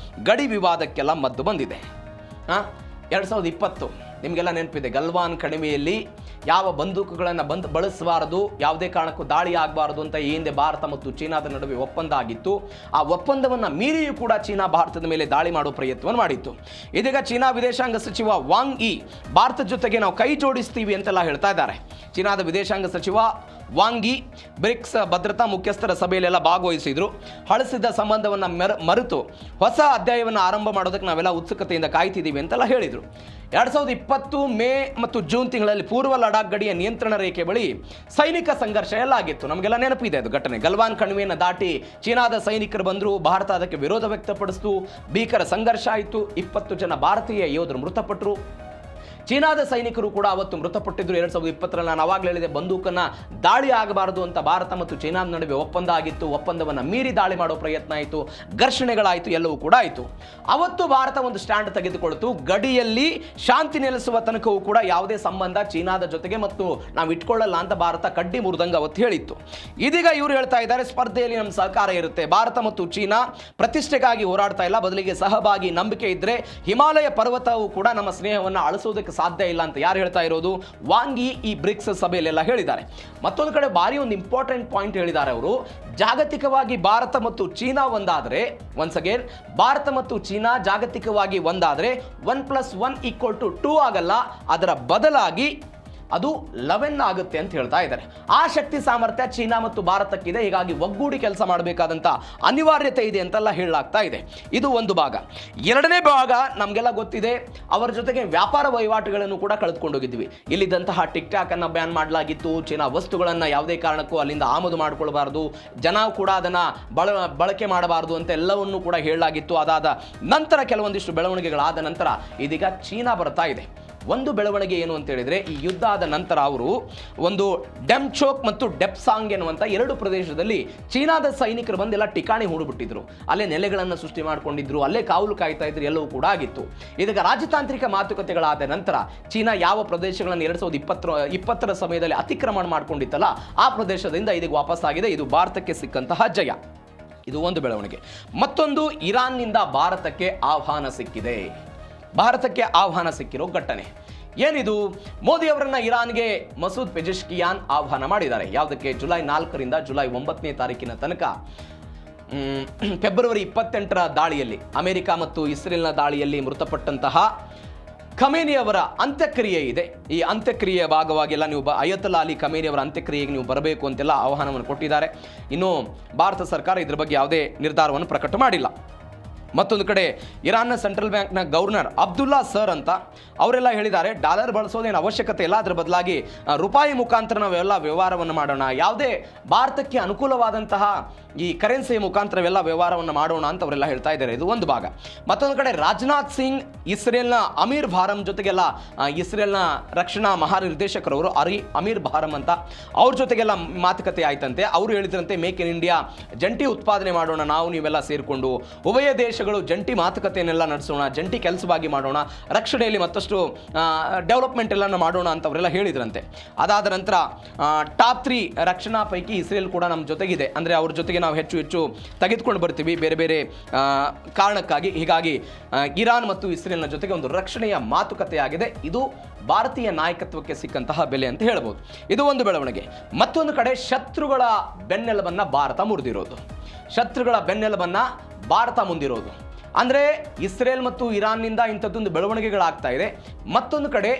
ಗಡಿ ವಿವಾದಕ್ಕೆಲ್ಲ ಮದ್ದು ಬಂದಿದೆ. 2020 ನಿಮಗೆಲ್ಲ ನೆನಪಿದೆ, ಗಲ್ವಾನ್ ಕಣಿವೆಯಲ್ಲಿ ಯಾವ ಬಂದೂಕುಗಳನ್ನು ಬಳಸಬಾರದು, ಯಾವುದೇ ಕಾರಣಕ್ಕೂ ದಾಳಿ ಆಗಬಾರದು ಅಂತ ಈ ಹಿಂದೆ ಭಾರತ ಮತ್ತು ಚೀನಾದ ನಡುವೆ ಒಪ್ಪಂದ ಆಗಿತ್ತು. ಆ ಒಪ್ಪಂದವನ್ನು ಮೀರಿಯೂ ಕೂಡ ಚೀನಾ ಭಾರತದ ಮೇಲೆ ದಾಳಿ ಮಾಡುವ ಪ್ರಯತ್ನವನ್ನು ಮಾಡಿತ್ತು. ಇದೀಗ ಚೀನಾ ವಿದೇಶಾಂಗ ಸಚಿವ ವಾಂಗ್ ಯಿ ಭಾರತದ ಜೊತೆಗೆ ನಾವು ಕೈ ಜೋಡಿಸ್ತೀವಿ ಅಂತೆಲ್ಲ ಹೇಳ್ತಾ ಇದ್ದಾರೆ. ಚೀನಾದ ವಿದೇಶಾಂಗ ಸಚಿವ ವಾಂಗ್ ಯಿ ಬ್ರಿಕ್ಸ್ ಭದ್ರತಾ ಮುಖ್ಯಸ್ಥರ ಸಭೆಯಲ್ಲೆಲ್ಲ ಭಾಗವಹಿಸಿದ್ರು. ಹಳಸಿದ ಸಂಬಂಧವನ್ನು ಮರೆತು ಹೊಸ ಅಧ್ಯಾಯವನ್ನು ಆರಂಭ ಮಾಡೋದಕ್ಕೆ ನಾವೆಲ್ಲ ಉತ್ಸುಕತೆಯಿಂದ ಕಾಯ್ತಿದ್ದೀವಿ ಅಂತೆಲ್ಲ ಹೇಳಿದರು. 2020 ಮೇ ಮತ್ತು ಜೂನ್ ತಿಂಗಳಲ್ಲಿ ಪೂರ್ವ ಲಡಾಖ್ ಗಡಿಯ ನಿಯಂತ್ರಣ ರೇಖೆ ಬಳಿ ಸೈನಿಕ ಸಂಘರ್ಷ ಎಲ್ಲ ಆಗಿತ್ತು. ನಮಗೆಲ್ಲ ನೆನಪಿದೆ ಅದು ಘಟನೆ. ಗಲ್ವಾನ್ ಕಣಿವೆಯನ್ನು ದಾಟಿ ಚೀನಾದ ಸೈನಿಕರು ಬಂದರು, ಭಾರತ ಅದಕ್ಕೆ ವಿರೋಧ ವ್ಯಕ್ತಪಡಿಸಿತು, ಭೀಕರ ಸಂಘರ್ಷ ಆಯಿತು, 20 ಜನ ಭಾರತೀಯ ಯೋಧರು ಮೃತಪಟ್ಟರು. ಚೀನಾದ ಸೈನಿಕರು ಕೂಡ ಅವತ್ತು ಮೃತಪಟ್ಟಿದ್ರು. 2020 ನಾನು ಆವಾಗಲೇ ಹೇಳಿದೆ, ಬಂದೂಕನ್ನು ದಾಳಿ ಆಗಬಾರದು ಅಂತ ಭಾರತ ಮತ್ತು ಚೀನಾದ ನಡುವೆ ಒಪ್ಪಂದ ಆಗಿತ್ತು. ಒಪ್ಪಂದವನ್ನು ಮೀರಿ ದಾಳಿ ಮಾಡೋ ಪ್ರಯತ್ನ ಆಯಿತು, ಘರ್ಷಣೆಗಳಾಯಿತು, ಎಲ್ಲವೂ ಕೂಡ ಆಯಿತು. ಅವತ್ತು ಭಾರತ ಒಂದು ಸ್ಟ್ಯಾಂಡ್ ತೆಗೆದುಕೊಳ್ತು, ಗಡಿಯಲ್ಲಿ ಶಾಂತಿ ನೆಲೆಸುವ ತನಕವೂ ಕೂಡ ಯಾವುದೇ ಸಂಬಂಧ ಚೀನಾದ ಜೊತೆಗೆ ಮತ್ತು ನಾವು ಇಟ್ಕೊಳ್ಳಲ್ಲ ಅಂತ ಭಾರತ ಕಡ್ಡಿ ಮುರಿದಂಗೆ ಅವತ್ತು ಹೇಳಿತ್ತು. ಇದೀಗ ಇವರು ಹೇಳ್ತಾ ಇದ್ದಾರೆ, ಸ್ಪರ್ಧೆಯಲ್ಲಿ ನಮ್ಮ ಸಹಕಾರ ಇರುತ್ತೆ, ಭಾರತ ಮತ್ತು ಚೀನಾ ಪ್ರತಿಷ್ಠೆಗಾಗಿ ಹೋರಾಡ್ತಾ ಇಲ್ಲ, ಬದಲಿಗೆ ಸಹಭಾಗಿ ನಂಬಿಕೆ ಇದ್ದರೆ ಹಿಮಾಲಯ ಪರ್ವತವು ಕೂಡ ನಮ್ಮ ಸ್ನೇಹವನ್ನು ಅಳಿಸೋದಕ್ಕೆ ಸಾಧ್ಯ ಇಲ್ಲ ಅಂತ ಯಾರು ಹೇಳ್ತಾ ಇರೋದು? ವಾಂಗ್ ಯಿ ಈ ಬ್ರಿಕ್ಸ್ ಸಭೆಯಲ್ಲೆಲ್ಲ ಹೇಳಿದ್ದಾರೆ. ಮತ್ತೊಂದು ಕಡೆ ಭಾರಿ ಒಂದು ಇಂಪಾರ್ಟೆಂಟ್ ಪಾಯಿಂಟ್ ಹೇಳಿದ್ದಾರೆ ಅವರು. ಜಾಗತಿಕವಾಗಿ ಭಾರತ ಮತ್ತು ಚೀನಾ ಒಂದಾದರೆ, ಒನ್ಸ್ ಅಗೇನ್ ಭಾರತ ಮತ್ತು ಚೀನಾ ಜಾಗತಿಕವಾಗಿ ಒಂದಾದರೆ 1+1 = 2 ಆಗಲ್ಲ, ಅದರ ಬದಲಾಗಿ ಅದು 11 ಆಗುತ್ತೆ ಅಂತ ಹೇಳ್ತಾ ಇದ್ದಾರೆ. ಆ ಶಕ್ತಿ ಸಾಮರ್ಥ್ಯ ಚೀನಾ ಮತ್ತು ಭಾರತಕ್ಕಿದೆ. ಹೀಗಾಗಿ ಒಗ್ಗೂಡಿ ಕೆಲಸ ಮಾಡಬೇಕಾದಂಥ ಅನಿವಾರ್ಯತೆ ಇದೆ ಅಂತೆಲ್ಲ ಹೇಳಲಾಗ್ತಾ ಇದೆ. ಇದು ಒಂದು ಭಾಗ. ಎರಡನೇ ಭಾಗ ನಮಗೆಲ್ಲ ಗೊತ್ತಿದೆ, ಅವರ ಜೊತೆಗೆ ವ್ಯಾಪಾರ ವಹಿವಾಟುಗಳನ್ನು ಕೂಡ ಕಳೆದುಕೊಂಡೋಗಿದ್ವಿ. ಇಲ್ಲಿದ್ದಂತಹ ಟಿಕ್ ಟಾಕ್ ಅನ್ನು ಬ್ಯಾನ್ ಮಾಡಲಾಗಿತ್ತು. ಚೀನಾ ವಸ್ತುಗಳನ್ನು ಯಾವುದೇ ಕಾರಣಕ್ಕೂ ಅಲ್ಲಿಂದ ಆಮದು ಮಾಡಿಕೊಳ್ಬಾರ್ದು, ಜನ ಕೂಡ ಅದನ್ನು ಬಳಕೆ ಮಾಡಬಾರ್ದು ಅಂತ ಎಲ್ಲವನ್ನೂ ಕೂಡ ಹೇಳಲಾಗಿತ್ತು. ಅದಾದ ನಂತರ ಕೆಲವೊಂದಿಷ್ಟು ಬೆಳವಣಿಗೆಗಳಾದ ನಂತರ ಇದೀಗ ಚೀನಾ ಬರ್ತಾ ಇದೆ. ಒಂದು ಬೆಳವಣಿಗೆ ಏನು ಅಂತ ಹೇಳಿದರೆ, ಈ ಯುದ್ಧ ಆದ ನಂತರ ಅವರು ಒಂದು ಡೆಮ್ಚೋಕ್ ಮತ್ತು ಡೆಪ್ಸಾಂಗ್ ಎನ್ನುವಂಥ 2 ಪ್ರದೇಶದಲ್ಲಿ ಚೀನಾದ ಸೈನಿಕರು ಬಂದೆಲ್ಲ ಟಿಕಾಣಿ ಹೂಡಿಬಿಟ್ಟಿದ್ರು. ಅಲ್ಲೇ ನೆಲೆಗಳನ್ನು ಸೃಷ್ಟಿ ಮಾಡಿಕೊಂಡಿದ್ರು, ಅಲ್ಲೇ ಕಾವಲು ಕಾಯ್ತಾ ಇದ್ರು, ಎಲ್ಲವೂ ಕೂಡ ಆಗಿತ್ತು. ಇದೀಗ ರಾಜತಾಂತ್ರಿಕ ಮಾತುಕತೆಗಳಾದ ನಂತರ ಚೀನಾ ಯಾವ ಪ್ರದೇಶಗಳನ್ನು 2020 ಸಮಯದಲ್ಲಿ ಅತಿಕ್ರಮಣ ಮಾಡಿಕೊಂಡಿತ್ತಲ್ಲ, ಆ ಪ್ರದೇಶದಿಂದ ಇದೀಗ ವಾಪಸ್ಸಾಗಿದೆ. ಇದು ಭಾರತಕ್ಕೆ ಸಿಕ್ಕಂತಹ ಜಯ. ಇದು ಒಂದು ಬೆಳವಣಿಗೆ. ಮತ್ತೊಂದು, ಇರಾನ್ನಿಂದ ಭಾರತಕ್ಕೆ ಆಹ್ವಾನ ಸಿಕ್ಕಿದೆ. ಭಾರತಕ್ಕೆ ಆಹ್ವಾನ ಸಿಕ್ಕಿರೋ ಘಟನೆ ಏನಿದು? ಮೋದಿ ಅವರನ್ನ ಇರಾನ್ಗೆ ಮಸೂದ್ ಪೆಜೆಶ್ಕಿಯಾನ್ ಆಹ್ವಾನ ಮಾಡಿದ್ದಾರೆ. ಯಾವುದಕ್ಕೆ? ಜುಲೈ 4ರಿಂದ ಜುಲೈ 9ನೇ ತಾರೀಕಿನ ತನಕ ಫೆಬ್ರವರಿ 28ರ ದಾಳಿಯಲ್ಲಿ, ಅಮೆರಿಕ ಮತ್ತು ಇಸ್ರೇಲ್ನ ದಾಳಿಯಲ್ಲಿ ಮೃತಪಟ್ಟಂತಹ ಖಮೇನಿ ಅವರ ಅಂತ್ಯಕ್ರಿಯೆ ಇದೆ. ಈ ಅಂತ್ಯಕ್ರಿಯೆಯ ಭಾಗವಾಗಿ ಎಲ್ಲ ನೀವು ಅಯತುಲ್ಲಾ ಅಲಿ ಖಮೇನಿ ಅವರ ಅಂತ್ಯಕ್ರಿಯೆಗೆ ನೀವು ಬರಬೇಕು ಅಂತೆಲ್ಲ ಆಹ್ವಾನವನ್ನು ಕೊಟ್ಟಿದ್ದಾರೆ. ಇನ್ನು ಭಾರತ ಸರ್ಕಾರ ಇದ್ರ ಬಗ್ಗೆ ಯಾವುದೇ ನಿರ್ಧಾರವನ್ನು ಪ್ರಕಟ ಮಾಡಿಲ್ಲ. ಮತ್ತೊಂದು ಕಡೆ ಇರಾನ್ನ ಸೆಂಟ್ರಲ್ ಬ್ಯಾಂಕ್ನ ಗವರ್ನರ್ ಅಬ್ದುಲ್ಲಾ ಸರ್ ಅಂತ ಅವರೆಲ್ಲ ಹೇಳಿದ್ದಾರೆ, ಡಾಲರ್ ಬಳಸೋದೇನು ಅವಶ್ಯಕತೆ ಇಲ್ಲ, ಅದರ ಬದಲಾಗಿ ರೂಪಾಯಿ ಮುಖಾಂತರ ನಾವೆಲ್ಲ ವ್ಯವಹಾರವನ್ನು ಮಾಡೋಣ, ಯಾವುದೇ ಭಾರತಕ್ಕೆ ಅನುಕೂಲವಾದಂತಹ ಈ ಕರೆನ್ಸಿಯ ಮುಖಾಂತರವೆಲ್ಲ ವ್ಯವಹಾರವನ್ನು ಮಾಡೋಣ ಅಂತ ಅವರೆಲ್ಲ ಹೇಳ್ತಾ ಇದ್ದಾರೆ. ಇದು ಒಂದು ಭಾಗ. ಮತ್ತೊಂದು ಕಡೆ ರಾಜನಾಥ್ ಸಿಂಗ್ ಇಸ್ರೇಲ್ನ ಅಮೀರ್ ಭಾರಮ್ ಜೊತೆಗೆಲ್ಲ, ಇಸ್ರೇಲ್ನ ರಕ್ಷಣಾ ಮಹಾನಿರ್ದೇಶಕರವರು ಅಮೀರ್ ಭಾರಮ್ ಅಂತ ಅವ್ರ ಜೊತೆಗೆಲ್ಲ ಮಾತುಕತೆ ಆಯ್ತಂತೆ. ಅವರು ಹೇಳಿದ್ರಂತೆ, ಮೇಕ್ ಇನ್ ಇಂಡಿಯಾ ಜಂಟಿ ಉತ್ಪಾದನೆ ಮಾಡೋಣ, ನಾವು ನೀವೆಲ್ಲ ಸೇರಿಕೊಂಡು ಉಭಯ ದೇಶಗಳು ಜಂಟಿ ಮಾತುಕತೆಯನ್ನೆಲ್ಲ ನಡೆಸೋಣ, ಜಂಟಿ ಕೆಲಸವಾಗಿ ಮಾಡೋಣ, ರಕ್ಷಣೆಯಲ್ಲಿ ಮತ್ತಷ್ಟು ಡೆವಲಪ್ಮೆಂಟ್ ಎಲ್ಲ ಮಾಡೋಣ ಅಂತ ಅವರೆಲ್ಲ ಹೇಳಿದ್ರಂತೆ. ಅದಾದ ನಂತರ ಟಾಪ್ 3 ರಕ್ಷಣಾ ಪೈಕಿ ಇಸ್ರೇಲ್ ಕೂಡ ನಮ್ಮ ಜೊತೆಗಿದೆ, ಅಂದರೆ ಅವ್ರ ಜೊತೆಗೆ ನಾವು ಹೆಚ್ಚು ತೆಗೆದುಕೊಂಡು ಬರ್ತೀವಿ ಬೇರೆ ಬೇರೆ ಕಾರಣಕ್ಕಾಗಿ. ಹೀಗಾಗಿ ಇರಾನ್ ಮತ್ತು ಇಸ್ರೇಲ್ನ ಜೊತೆಗೆ ಒಂದು ರಕ್ಷಣೆಯ ಮಾತುಕತೆ ಆಗಿದೆ. ಇದು ಭಾರತೀಯ ನಾಯಕತ್ವಕ್ಕೆ ಸಿಕ್ಕಂತಹ ಬೆಲೆ ಅಂತ ಹೇಳ್ಬೋದು. ಇದು ಒಂದು ಬೆಳವಣಿಗೆ. ಮತ್ತೊಂದು ಕಡೆ ಶತ್ರುಗಳ ಬೆನ್ನೆಲುಬನ್ನು ಭಾರತ ಮುರಿದಿರೋದು, ಶತ್ರುಗಳ ಬೆನ್ನೆಲುಬನ್ನು ಭಾರತ ಮುಂದಿರೋದು. ಅಂದರೆ ಇಸ್ರೇಲ್ ಮತ್ತು ಇರಾನ್ನಿಂದ ಇಂಥದ್ದೊಂದು ಬೆಳವಣಿಗೆಗಳಾಗ್ತಾ ಇದೆ. ಮತ್ತೊಂದು ಕಡೆ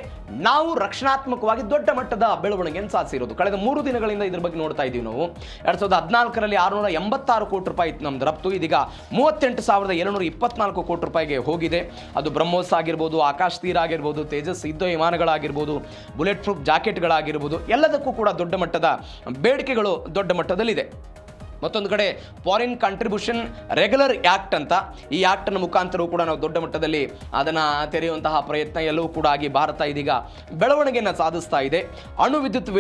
ನಾವು ರಕ್ಷಣಾತ್ಮಕವಾಗಿ ದೊಡ್ಡ ಮಟ್ಟದ ಬೆಳವಣಿಗೆಯನ್ನು ಸಾಧಿಸಿರೋದು. ಕಳೆದ 3 ದಿನಗಳಿಂದ ಇದ್ರ ಬಗ್ಗೆ ನೋಡ್ತಾ ಇದ್ದೀವಿ ನಾವು. 2014ರಲ್ಲಿ 686 ಕೋಟಿ ರೂಪಾಯಿ ಇತ್ತು ನಮ್ದು ರಫ್ತು. ಇದೀಗ 38,724 ಕೋಟಿ ರೂಪಾಯಿಗೆ ಹೋಗಿದೆ. ಅದು ಬ್ರಹ್ಮೋಸ್ ಆಗಿರ್ಬೋದು, ಆಕಾಶ್ ತೀರ್ ಆಗಿರ್ಬೋದು, ತೇಜಸ್ ಯುದ್ಧ ವಿಮಾನಗಳಾಗಿರ್ಬೋದು, ಬುಲೆಟ್ ಪ್ರೂಫ್ ಜಾಕೆಟ್ಗಳಾಗಿರ್ಬೋದು, ಎಲ್ಲದಕ್ಕೂ ಕೂಡ ದೊಡ್ಡ ಮಟ್ಟದ ಬೇಡಿಕೆಗಳು ದೊಡ್ಡ ಮಟ್ಟದಲ್ಲಿದೆ. ಮತ್ತೊಂದು ಕಡೆ ಫಾರಿನ್ ಕಂಟ್ರಿಬ್ಯೂಷನ್ ರೆಗ್ಯುಲರ್ ಆ್ಯಕ್ಟ್ ಅಂತ, ಈ ಆ್ಯಕ್ಟನ್ನು ಮುಖಾಂತರವೂ ಕೂಡ ನಾವು ದೊಡ್ಡ ಮಟ್ಟದಲ್ಲಿ ಅದನ್ನು ತೆರೆಯುವಂತಹ ಪ್ರಯತ್ನ ಎಲ್ಲವೂ ಕೂಡ ಆಗಿ ಭಾರತ ಇದೀಗ ಬೆಳವಣಿಗೆಯನ್ನು ಸಾಧಿಸ್ತಾ ಇದೆ. ಅಣು ವಿದ್ಯುತ್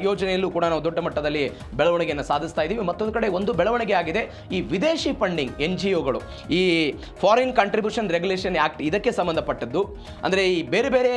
ಯೋಜನೆಯಲ್ಲೂ ಕೂಡ ನಾವು ದೊಡ್ಡ ಮಟ್ಟದಲ್ಲಿ ಬೆಳವಣಿಗೆಯನ್ನು ಸಾಧಿಸ್ತಾ ಇದ್ದೀವಿ. ಮತ್ತೊಂದು ಕಡೆ ಒಂದು ಬೆಳವಣಿಗೆ ಆಗಿದೆ, ಈ ವಿದೇಶಿ ಫಂಡಿಂಗ್ NGOಗಳು, ಈ ಫಾರಿನ್ ಕಂಟ್ರಿಬ್ಯೂಷನ್ ರೆಗ್ಯುಲೇಷನ್ ಆ್ಯಕ್ಟ್ ಇದಕ್ಕೆ ಸಂಬಂಧಪಟ್ಟದ್ದು. ಅಂದರೆ ಈ ಬೇರೆ ಬೇರೆ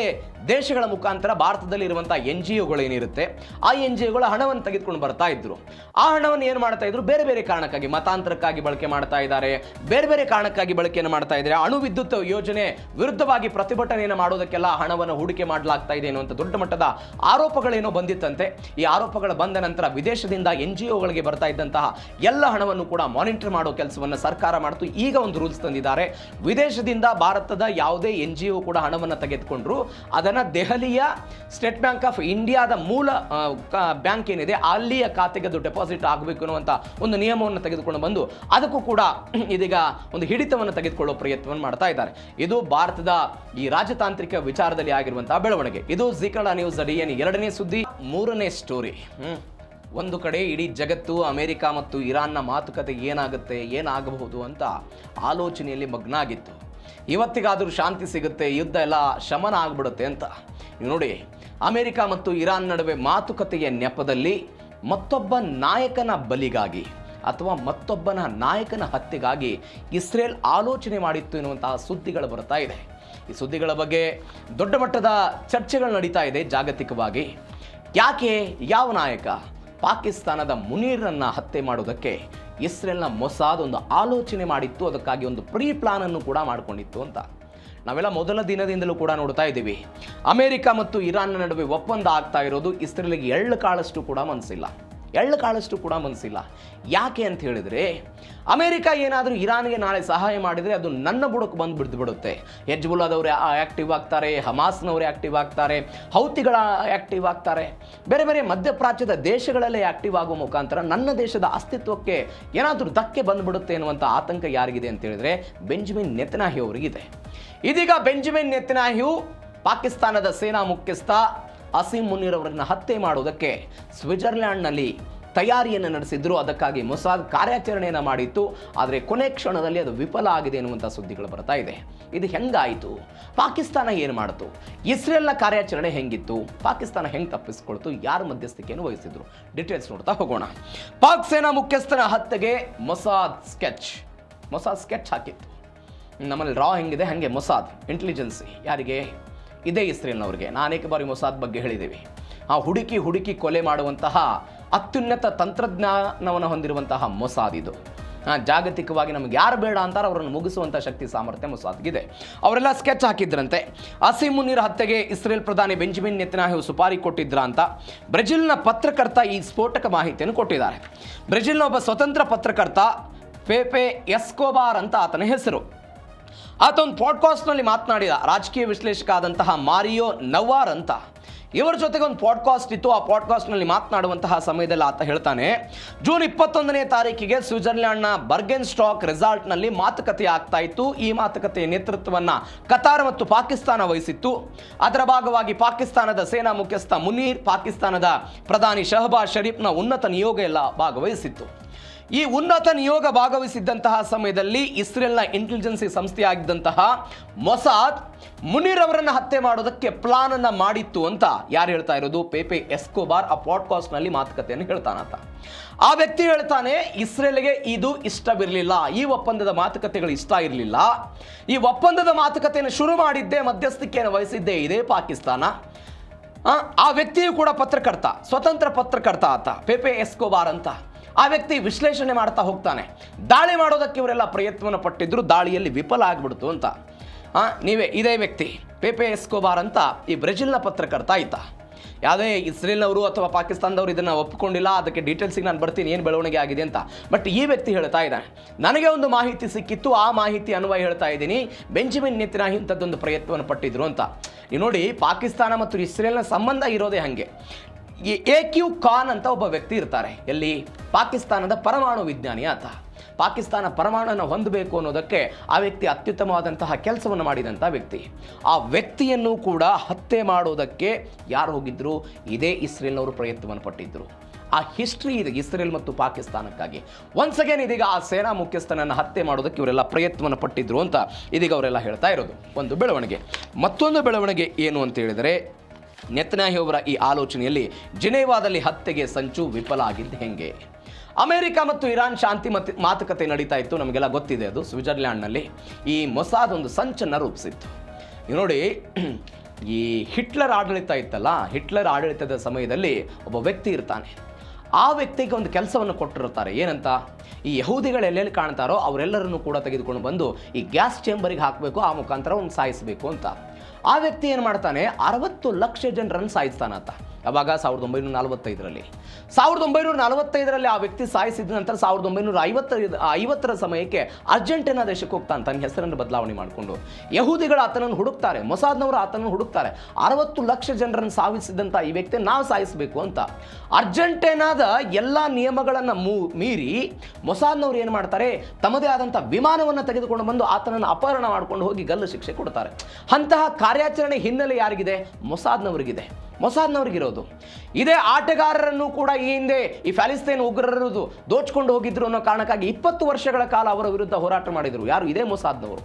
ದೇಶಗಳ ಮುಖಾಂತರ ಭಾರತದಲ್ಲಿ ಇರುವಂಥ NGOಗಳು ಏನಿರುತ್ತೆ ಆ NGOಗಳ ಹಣವನ್ನು ತೆಗೆದುಕೊಂಡು ಬರ್ತಾ ಇದ್ರು. ಆ ಹಣವನ್ನು ಏನು ಮಾಡ್ತಾ ಇದ್ರು, ಬೇರೆ ಬೇರೆ ಕಾರಣಕ್ಕಾಗಿ, ಮತಾಂತರಕ್ಕಾಗಿ ಬಳಕೆ ಮಾಡ್ತಾ ಇದ್ದಾರೆ, ಬೇರೆ ಬೇರೆ ಕಾರಣಕ್ಕಾಗಿ ಬಳಕೆಯನ್ನು ಮಾಡ್ತಾ ಇದ್ದಾರೆ. ಅಣು ವಿದ್ಯುತ್ ಯೋಜನೆ ವಿರುದ್ಧವಾಗಿ ಪ್ರತಿಭಟನೆಯನ್ನು ಮಾಡೋದಕ್ಕೆಲ್ಲ ಹಣವನ್ನು ಹೂಡಿಕೆ ಮಾಡಲಾಗ್ತಾ ಇದೆ ಎನ್ನುವಂಥ ದೊಡ್ಡ ಮಟ್ಟದ ಆರೋಪಗಳೇನೋ ಬಂದಿತ್ತಂತೆ. ಈ ಆರೋಪಗಳು ಬಂದ ನಂತರ ವಿದೇಶದಿಂದ NGOಗಳಿಗೆ ಬರ್ತಾ ಇದ್ದಂತಹ ಎಲ್ಲ ಹಣವನ್ನು ಕೂಡ ಮಾನಿಟರ್ ಮಾಡೋ ಕೆಲಸವನ್ನು ಸರ್ಕಾರ ಮಾಡ್ತು. ಈಗ ಒಂದು ರೂಲ್ಸ್ ತಂದಿದ್ದಾರೆ, ವಿದೇಶದಿಂದ ಭಾರತದ ಯಾವುದೇ NGO ಕೂಡ ಹಣವನ್ನು ತೆಗೆದುಕೊಂಡ್ರು ಅದನ್ನು ದೆಹಲಿಯ ಸ್ಟೇಟ್ ಬ್ಯಾಂಕ್ ಆಫ್ ಇಂಡಿಯಾದ ಮೂಲ ಬ್ಯಾಂಕ್ ಏನಿದೆ ಅಲ್ಲಿಯ ಖಾತೆಗೆ ಅದು ಡೆಪಾಸಿಟ್ ಆಗಬೇಕು ಅನ್ನುವಂಥ ಒಂದು ನಿಯಮವನ್ನು ತೆಗೆದುಕೊಂಡು ಬಂದು ಅದಕ್ಕೂ ಕೂಡ ಇದೀಗ ಒಂದು ಹಿಡಿತವನ್ನು ತೆಗೆದುಕೊಳ್ಳೋ ಪ್ರಯತ್ನವನ್ನು ಮಾಡ್ತಾ ಇದ್ದಾರೆ. ಇದು ಭಾರತದ ಈ ರಾಜತಾಂತ್ರಿಕ ವಿಚಾರದಲ್ಲಿ ಆಗಿರುವಂತಹ ಬೆಳವಣಿಗೆ. ಇದು ಜೀ ಕನ್ನಡ ನ್ಯೂಸ್ DN ಎರಡನೇ ಸುದ್ದಿ. ಮೂರನೇ ಸ್ಟೋರಿ, ಒಂದು ಕಡೆ ಇಡೀ ಜಗತ್ತು ಅಮೆರಿಕ ಮತ್ತು ಇರಾನ್ನ ಮಾತುಕತೆ ಏನಾಗಬಹುದು ಅಂತ ಆಲೋಚನೆಯಲ್ಲಿ ಮಗ್ನ ಆಗಿತ್ತು. ಇವತ್ತಿಗಾದರೂ ಶಾಂತಿ ಸಿಗುತ್ತೆ, ಯುದ್ಧ ಎಲ್ಲ ಶಮನ ಆಗ್ಬಿಡುತ್ತೆ ಅಂತ. ನೋಡಿ, ಅಮೆರಿಕ ಮತ್ತು ಇರಾನ್ ನಡುವೆ ಮಾತುಕತೆಯ ನೆಪದಲ್ಲಿ ಮತ್ತೊಬ್ಬ ನಾಯಕನ ಬಲಿಗಾಗಿ ಅಥವಾ ಮತ್ತೊಬ್ಬನ ನಾಯಕನ ಹತ್ಯೆಗಾಗಿ ಇಸ್ರೇಲ್ ಆಲೋಚನೆ ಮಾಡಿತ್ತು ಎನ್ನುವಂತಹ ಸುದ್ದಿಗಳು ಬರ್ತಾ ಇದೆ. ಈ ಸುದ್ದಿಗಳ ಬಗ್ಗೆ ದೊಡ್ಡ ಮಟ್ಟದ ಚರ್ಚೆಗಳು ನಡೀತಾ ಇದೆ ಜಾಗತಿಕವಾಗಿ. ಯಾಕೆ, ಯಾವ ನಾಯಕ ಪಾಕಿಸ್ತಾನದ ಮುನೀರನ್ನು ಹತ್ಯೆ ಮಾಡೋದಕ್ಕೆ ಇಸ್ರೇಲ್ನ ಮೊಸಾದ್ ಒಂದು ಆಲೋಚನೆ ಮಾಡಿತ್ತು, ಅದಕ್ಕಾಗಿ ಒಂದು ಪ್ರೀ ಪ್ಲಾನನ್ನು ಕೂಡ ಮಾಡಿಕೊಂಡಿತ್ತು ಅಂತ ನಾವೆಲ್ಲ ಮೊದಲ ದಿನದಿಂದಲೂ ಕೂಡ ನೋಡ್ತಾ ಇದ್ದೀವಿ. ಅಮೆರಿಕ ಮತ್ತು ಇರಾನ್ ನಡುವೆ ಒಪ್ಪಂದ ಆಗ್ತಾ ಇರೋದು ಇಸ್ರೇಲ್ಗೆ ಎಳ್ಳು ಕಾಳಷ್ಟು ಕೂಡ ಮನಸ್ಸಿಲ್ಲ. ಯಾಕೆ ಅಂತ ಹೇಳಿದರೆ, ಅಮೆರಿಕ ಏನಾದರೂ ಇರಾನ್ಗೆ ನಾಳೆ ಸಹಾಯ ಮಾಡಿದರೆ ಅದು ನನ್ನ ಬುಡಕ್ಕೆ ಬಂದು ಬಿಡುತ್ತೆ. ಹೆಜ್ಬುಲ್ಲಾದವರು ಆ್ಯಕ್ಟಿವ್ ಆಗ್ತಾರೆ, ಹಮಾಸ್ನವರು ಆ್ಯಕ್ಟಿವ್ ಆಗ್ತಾರೆ, ಹೌತಿಗಳ ಆ್ಯಕ್ಟಿವ್ ಆಗ್ತಾರೆ, ಬೇರೆ ಬೇರೆ ಮಧ್ಯಪ್ರಾಚ್ಯದ ದೇಶಗಳಲ್ಲೇ ಆ್ಯಕ್ಟಿವ್ ಆಗುವ ಮುಖಾಂತರ ನನ್ನ ದೇಶದ ಅಸ್ತಿತ್ವಕ್ಕೆ ಏನಾದರೂ ಧಕ್ಕೆ ಬಂದುಬಿಡುತ್ತೆ ಎನ್ನುವಂಥ ಆತಂಕ ಯಾರಿಗಿದೆ ಅಂತ ಹೇಳಿದರೆ ಬೆಂಜಮಿನ್ ನೆತನ್ಯಾಹು ಅವರಿಗಿದೆ. ಇದೀಗ ಬೆಂಜಮಿನ್ ನೆತನ್ಯಾಹು ಪಾಕಿಸ್ತಾನದ ಸೇನಾ ಮುಖ್ಯಸ್ಥ ಅಸೀಮ್ ಮುನೀರ್ ಅವರನ್ನು ಹತ್ಯೆ ಮಾಡುವುದಕ್ಕೆ ಸ್ವಿಟ್ಜರ್ಲ್ಯಾಂಡ್ನಲ್ಲಿ ತಯಾರಿಯನ್ನು ನಡೆಸಿದ್ರು. ಅದಕ್ಕಾಗಿ ಮೊಸಾದ್ ಕಾರ್ಯಾಚರಣೆಯನ್ನು ಮಾಡಿತ್ತು. ಆದರೆ ಕೊನೆ ಕ್ಷಣದಲ್ಲಿ ಅದು ವಿಫಲ ಆಗಿದೆ ಎನ್ನುವಂಥ ಸುದ್ದಿಗಳು ಬರ್ತಾ ಇದೆ. ಇದು ಹೆಂಗಾಯಿತು? ಪಾಕಿಸ್ತಾನ ಏನು ಮಾಡಿತು? ಇಸ್ರೇಲ್ನ ಕಾರ್ಯಾಚರಣೆ ಹೆಂಗಿತ್ತು? ಪಾಕಿಸ್ತಾನ ಹೆಂಗೆ ತಪ್ಪಿಸ್ಕೊಳ್ತು? ಯಾರ ಮಧ್ಯಸ್ಥಿಕೆಯನ್ನು ವಹಿಸಿದ್ರು? ಡೀಟೇಲ್ಸ್ ನೋಡ್ತಾ ಹೋಗೋಣ. ಪಾಕ್ ಸೇನಾ ಮುಖ್ಯಸ್ಥನ ಹತ್ಯೆಗೆ ಮೊಸಾದ್ ಸ್ಕೆಚ್ ಹಾಕಿತ್ತು. ನಮ್ಮಲ್ಲಿ ರಾ ಹೆಂಗಿದೆ ಹಾಗೆ ಮೊಸಾದ್ ಇಂಟೆಲಿಜೆನ್ಸಿ ಯಾರಿಗೆ ಇದೇ ಇಸ್ರೇಲ್ನವ್ರಿಗೆ. ಅನೇಕ ಬಾರಿ ಮೊಸಾದ್ ಬಗ್ಗೆ ಹೇಳಿದ್ದೀವಿ. ಹುಡುಕಿ ಕೊಲೆ ಮಾಡುವಂತಹ ಅತ್ಯುನ್ನತ ತಂತ್ರಜ್ಞಾನವನ್ನು ಹೊಂದಿರುವಂತಹ ಮೊಸಾದ್ ಇದು. ಜಾಗತಿಕವಾಗಿ ನಮಗೆ ಯಾರು ಬೇಡ ಅಂತಾರೆ ಅವರನ್ನು ಮುಗಿಸುವಂಥ ಶಕ್ತಿ ಸಾಮರ್ಥ್ಯ ಮೊಸಾದ್ಗಿದೆ. ಅವರೆಲ್ಲ ಸ್ಕೆಚ್ ಹಾಕಿದ್ರಂತೆ. ಅಸೀಮ್ ಮುನೀರ್ ಹತ್ಯೆಗೆ ಇಸ್ರೇಲ್ ಪ್ರಧಾನಿ ಬೆಂಜಮಿನ್ ನೆತನ್ಯಾಹು ಸುಪಾರಿ ಕೊಟ್ಟಿದ್ರ ಅಂತ ಬ್ರೆಜಿಲ್ನ ಪತ್ರಕರ್ತ ಈ ಸ್ಫೋಟಕ ಮಾಹಿತಿಯನ್ನು ಕೊಟ್ಟಿದ್ದಾರೆ. ಬ್ರೆಜಿಲ್ನ ಒಬ್ಬ ಸ್ವತಂತ್ರ ಪತ್ರಕರ್ತ ಪೇಪೆ ಎಸ್ಕೋಬಾರ್ ಅಂತ ಆತನ ಹೆಸರು. ಆತ ಒಂದು ಪಾಡ್ಕಾಸ್ಟ್ನಲ್ಲಿ ಮಾತನಾಡಿದ. ರಾಜಕೀಯ ವಿಶ್ಲೇಷಕ ಆದಂತಹ ಮಾರಿಯೋ ನವಾರ್ ಅಂತ ಇವರ ಜೊತೆಗೆ ಒಂದು ಪಾಡ್ಕಾಸ್ಟ್ ಇತ್ತು. ಆ ಪಾಡ್ಕಾಸ್ಟ್ನಲ್ಲಿ ಮಾತನಾಡುವಂತಹ ಸಮಯದಲ್ಲಿ ಆತ ಹೇಳ್ತಾನೆ, ಜೂನ್ 21ನೇ ತಾರೀಕಿಗೆ ಸ್ವಿಟ್ಜರ್ಲ್ಯಾಂಡ್ನ ಬರ್ಗೆನ್ ಸ್ಟಾಕ್ ರೆಸಾರ್ಟ್ನಲ್ಲಿ ಮಾತುಕತೆ ಆಗ್ತಾ ಇತ್ತು. ಈ ಮಾತುಕತೆಯ ನೇತೃತ್ವವನ್ನು ಕತಾರ್ ಮತ್ತು ಪಾಕಿಸ್ತಾನ ವಹಿಸಿತ್ತು. ಅದರ ಭಾಗವಾಗಿ ಪಾಕಿಸ್ತಾನದ ಸೇನಾ ಮುಖ್ಯಸ್ಥ ಮುನೀರ್, ಪಾಕಿಸ್ತಾನದ ಪ್ರಧಾನಿ ಶಹಬಾಜ್ ಶರೀಫ್ನ ಉನ್ನತ ನಿಯೋಗ ಎಲ್ಲ ಭಾಗವಹಿಸಿತ್ತು. ಈ ಉನ್ನತ ನಿಯೋಗ ಭಾಗವಹಿಸಿದ್ದಂತಹ ಸಮಯದಲ್ಲಿ ಇಸ್ರೇಲ್ನ ಇಂಟೆಲಿಜೆನ್ಸಿ ಸಂಸ್ಥೆಯಾಗಿದ್ದಂತಹ ಮೊಸಾದ್ ಮುನೀರ್ ಅವರನ್ನು ಹತ್ಯೆ ಮಾಡೋದಕ್ಕೆ ಪ್ಲಾನ್ ಅನ್ನ ಮಾಡಿತ್ತು ಅಂತ ಯಾರು ಹೇಳ್ತಾ ಇರೋದು? ಪೇಪೆ ಎಸ್ಕೋಬಾರ್ ಆ ಪಾಡ್ಕಾಸ್ಟ್ನಲ್ಲಿ ಮಾತುಕತೆಯನ್ನು ಹೇಳ್ತಾನಂತ. ಆ ವ್ಯಕ್ತಿ ಹೇಳ್ತಾನೆ, ಇಸ್ರೇಲ್ಗೆ ಇದು ಇಷ್ಟವಿರಲಿಲ್ಲ, ಈ ಒಪ್ಪಂದದ ಮಾತುಕತೆಗಳು ಇಷ್ಟ ಇರಲಿಲ್ಲ. ಈ ಒಪ್ಪಂದದ ಮಾತುಕತೆಯನ್ನು ಶುರು ಮಾಡಿದ್ದೇ, ಮಧ್ಯಸ್ಥಿಕೆಯನ್ನು ವಹಿಸಿದ್ದೇ ಇದೇ ಪಾಕಿಸ್ತಾನ. ಆ ವ್ಯಕ್ತಿಯು ಕೂಡ ಪತ್ರಕರ್ತ, ಸ್ವತಂತ್ರ ಪತ್ರಕರ್ತ ಆತ ಪೇಪೆ ಎಸ್ಕೋಬಾರ್ ಅಂತ. ಆ ವ್ಯಕ್ತಿ ವಿಶ್ಲೇಷಣೆ ಮಾಡ್ತಾ ಹೋಗ್ತಾನೆ. ದಾಳಿ ಮಾಡೋದಕ್ಕೆ ಇವರೆಲ್ಲ ಪ್ರಯತ್ನವನ್ನು ಪಟ್ಟಿದ್ರು, ದಾಳಿಯಲ್ಲಿ ವಿಫಲ ಆಗ್ಬಿಡ್ತು ಅಂತ. ಇದೇ ವ್ಯಕ್ತಿ ಪೇಪೆ ಎಸ್ಕೋಬಾರ್ ಅಂತ ಈ ಬ್ರೆಜಿಲ್ನ ಪತ್ರಕರ್ತ ಆಯ್ತಾ. ಯಾವುದೇ ಇಸ್ರೇಲ್ನವರು ಅಥವಾ ಪಾಕಿಸ್ತಾನದವರು ಇದನ್ನು ಒಪ್ಪಿಕೊಂಡಿಲ್ಲ. ಅದಕ್ಕೆ ಡೀಟೇಲ್ಸಿಗೆ ನಾನು ಬರ್ತೀನಿ ಏನು ಬೆಳವಣಿಗೆ ಆಗಿದೆ ಅಂತ. ಬಟ್ ಈ ವ್ಯಕ್ತಿ ಹೇಳ್ತಾ ಇದ್ದಾನೆ, ನನಗೆ ಒಂದು ಮಾಹಿತಿ ಸಿಕ್ಕಿತ್ತು, ಆ ಮಾಹಿತಿ ಅನ್ವಯ ಹೇಳ್ತಾ ಇದ್ದೀನಿ, ಬೆಂಜಮಿನ್ ನೆತನ್ಯಾಹು ಇಂಥದ್ದೊಂದು ಪ್ರಯತ್ನವನ್ನು ಪಟ್ಟಿದ್ರು ಅಂತ. ಈ ನೋಡಿ, ಪಾಕಿಸ್ತಾನ ಮತ್ತು ಇಸ್ರೇಲ್ನ ಸಂಬಂಧ ಇರೋದೇ ಹಾಗೆ. AQ ಖಾನ್ ಅಂತ ಒಬ್ಬ ವ್ಯಕ್ತಿ ಇರ್ತಾರೆ. ಎಲ್ಲಿ? ಪಾಕಿಸ್ತಾನದ ಪರಮಾಣು ವಿಜ್ಞಾನಿ ಆತ. ಪಾಕಿಸ್ತಾನ ಪರಮಾಣುವನ್ನು ಹೊಂದಬೇಕು ಅನ್ನೋದಕ್ಕೆ ಆ ವ್ಯಕ್ತಿ ಅತ್ಯುತ್ತಮವಾದಂತಹ ಕೆಲಸವನ್ನು ಮಾಡಿದಂಥ ವ್ಯಕ್ತಿ. ಆ ವ್ಯಕ್ತಿಯನ್ನು ಕೂಡ ಹತ್ಯೆ ಮಾಡೋದಕ್ಕೆ ಯಾರು ಹೋಗಿದ್ರು? ಇದೇ ಇಸ್ರೇಲ್ನವರು ಪ್ರಯತ್ನವನ್ನು ಪಟ್ಟಿದ್ದರು. ಆ ಹಿಸ್ಟ್ರಿ ಇದೆ ಇಸ್ರೇಲ್ ಮತ್ತು ಪಾಕಿಸ್ತಾನಕ್ಕಾಗಿ. ಒನ್ಸ್ ಅಗೇನ್ ಇದೀಗ ಆ ಸೇನಾ ಮುಖ್ಯಸ್ಥನನ್ನು ಹತ್ಯೆ ಮಾಡೋದಕ್ಕೆ ಇವರೆಲ್ಲ ಪ್ರಯತ್ನವನ್ನು ಪಟ್ಟಿದ್ರು ಅಂತ ಇದೀಗ ಅವರೆಲ್ಲ ಹೇಳ್ತಾ ಇರೋದು ಒಂದು ಬೆಳವಣಿಗೆ. ಮತ್ತೊಂದು ಬೆಳವಣಿಗೆ ಏನು ಅಂತ ಹೇಳಿದರೆ, ನೆತನ್ಯಾಹು ಅವರ ಈ ಆಲೋಚನೆಯಲ್ಲಿ ಜಿನೇವಾದಲ್ಲಿ ಹತ್ಯೆಗೆ ಸಂಚು ವಿಫಲ ಆಗಿದ್ದು ಹೆಂಗೆ? ಅಮೆರಿಕ ಮತ್ತು ಇರಾನ್ ಶಾಂತಿ ಮಾತುಕತೆ ನಡೀತಾ ಇತ್ತು, ನಮಗೆಲ್ಲ ಗೊತ್ತಿದೆ. ಅದು ಸ್ವಿಟ್ಜರ್ಲ್ಯಾಂಡ್ನಲ್ಲಿ ಈ ಮೊಸಾದ್ ಒಂದು ಸಂಚನ್ನು ರೂಪಿಸಿತ್ತು. ನೀವು ನೋಡಿ, ಈ ಹಿಟ್ಲರ್ ಆಡಳಿತ ಇತ್ತಲ್ಲ, ಹಿಟ್ಲರ್ ಆಡಳಿತದ ಸಮಯದಲ್ಲಿ ಒಬ್ಬ ವ್ಯಕ್ತಿ ಇರ್ತಾನೆ. ಆ ವ್ಯಕ್ತಿಗೆ ಒಂದು ಕೆಲಸವನ್ನು ಕೊಟ್ಟಿರ್ತಾರೆ. ಏನಂತ, ಈ ಯಹೂದಿಗಳು ಎಲ್ಲೆಲ್ಲಿ ಕಾಣ್ತಾರೋ ಅವರೆಲ್ಲರನ್ನು ಕೂಡ ತೆಗೆದುಕೊಂಡು ಬಂದು ಈ ಗ್ಯಾಸ್ ಚೇಂಬರಿಗೆ ಹಾಕಬೇಕು, ಆ ಮುಖಾಂತರ ಒಂದು ಸಾಯಿಸಬೇಕು ಅಂತ. ಆ ವ್ಯಕ್ತಿ ಏನು ಮಾಡ್ತಾನೆ, 60 ಲಕ್ಷ ಜನರನ್ನು ಸಾಯಿಸ್ತಾನಂತ. ಅವಾಗ 1945ರಲ್ಲಿ 1945ರಲ್ಲಿ ಆ ವ್ಯಕ್ತಿ ಸಾಯಿಸಿದ ನಂತರ 1950ರ ಸಮಯಕ್ಕೆ ಅರ್ಜೆಂಟೀನಾ ದೇಶಕ್ಕೆ ಹೋಗ್ತಾನೆ, ತನ್ನ ಹೆಸರನ್ನು ಬದಲಾವಣೆ ಮಾಡಿಕೊಂಡು. ಯಹೂದಿಗಳು ಆತನನ್ನು ಹುಡುಕ್ತಾರೆ, ಮೊಸಾದ್ನವರು ಆತನನ್ನು ಹುಡುಕ್ತಾರೆ. 60 ಲಕ್ಷ ಜನರನ್ನು ಸಾವಿಸಿದಂಥ ಈ ವ್ಯಕ್ತಿ ನಾವು ಸಾಯಿಸಬೇಕು ಅಂತ. ಅರ್ಜೆಂಟೀನಾದ ಎಲ್ಲ ನಿಯಮಗಳನ್ನು ಮೀರಿ ಮೊಸಾದ್ನವರು ಏನು ಮಾಡ್ತಾರೆ, ತಮ್ಮದೇ ಆದಂಥ ವಿಮಾನವನ್ನು ತೆಗೆದುಕೊಂಡು ಬಂದು ಆತನನ್ನು ಅಪಹರಣ ಮಾಡಿಕೊಂಡು ಹೋಗಿ ಗಲ್ಲು ಶಿಕ್ಷೆ ಕೊಡ್ತಾರೆ. ಅಂತಹ ಕಾರ್ಯಾಚರಣೆ ಹಿನ್ನೆಲೆ ಯಾರಿಗಿದೆ? ಮೊಸಾದ್ನವರಿಗಿದೆ, ಮೊಸಾದ್ನವ್ರಿಗಿರೋದು. ಇದೇ ಆಟಗಾರರನ್ನು ಕೂಡ ಈ ಹಿಂದೆ ಈ ಪ್ಯಾಲೆಸ್ತೈನ್ ಉಗ್ರರು ದೋಚ್ಕೊಂಡು ಹೋಗಿದ್ರು ಅನ್ನೋ ಕಾರಣಕ್ಕಾಗಿ 20 ವರ್ಷಗಳ ಕಾಲ ಅವರ ವಿರುದ್ಧ ಹೋರಾಟ ಮಾಡಿದರು. ಯಾರು? ಇದೇ ಮೊಸಾದ್ನವರು.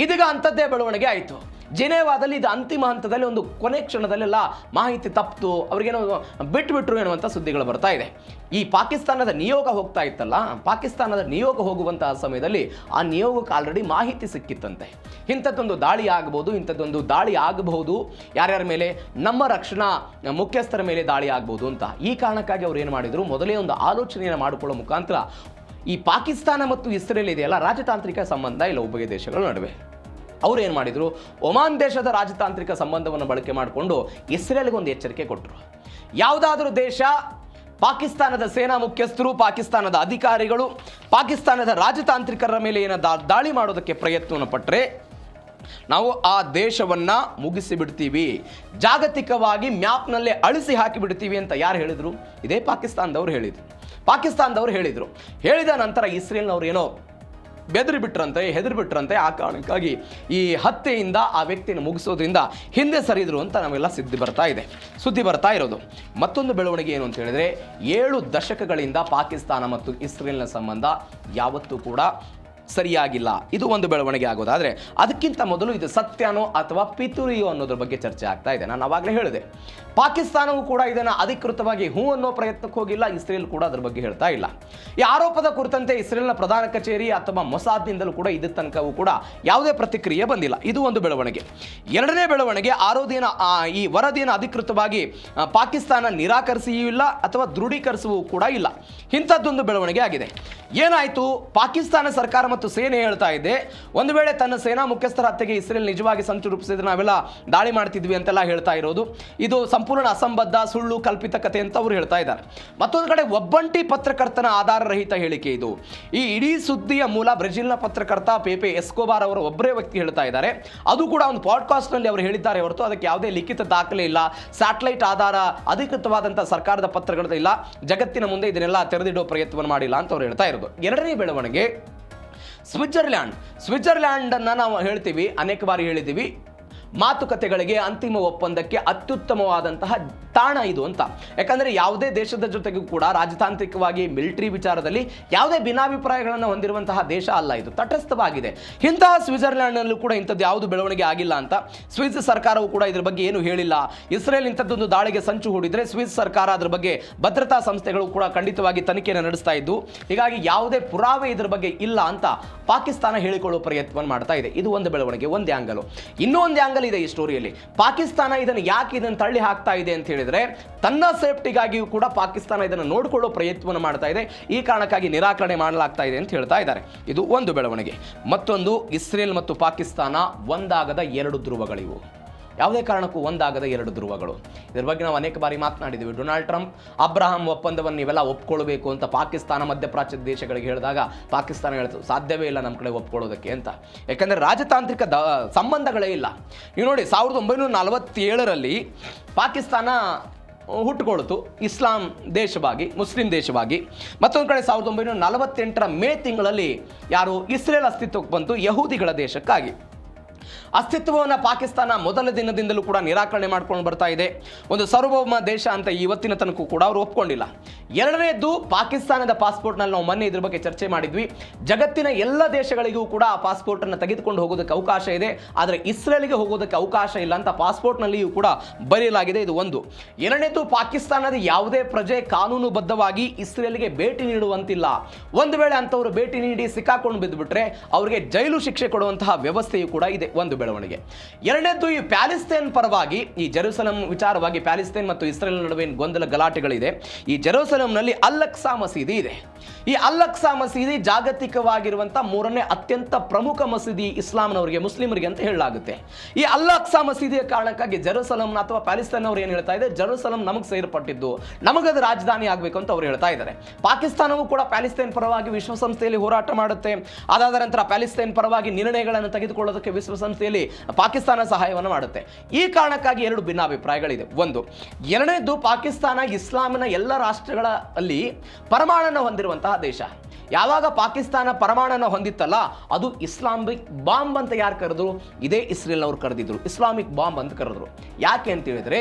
ಇದೀಗ ಅಂಥದ್ದೇ ಬೆಳವಣಿಗೆ ಆಯಿತು. ಜಿನೇವಾದಲ್ಲಿ ಇದು ಅಂತಿಮ ಹಂತದಲ್ಲಿ ಒಂದು ಕೊನೆ ಕ್ಷಣದಲ್ಲೆಲ್ಲ ಮಾಹಿತಿ ತಪ್ಪಿತು, ಅವ್ರಿಗೇನೋ ಬಿಟ್ಬಿಟ್ರು ಎನ್ನುವಂಥ ಸುದ್ದಿಗಳು ಬರ್ತಾ ಇದೆ. ಈ ಪಾಕಿಸ್ತಾನದ ನಿಯೋಗ ಹೋಗ್ತಾ ಇತ್ತಲ್ಲ, ಪಾಕಿಸ್ತಾನದ ನಿಯೋಗ ಹೋಗುವಂತಹ ಸಮಯದಲ್ಲಿ ಆ ನಿಯೋಗಕ್ಕೆ ಆಲ್ರೆಡಿ ಮಾಹಿತಿ ಸಿಕ್ಕಿತ್ತಂತೆ. ಇಂಥದ್ದೊಂದು ದಾಳಿ ಆಗಬಹುದು, ಇಂಥದ್ದೊಂದು ದಾಳಿ ಆಗಬಹುದು, ಯಾರ್ಯಾರ ಮೇಲೆ? ನಮ್ಮ ರಕ್ಷಣಾ ಮುಖ್ಯಸ್ಥರ ಮೇಲೆ ದಾಳಿ ಆಗ್ಬೋದು ಅಂತ. ಈ ಕಾರಣಕ್ಕಾಗಿ ಅವ್ರು ಏನು ಮಾಡಿದರು, ಮೊದಲೇ ಒಂದು ಆಲೋಚನೆಯನ್ನು ಮಾಡಿಕೊಳ್ಳೋ ಮುಖಾಂತರ ಈ ಪಾಕಿಸ್ತಾನ ಮತ್ತು ಇಸ್ರೇಲ್ ಇದೆಯಲ್ಲ, ರಾಜತಾಂತ್ರಿಕ ಸಂಬಂಧ ಇಲ್ಲ ಉಭಯ ದೇಶಗಳ ನಡುವೆ. ಅವ್ರು ಏನು ಮಾಡಿದರು, ಒಮಾನ್ ದೇಶದ ರಾಜತಾಂತ್ರಿಕ ಸಂಬಂಧವನ್ನು ಬಳಕೆ ಮಾಡಿಕೊಂಡು ಇಸ್ರೇಲ್ಗೆ ಒಂದು ಎಚ್ಚರಿಕೆ ಕೊಟ್ಟರು. ಯಾವುದಾದ್ರೂ ದೇಶ ಪಾಕಿಸ್ತಾನದ ಸೇನಾ ಮುಖ್ಯಸ್ಥರು, ಪಾಕಿಸ್ತಾನದ ಅಧಿಕಾರಿಗಳು, ಪಾಕಿಸ್ತಾನದ ರಾಜತಾಂತ್ರಿಕರ ಮೇಲೆ ಏನೋ ದಾಳಿ ಮಾಡೋದಕ್ಕೆ ಪ್ರಯತ್ನವನ್ನು ಪಟ್ಟರೆ ನಾವು ಆ ದೇಶವನ್ನು ಮುಗಿಸಿಬಿಡ್ತೀವಿ, ಜಾಗತಿಕವಾಗಿ ಮ್ಯಾಪ್ನಲ್ಲೇ ಅಳಿಸಿ ಹಾಕಿಬಿಡ್ತೀವಿ ಅಂತ ಯಾರು ಹೇಳಿದರು? ಇದೇ ಪಾಕಿಸ್ತಾನದವ್ರು ಹೇಳಿದರು. ಹೇಳಿದ ನಂತರ ಇಸ್ರೇಲ್ನವ್ರು ಏನೋ ಹೆದರಿಬಿಟ್ರಂತೆ. ಆ ಕಾರಣಕ್ಕಾಗಿ ಈ ಹತ್ಯೆಯಿಂದ ಆ ವ್ಯಕ್ತಿಯನ್ನು ಮುಗಿಸೋದ್ರಿಂದ ಹಿಂದೆ ಸರಿದ್ರು ಅಂತ ನಾವೆಲ್ಲ ಸುದ್ದಿ ಬರ್ತಾ ಇರೋದು. ಮತ್ತೊಂದು ಬೆಳವಣಿಗೆ ಏನು ಅಂತ ಹೇಳಿದ್ರೆ, 7 ದಶಕಗಳಿಂದ ಪಾಕಿಸ್ತಾನ ಮತ್ತು ಇಸ್ರೇಲ್ನ ಸಂಬಂಧ ಯಾವತ್ತೂ ಕೂಡ ಸರಿಯಾಗಿಲ್ಲ. ಇದು ಒಂದು ಬೆಳವಣಿಗೆ ಆಗೋದಾದರೆ, ಅದಕ್ಕಿಂತ ಮೊದಲು ಇದು ಸತ್ಯನೋ ಅಥವಾ ಪಿತೂರಿಯೋ ಅನ್ನೋದ್ರ ಬಗ್ಗೆ ಚರ್ಚೆ ಆಗ್ತಾ ಇದೆ. ನಾನು ಆವಾಗಲೇ ಹೇಳಿದೆ, ಪಾಕಿಸ್ತಾನವೂ ಕೂಡ ಇದನ್ನು ಅಧಿಕೃತವಾಗಿ ಹೂ ಅನ್ನೋ ಪ್ರಯತ್ನಕ್ಕೆ ಹೋಗಿಲ್ಲ, ಇಸ್ರೇಲ್ ಕೂಡ ಅದ್ರ ಬಗ್ಗೆ ಹೇಳ್ತಾ ಇಲ್ಲ. ಈ ಆರೋಪದ ಕುರಿತಂತೆ ಇಸ್ರೇಲ್ನ ಪ್ರಧಾನ ಕಚೇರಿ ಅಥವಾ ಮೊಸಾದ್ನಿಂದಲೂ ಕೂಡ ಇದ ತನಕವೂ ಕೂಡ ಯಾವುದೇ ಪ್ರತಿಕ್ರಿಯೆ ಬಂದಿಲ್ಲ. ಇದು ಒಂದು ಬೆಳವಣಿಗೆ. ಎರಡನೇ ಬೆಳವಣಿಗೆ, ಈ ವರದಿಯನ್ನು ಅಧಿಕೃತವಾಗಿ ಪಾಕಿಸ್ತಾನ ನಿರಾಕರಿಸಿಯೂ ಇಲ್ಲ ಅಥವಾ ದೃಢೀಕರಿಸುವೂ ಕೂಡ ಇಲ್ಲ. ಇಂಥದ್ದೊಂದು ಬೆಳವಣಿಗೆ ಆಗಿದೆ. ಏನಾಯಿತು, ಪಾಕಿಸ್ತಾನ ಸರ್ಕಾರ ಮತ್ತು ಸೇನೆ ಹೇಳ್ತಾ ಇದೆ, ಒಂದು ವೇಳೆ ತನ್ನ ಸೇನಾ ಮುಖ್ಯಸ್ಥರ ಹತ್ಯೆಗೆ ಇಸ್ರೇಲ್ ನಿಜವಾಗಿ ಸಂಚು ರೂಪಿಸಿದ್ರೆ ನಾವೆಲ್ಲ ದಾಳಿ ಮಾಡ್ತಿದ್ವಿ ಅಂತೆಲ್ಲ ಹೇಳ್ತಾ ಇರೋದು ಇದು ಸಂಪೂರ್ಣ ಅಸಂಬದ್ಧ, ಸುಳ್ಳು, ಕಲ್ಪಿತ ಕಥೆ ಅಂತ ಅವರು ಹೇಳ್ತಾ ಇದ್ದಾರೆ. ಮತ್ತೊಂದು ಕಡೆ ಒಬ್ಬಂಟಿ ಪತ್ರಕರ್ತನ ಆಧಾರರಹಿತ ಹೇಳಿಕೆ ಇದು. ಈ ಇಡೀ ಸುದ್ದಿಯ ಮೂಲ ಬ್ರೆಜಿಲ್ನ ಪತ್ರಕರ್ತ ಪೇಪೆ ಎಸ್ಕೋಬಾರ್ ಅವರ ಒಬ್ಬರೇ ವ್ಯಕ್ತಿ ಹೇಳ್ತಾ ಇದ್ದಾರೆ. ಅದು ಕೂಡ ಒಂದು ಪಾಡ್ಕಾಸ್ಟ್ನಲ್ಲಿ ಅವರು ಹೇಳಿದ್ದಾರೆ ಹೊರತು ಅದಕ್ಕೆ ಯಾವುದೇ ಲಿಖಿತ ದಾಖಲೆ ಇಲ್ಲ, ಸ್ಯಾಟಲೈಟ್ ಆಧಾರ, ಅಧಿಕೃತವಾದಂಥ ಸರ್ಕಾರದ ಪತ್ರಗಳು ಇಲ್ಲ, ಜಗತ್ತಿನ ಮುಂದೆ ಇದನ್ನೆಲ್ಲ ತೆರೆದಿಡೋ ಪ್ರಯತ್ನವನ್ನು ಮಾಡಿಲ್ಲ ಅಂತ ಅವ್ರು ಹೇಳ್ತಾ ಇರೋದು. ಎರಡನೇ ಬೆಳವಣಿಗೆ, ಸ್ವಿಟ್ಜರ್ಲ್ಯಾಂಡನ್ನು ನಾವು ಹೇಳ್ತೀವಿ, ಅನೇಕ ಬಾರಿ ಹೇಳಿದ್ದೀವಿ, ಮಾತುಕತೆಗಳಿಗೆ, ಅಂತಿಮ ಒಪ್ಪಂದಕ್ಕೆ ಅತ್ಯುತ್ತಮವಾದಂತಹ ತಾಣ ಇದು ಅಂತ. ಯಾಕಂದರೆ ಯಾವುದೇ ದೇಶದ ಜೊತೆಗೂ ಕೂಡ ರಾಜತಾಂತ್ರಿಕವಾಗಿ ಮಿಲಿಟರಿ ವಿಚಾರದಲ್ಲಿ ಯಾವುದೇ ಭಿನ್ನಾಭಿಪ್ರಾಯಗಳನ್ನು ಹೊಂದಿರುವಂತಹ ದೇಶ ಅಲ್ಲ ಇದು, ತಟಸ್ಥವಾಗಿದೆ. ಇಂತಹ ಸ್ವಿಟ್ಜರ್ಲ್ಯಾಂಡ್ನಲ್ಲೂ ಕೂಡ ಇಂಥದ್ದು ಯಾವುದು ಬೆಳವಣಿಗೆ ಆಗಿಲ್ಲ ಅಂತ ಸ್ವಿಸ್ ಸರ್ಕಾರವು ಕೂಡ ಇದ್ರ ಬಗ್ಗೆ ಏನು ಹೇಳಿಲ್ಲ. ಇಸ್ರೇಲ್ ಇಂಥದ್ದೊಂದು ದಾಳಿಗೆ ಸಂಚು ಹೂಡಿದರೆ ಸ್ವಿಸ್ ಸರ್ಕಾರ ಅದರ ಬಗ್ಗೆ ಭದ್ರತಾ ಸಂಸ್ಥೆಗಳು ಕೂಡ ಖಂಡಿತವಾಗಿ ತನಿಖೆಯನ್ನು ನಡೆಸ್ತಾ ಇದ್ದು, ಹೀಗಾಗಿ ಯಾವುದೇ ಪುರಾವೆ ಇದ್ರ ಬಗ್ಗೆ ಇಲ್ಲ ಅಂತ ಪಾಕಿಸ್ತಾನ ಹೇಳಿಕೊಳ್ಳುವ ಪ್ರಯತ್ನವನ್ನು ಮಾಡ್ತಾ ಇದೆ. ಇದು ಒಂದು ಬೆಳವಣಿಗೆ, ಒಂದು ಆ್ಯಂಗಲು. ಇನ್ನೂ ಒಂದು ಆ್ಯಂಗಲ್ ಇದೆ ಈ ಸ್ಟೋರಿಯಲ್ಲಿ. ಪಾಕಿಸ್ತಾನ ಇದನ್ನು ತಳ್ಳಿ ಹಾಕ್ತಾ ಇದೆ ಅಂತ ಹೇಳಿದ್ರೆ ತನ್ನ ಸೇಫ್ಟಿಗಾಗಿಯೂ ಕೂಡ ಪಾಕಿಸ್ತಾನ ಇದನ್ನು ನೋಡಿಕೊಳ್ಳೋ ಪ್ರಯತ್ನವನ್ನು ಮಾಡ್ತಾ ಇದೆ. ಈ ಕಾರಣಕ್ಕಾಗಿ ನಿರಾಕರಣೆ ಮಾಡಲಾಗ್ತಾ ಇದೆ ಅಂತ ಹೇಳ್ತಾ ಇದ್ದಾರೆ. ಇದು ಒಂದು ಬೆಳವಣಿಗೆ. ಮತ್ತೊಂದು, ಇಸ್ರೇಲ್ ಮತ್ತು ಪಾಕಿಸ್ತಾನ ಒಂದಾಗದ 2 ಧ್ರುವಗಳಿವು. ಯಾವುದೇ ಕಾರಣಕ್ಕೂ ಒಂದಾಗದ 2 ಧ್ರುವಗಳು. ಇದರ ಬಗ್ಗೆ ನಾವು ಅನೇಕ ಬಾರಿ ಮಾತನಾಡಿದ್ದೀವಿ. ಡೊನಾಲ್ಡ್ ಟ್ರಂಪ್ ಅಬ್ರಹಾಂ ಒಪ್ಪಂದವನ್ನು ನೀವೆಲ್ಲ ಒಪ್ಕೊಳ್ಬೇಕು ಅಂತ ಪಾಕಿಸ್ತಾನ, ಮಧ್ಯಪ್ರಾಚ್ಯದ ದೇಶಗಳಿಗೆ ಹೇಳಿದಾಗ ಪಾಕಿಸ್ತಾನ ಹೇಳ್ತು ಸಾಧ್ಯವೇ ಇಲ್ಲ ನಮ್ಮ ಕಡೆ ಒಪ್ಕೊಳ್ಳೋದಕ್ಕೆ ಅಂತ. ಯಾಕಂದರೆ ರಾಜತಾಂತ್ರಿಕ ಸಂಬಂಧಗಳೇ ಇಲ್ಲ. ನೀವು ನೋಡಿ, 1947ರಲ್ಲಿ ಪಾಕಿಸ್ತಾನ ಹುಟ್ಟುಕೊಳ್ತು ಇಸ್ಲಾಂ ದೇಶವಾಗಿ, ಮುಸ್ಲಿಂ ದೇಶವಾಗಿ. ಮತ್ತೊಂದು ಕಡೆ 1948ರ ಮೇ ತಿಂಗಳಲ್ಲಿ ಇಸ್ರೇಲ್ ಅಸ್ತಿತ್ವಕ್ಕೆ ಬಂತು ಯಹೂದಿಗಳ ದೇಶಕ್ಕಾಗಿ. ಅಸ್ತಿತ್ವವನ್ನು ಪಾಕಿಸ್ತಾನ ಮೊದಲ ದಿನದಿಂದಲೂ ಕೂಡ ನಿರಾಕರಣೆ ಮಾಡ್ಕೊಂಡು ಬರ್ತಾ ಇದೆ. ಒಂದು ಸಾರ್ವಭೌಮ ದೇಶ ಅಂತ ಇವತ್ತಿನ ತನಕ ಕೂಡ ಅವರು ಒಪ್ಕೊಂಡಿಲ್ಲ. ಎರಡನೇದ್ದು, ಪಾಕಿಸ್ತಾನದ ಪಾಸ್ಪೋರ್ಟ್ನಲ್ಲಿ ನಾವು ಮೊನ್ನೆ ಇದ್ರ ಬಗ್ಗೆ ಚರ್ಚೆ ಮಾಡಿದ್ವಿ. ಜಗತ್ತಿನ ಎಲ್ಲ ದೇಶಗಳಿಗೂ ಕೂಡ ಆ ಪಾಸ್ಪೋರ್ಟನ್ನು ತೆಗೆದುಕೊಂಡು ಹೋಗೋದಕ್ಕೆ ಅವಕಾಶ ಇದೆ, ಆದರೆ ಇಸ್ರೇಲ್ಗೆ ಹೋಗೋದಕ್ಕೆ ಅವಕಾಶ ಇಲ್ಲ ಅಂತ ಪಾಸ್ಪೋರ್ಟ್ನಲ್ಲಿಯೂ ಕೂಡ ಬರೆಯಲಾಗಿದೆ. ಇದು ಒಂದು. ಎರಡನೇದು, ಪಾಕಿಸ್ತಾನದ ಯಾವುದೇ ಪ್ರಜೆ ಕಾನೂನುಬದ್ಧವಾಗಿ ಇಸ್ರೇಲ್ಗೆ ಭೇಟಿ ನೀಡುವಂತಿಲ್ಲ. ಒಂದು ವೇಳೆ ಅಂತವರು ಭೇಟಿ ನೀಡಿ ಸಿಕ್ಕಾಕೊಂಡು ಬಿದ್ದುಬಿಟ್ರೆ ಅವರಿಗೆ ಜೈಲು ಶಿಕ್ಷೆ ಕೊಡುವಂತಹ ವ್ಯವಸ್ಥೆಯೂ ಕೂಡ ಇದೆ. ಒಂದು ಬೆಳವಣಿಗೆ. ಎರಡನೇದು, ಈ ಪ್ಯಾಲೆಸ್ತೈನ್ ಪರವಾಗಿ, ಈ ಜೆರೂಸಲಂ ವಿಚಾರವಾಗಿ ಪ್ಯಾಲೆಸ್ತೈನ್ ಮತ್ತು ಇಸ್ರೇಲ್ ನಡುವೆ ಗೊಂದಲ ಗಲಾಟೆಗಳಿದೆ. ಈ ಜೆರೂಸಲಂನಲ್ಲಿ ಅಲ್-ಅಕ್ಸಾ ಮಸೀದಿ ಇದೆ. ಈ ಅಲ್-ಅಕ್ಸಾ ಮಸೀದಿ ಜಾಗತಿಕವಾಗಿರುವಂತಹ ಮೂರನೇ ಅತ್ಯಂತ ಪ್ರಮುಖ ಮಸೀದಿ ಇಸ್ಲಾಂನವರಿಗೆ, ಮುಸ್ಲಿಮರಿಗೆ ಅಂತ ಹೇಳಲಾಗುತ್ತೆ. ಈ ಅಲ್-ಅಕ್ಸಾ ಮಸೀದಿಯ ಕಾರಣಕ್ಕಾಗಿ ಜೆರೂಸಲಂನ ಅಥವಾ ಪ್ಯಾಲೆಸ್ತೈನ್ ಅವರು ಏನು ಹೇಳ್ತಾ ಇದೆ, ಜೆರೂಸಲಂ ನಮಗೆ ಸೇರ್ಪಟ್ಟಿದ್ದು, ನಮಗದು ರಾಜಧಾನಿ ಆಗಬೇಕು ಅಂತ ಅವರು ಹೇಳ್ತಾ ಇದ್ದಾರೆ. ಪಾಕಿಸ್ತಾನವೂ ಕೂಡ ಪ್ಯಾಲೆಸ್ತೈನ್ ಪರವಾಗಿ ವಿಶ್ವಸಂಸ್ಥೆಯಲ್ಲಿ ಹೋರಾಟ ಮಾಡುತ್ತೆ. ಅದಾದ ನಂತರ ಪ್ಯಾಲೆಸ್ತೈನ್ ಪರವಾಗಿ ನಿರ್ಣಯಗಳನ್ನು ತೆಗೆದುಕೊಳ್ಳೋದಕ್ಕೆ ವಿಶ್ವಸಂಸ್ಥೆಯಲ್ಲಿ ಪಾಕಿಸ್ತಾನ ಸಹಾಯವನ್ನು ಮಾಡುತ್ತೆ. ಈ ಕಾರಣಕ್ಕಾಗಿ ಎರಡು ಭಿನ್ನಾಭಿಪ್ರಾಯಗಳಿದೆ. ಒಂದು. ಎರಡನೇದು, ಪಾಕಿಸ್ತಾನ ಇಸ್ಲಾಮಿನ ಎಲ್ಲ ರಾಷ್ಟ್ರಗಳಲ್ಲಿ ಪರಮಾಣುವನ್ನು ಹೊಂದಿರುವಂತಹ ದೇಶ. ಯಾವಾಗ ಪಾಕಿಸ್ತಾನ ಪರಮಾಣುವನ್ನು ಹೊಂದಿತ್ತಲ್ಲ, ಅದು ಇಸ್ಲಾಮಿಕ್ ಬಾಂಬ್ ಅಂತ ಯಾರು ಕರೆದ್ರು? ಇದೇ ಇಸ್ರೇಲ್ನವರು ಕರೆದಿದ್ರು, ಇಸ್ಲಾಮಿಕ್ ಬಾಂಬ್ ಅಂತ ಕರೆದ್ರು. ಯಾಕೆ ಅಂತ ಹೇಳಿದ್ರೆ,